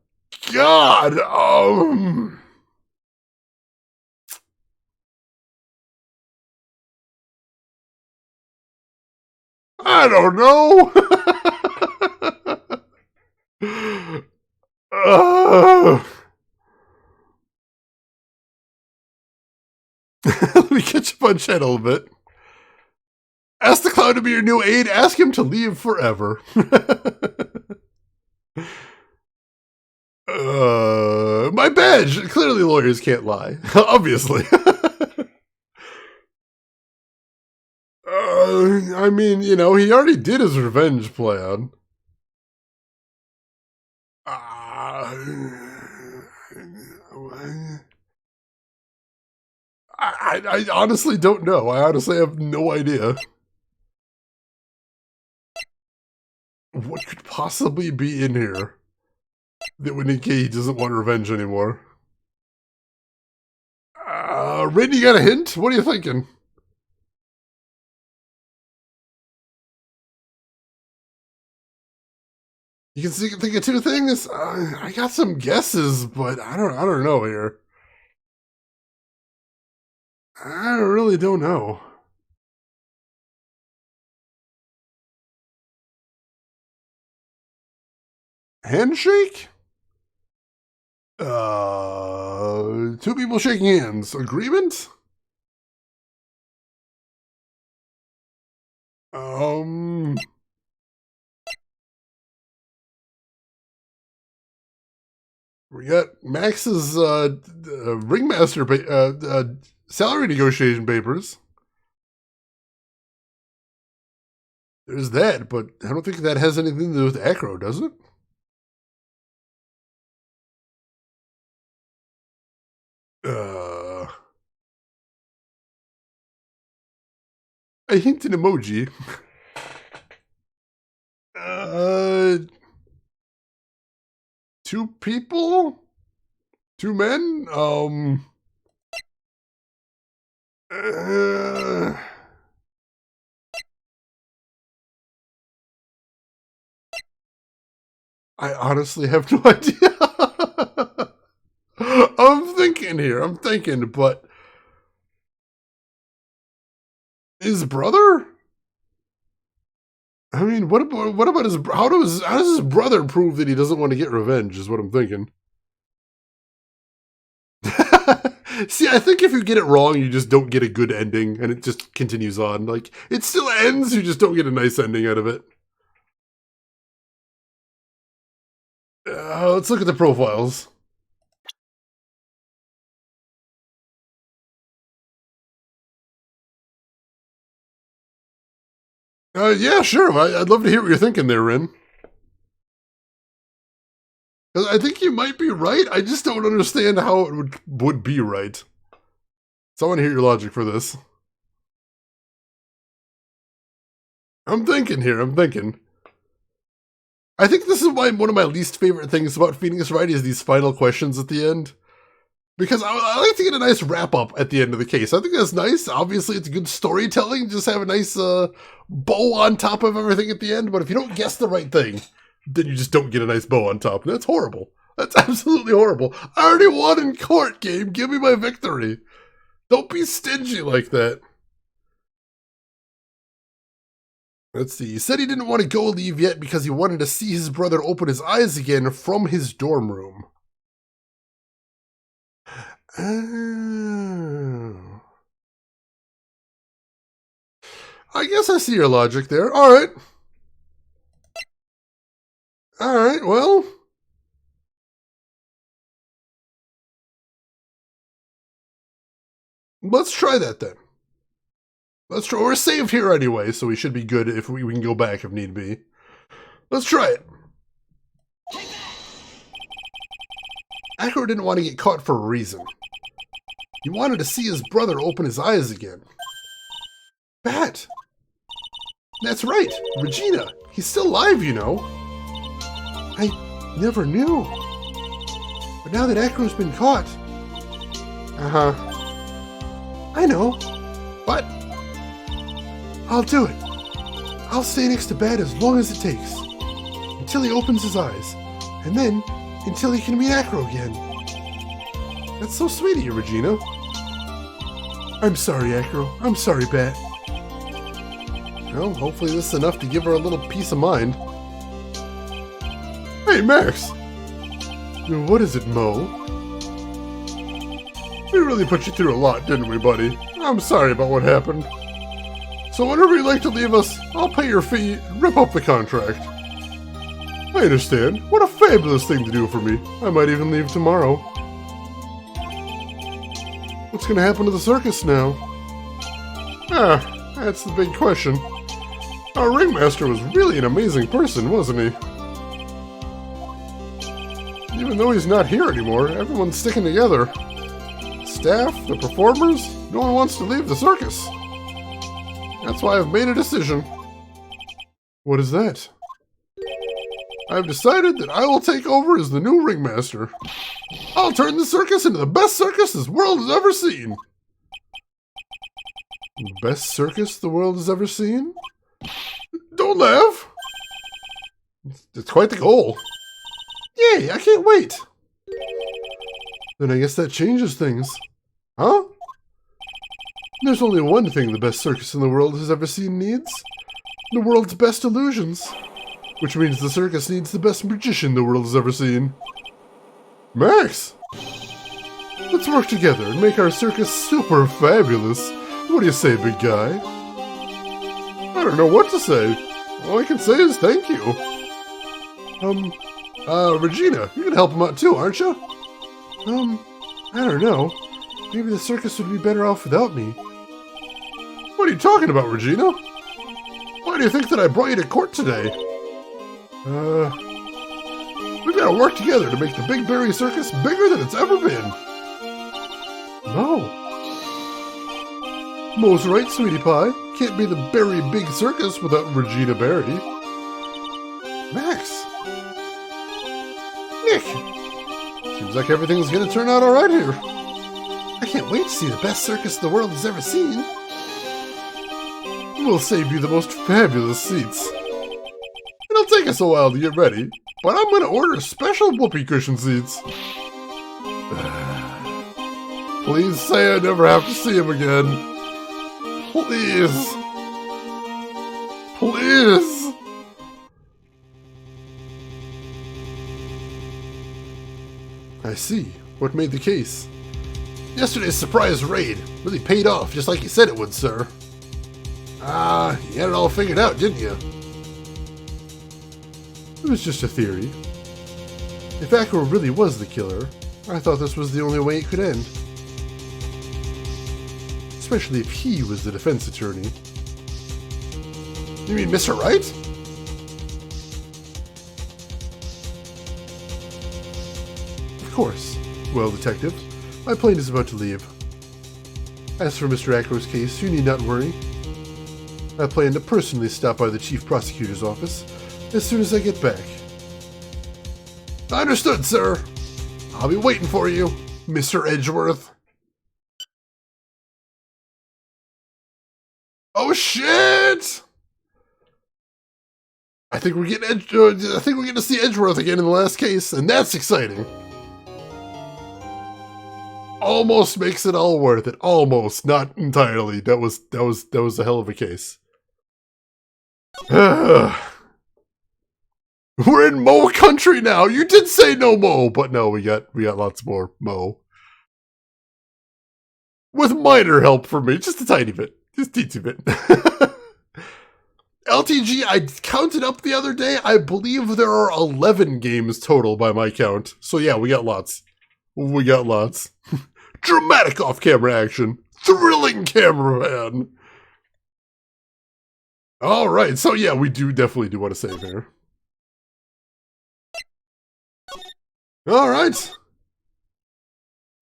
God. I don't know. Let me catch up on chat a little bit. Ask the clown to be your new aide. Ask him to leave forever. My badge. Clearly lawyers can't lie. Obviously. I mean, you know, he already did his revenge plan. I honestly don't know. I honestly have no idea. What could possibly be in here that would indicate he doesn't want revenge anymore? Rin, you got a hint? What are you thinking? You can think of two things? I got some guesses, but I don't know here. I really don't know. Handshake? Two people shaking hands. Agreement? We got Max's ringmaster salary negotiation papers. There's that, but I don't think that has anything to do with Acro, does it? I hint an emoji. Two people? Two men? I honestly have no idea. I'm thinking, but his brother? I mean, what about his? How does his brother prove that he doesn't want to get revenge? Is what I'm thinking. See, I think if you get it wrong, you just don't get a good ending, and it just continues on. Like, it still ends, you just don't get a nice ending out of it. Let's look at the profiles. Yeah, sure. I'd love to hear what you're thinking there, Rin. I think you might be right. I just don't understand how it would be right. So I want to hear your logic for this. I'm thinking here. I'm thinking. I think this is one of my least favorite things about Phoenix Wright is these final questions at the end. Because I like to get a nice wrap-up at the end of the case. I think that's nice. Obviously, it's good storytelling. Just have a nice bow on top of everything at the end. But if you don't guess the right thing, then you just don't get a nice bow on top. That's horrible. That's absolutely horrible. I already won in court, game. Give me my victory. Don't be stingy like that. Let's see. He said he didn't want to go leave yet because he wanted to see his brother open his eyes again from his dorm room. Oh. I guess I see your logic there. Alright. Alright, well. Let's try that then. Let's try. We're saved here anyway, so we should be good if we can go back if need be. Let's try it. Acro didn't want to get caught for a reason. He wanted to see his brother open his eyes again. Bat! That's right, Regina. He's still alive, you know. I never knew. But now that Acro's been caught... Uh-huh. I know. But... I'll do it. I'll stay next to Bat as long as it takes. Until he opens his eyes. And then, until he can meet Acro again. That's so sweet of you, Regina. I'm sorry, Acro. I'm sorry, Bat. Well, hopefully this is enough to give her a little peace of mind. Hey, Max! What is it, Mo? We really put you through a lot, didn't we, buddy? I'm sorry about what happened. So whenever you'd like to leave us, I'll pay your fee and rip up the contract. I understand. What a fabulous thing to do for me. I might even leave tomorrow. What's going to happen to the circus now? Ah, that's the big question. Our ringmaster was really an amazing person, wasn't he? Even though he's not here anymore, everyone's sticking together. Staff, the performers, no one wants to leave the circus. That's why I've made a decision. What is that? I've decided that I will take over as the new ringmaster. I'll turn the circus into the best circus this world has ever seen. Best circus the world has ever seen? Don't laugh. It's quite the goal. Yay, I can't wait. Then I guess that changes things. Huh? There's only one thing the best circus in the world has ever seen needs. The world's best illusions. Which means the circus needs the best magician the world has ever seen. Max! Let's work together and make our circus super fabulous. What do you say, big guy? I don't know what to say. All I can say is thank you. Regina, you can help him out too, aren't you? I don't know. Maybe the circus would be better off without me. What are you talking about, Regina? Why do you think that I brought you to court today? We've got to work together to make the Big Berry Circus bigger than it's ever been. No. Mo's right, sweetie pie. Can't be the Berry Big Circus without Regina Berry. Max. Nick. Seems like everything's going to turn out all right here. I can't wait to see the best circus the world has ever seen. We'll save you the most fabulous seats. It'll take us a while to get ready, but I'm going to order special whoopee cushion seats. Please say I never have to see him again. Please. Please. I see. What made the case? Yesterday's surprise raid really paid off, just like you said it would, sir. You had it all figured out, didn't you? It was just a theory. If Acro really was the killer, I thought this was the only way it could end. Especially if he was the defense attorney. You mean Mr. Wright? Of course. Well, Detective, my plane is about to leave. As for Mr. Acro's case, you need not worry. I plan to personally stop by the Chief Prosecutor's office as soon as I get back. Understood, sir. I'll be waiting for you, Mr. Edgeworth. Oh shit! I think we're getting to see Edgeworth again in the last case, and that's exciting. Almost makes it all worth it. Almost, not entirely. That was a hell of a case. We're in Mo country now. You did say no Mo, but no, we got lots more Mo. With minor help from me, just a tiny bit. Just a teensy bit. LTG, I counted up the other day. I believe there are 11 games total by my count. So yeah, we got lots. We got lots. Dramatic off-camera action. Thrilling cameraman. Alright, so yeah, we definitely do want to save here. Alright.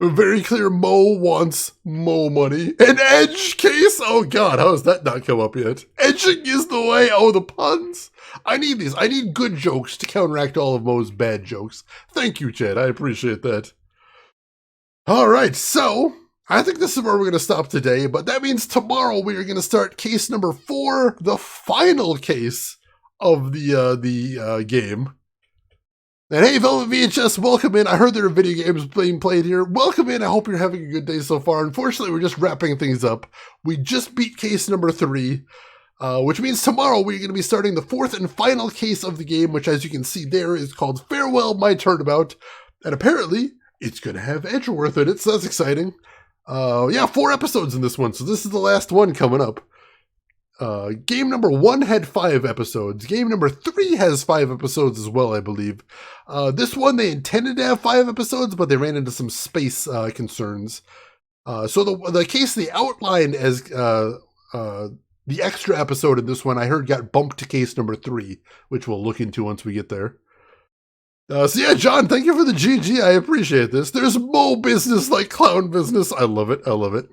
Very clear Mo wants Mo money. An edge case? Oh god, how has that not come up yet? Edging is the way. Oh, the puns. I need these. I need good jokes to counteract all of Mo's bad jokes. Thank you, Chad. I appreciate that. Alright, so I think this is where we're going to stop today, but that means tomorrow we are going to start case number 4, the final case of the game. And hey, Velvet VHS, welcome in. I heard there are video games being played here. Welcome in. I hope you're having a good day so far. Unfortunately, we're just wrapping things up. We just beat case number 3, which means tomorrow we're going to be starting the 4th and final case of the game, which, as you can see there, is called Farewell, My Turnabout. And apparently, it's going to have Edgeworth in it, so that's exciting. Yeah, 4 episodes in this one, so this is the last one coming up. Game number 1 had 5 episodes. Game number 3 has 5 episodes as well, I believe. This one, they intended to have 5 episodes, but they ran into some space concerns. So the case they outlined as the extra episode in this one, I heard got bumped to case number 3, which we'll look into once we get there. So yeah, John, thank you for the GG. I appreciate this. There's Mo business like clown business. I love it. I love it.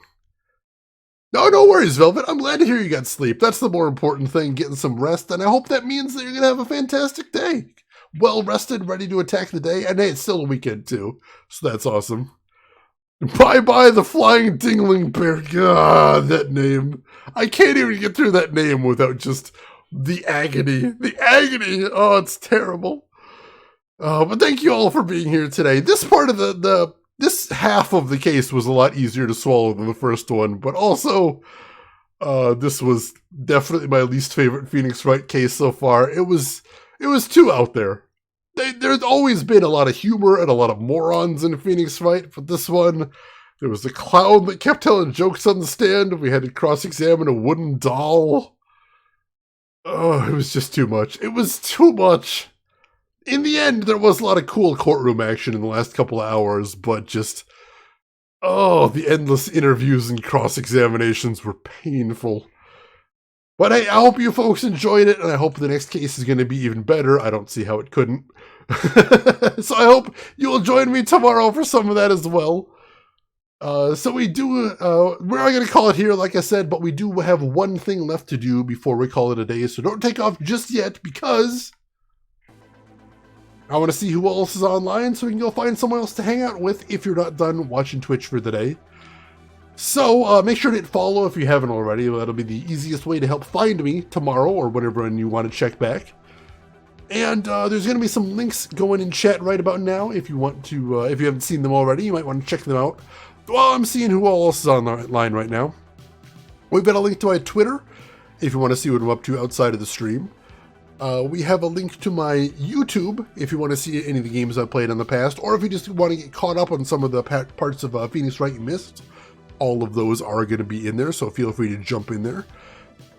No worries, Velvet. I'm glad to hear you got sleep. That's the more important thing, getting some rest. And I hope that means that you're going to have a fantastic day. Well rested, ready to attack the day. And hey, it's still a weekend too. So that's awesome. Bye-bye, the Flying Dingling Bear. God, that name. I can't even get through that name without just the agony. The agony. Oh, it's terrible. But thank you all for being here today. This part of this half of the case was a lot easier to swallow than the first one, but also, this was definitely my least favorite Phoenix Wright case so far. It was too out there. There's always been a lot of humor and a lot of morons in Phoenix Wright, but this one, there was a clown that kept telling jokes on the stand. We had to cross-examine a wooden doll. Oh, it was just too much. It was too much. In the end, there was a lot of cool courtroom action in the last couple of hours, but just, oh, the endless interviews and cross-examinations were painful. But hey, I hope you folks enjoyed it, and I hope the next case is going to be even better. I don't see how it couldn't. So I hope you'll join me tomorrow for some of that as well. So we do, we're not going to call it here, like I said, but we do have one thing left to do before we call it a day, so don't take off just yet, because I want to see who else is online so we can go find someone else to hang out with if you're not done watching Twitch for the day. So make sure to hit follow if you haven't already. That'll be the easiest way to help find me tomorrow or whenever you want to check back. And there's going to be some links going in chat right about now if you want to, if you haven't seen them already, you might want to check them out. Well, I'm seeing who else is online right now. We've got a link to my Twitter if you want to see what I'm up to outside of the stream. We have a link to my YouTube if you want to see any of the games I've played in the past, or if you just want to get caught up on some of the parts of Phoenix Wright you missed. All of those are going to be in there, so feel free to jump in there.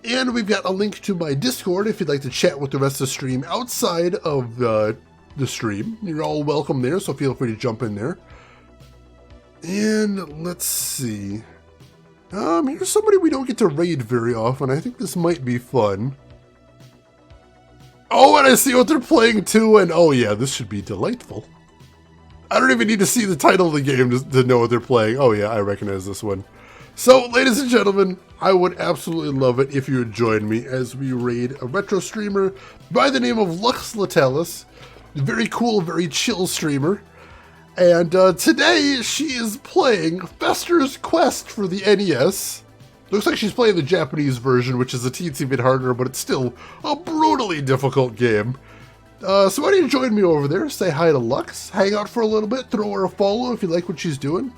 And we've got a link to my Discord if you'd like to chat with the rest of the stream outside of the stream. You're all welcome there, so feel free to jump in there. And let's see. Here's somebody we don't get to raid very often. I think this might be fun. Oh, and I see what they're playing too, and oh yeah, this should be delightful. I don't even need to see the title of the game to know what they're playing. Oh yeah, I recognize this one. So, ladies and gentlemen, I would absolutely love it if you would join me as we raid a retro streamer by the name of Lux Latalis. Very cool, very chill streamer. And today she is playing Fester's Quest for the NES. Looks like she's playing the Japanese version, which is a teensy bit harder, but it's still a brutally difficult game. So why don't you join me over there, say hi to Lux, hang out for a little bit, throw her a follow if you like what she's doing.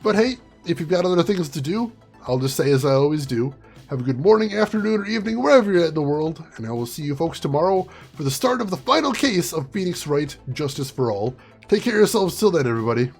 But hey, if you've got other things to do, I'll just say as I always do, have a good morning, afternoon, or evening, wherever you're at in the world, and I will see you folks tomorrow for the start of the final case of Phoenix Wright, Justice for All. Take care of yourselves till then, everybody.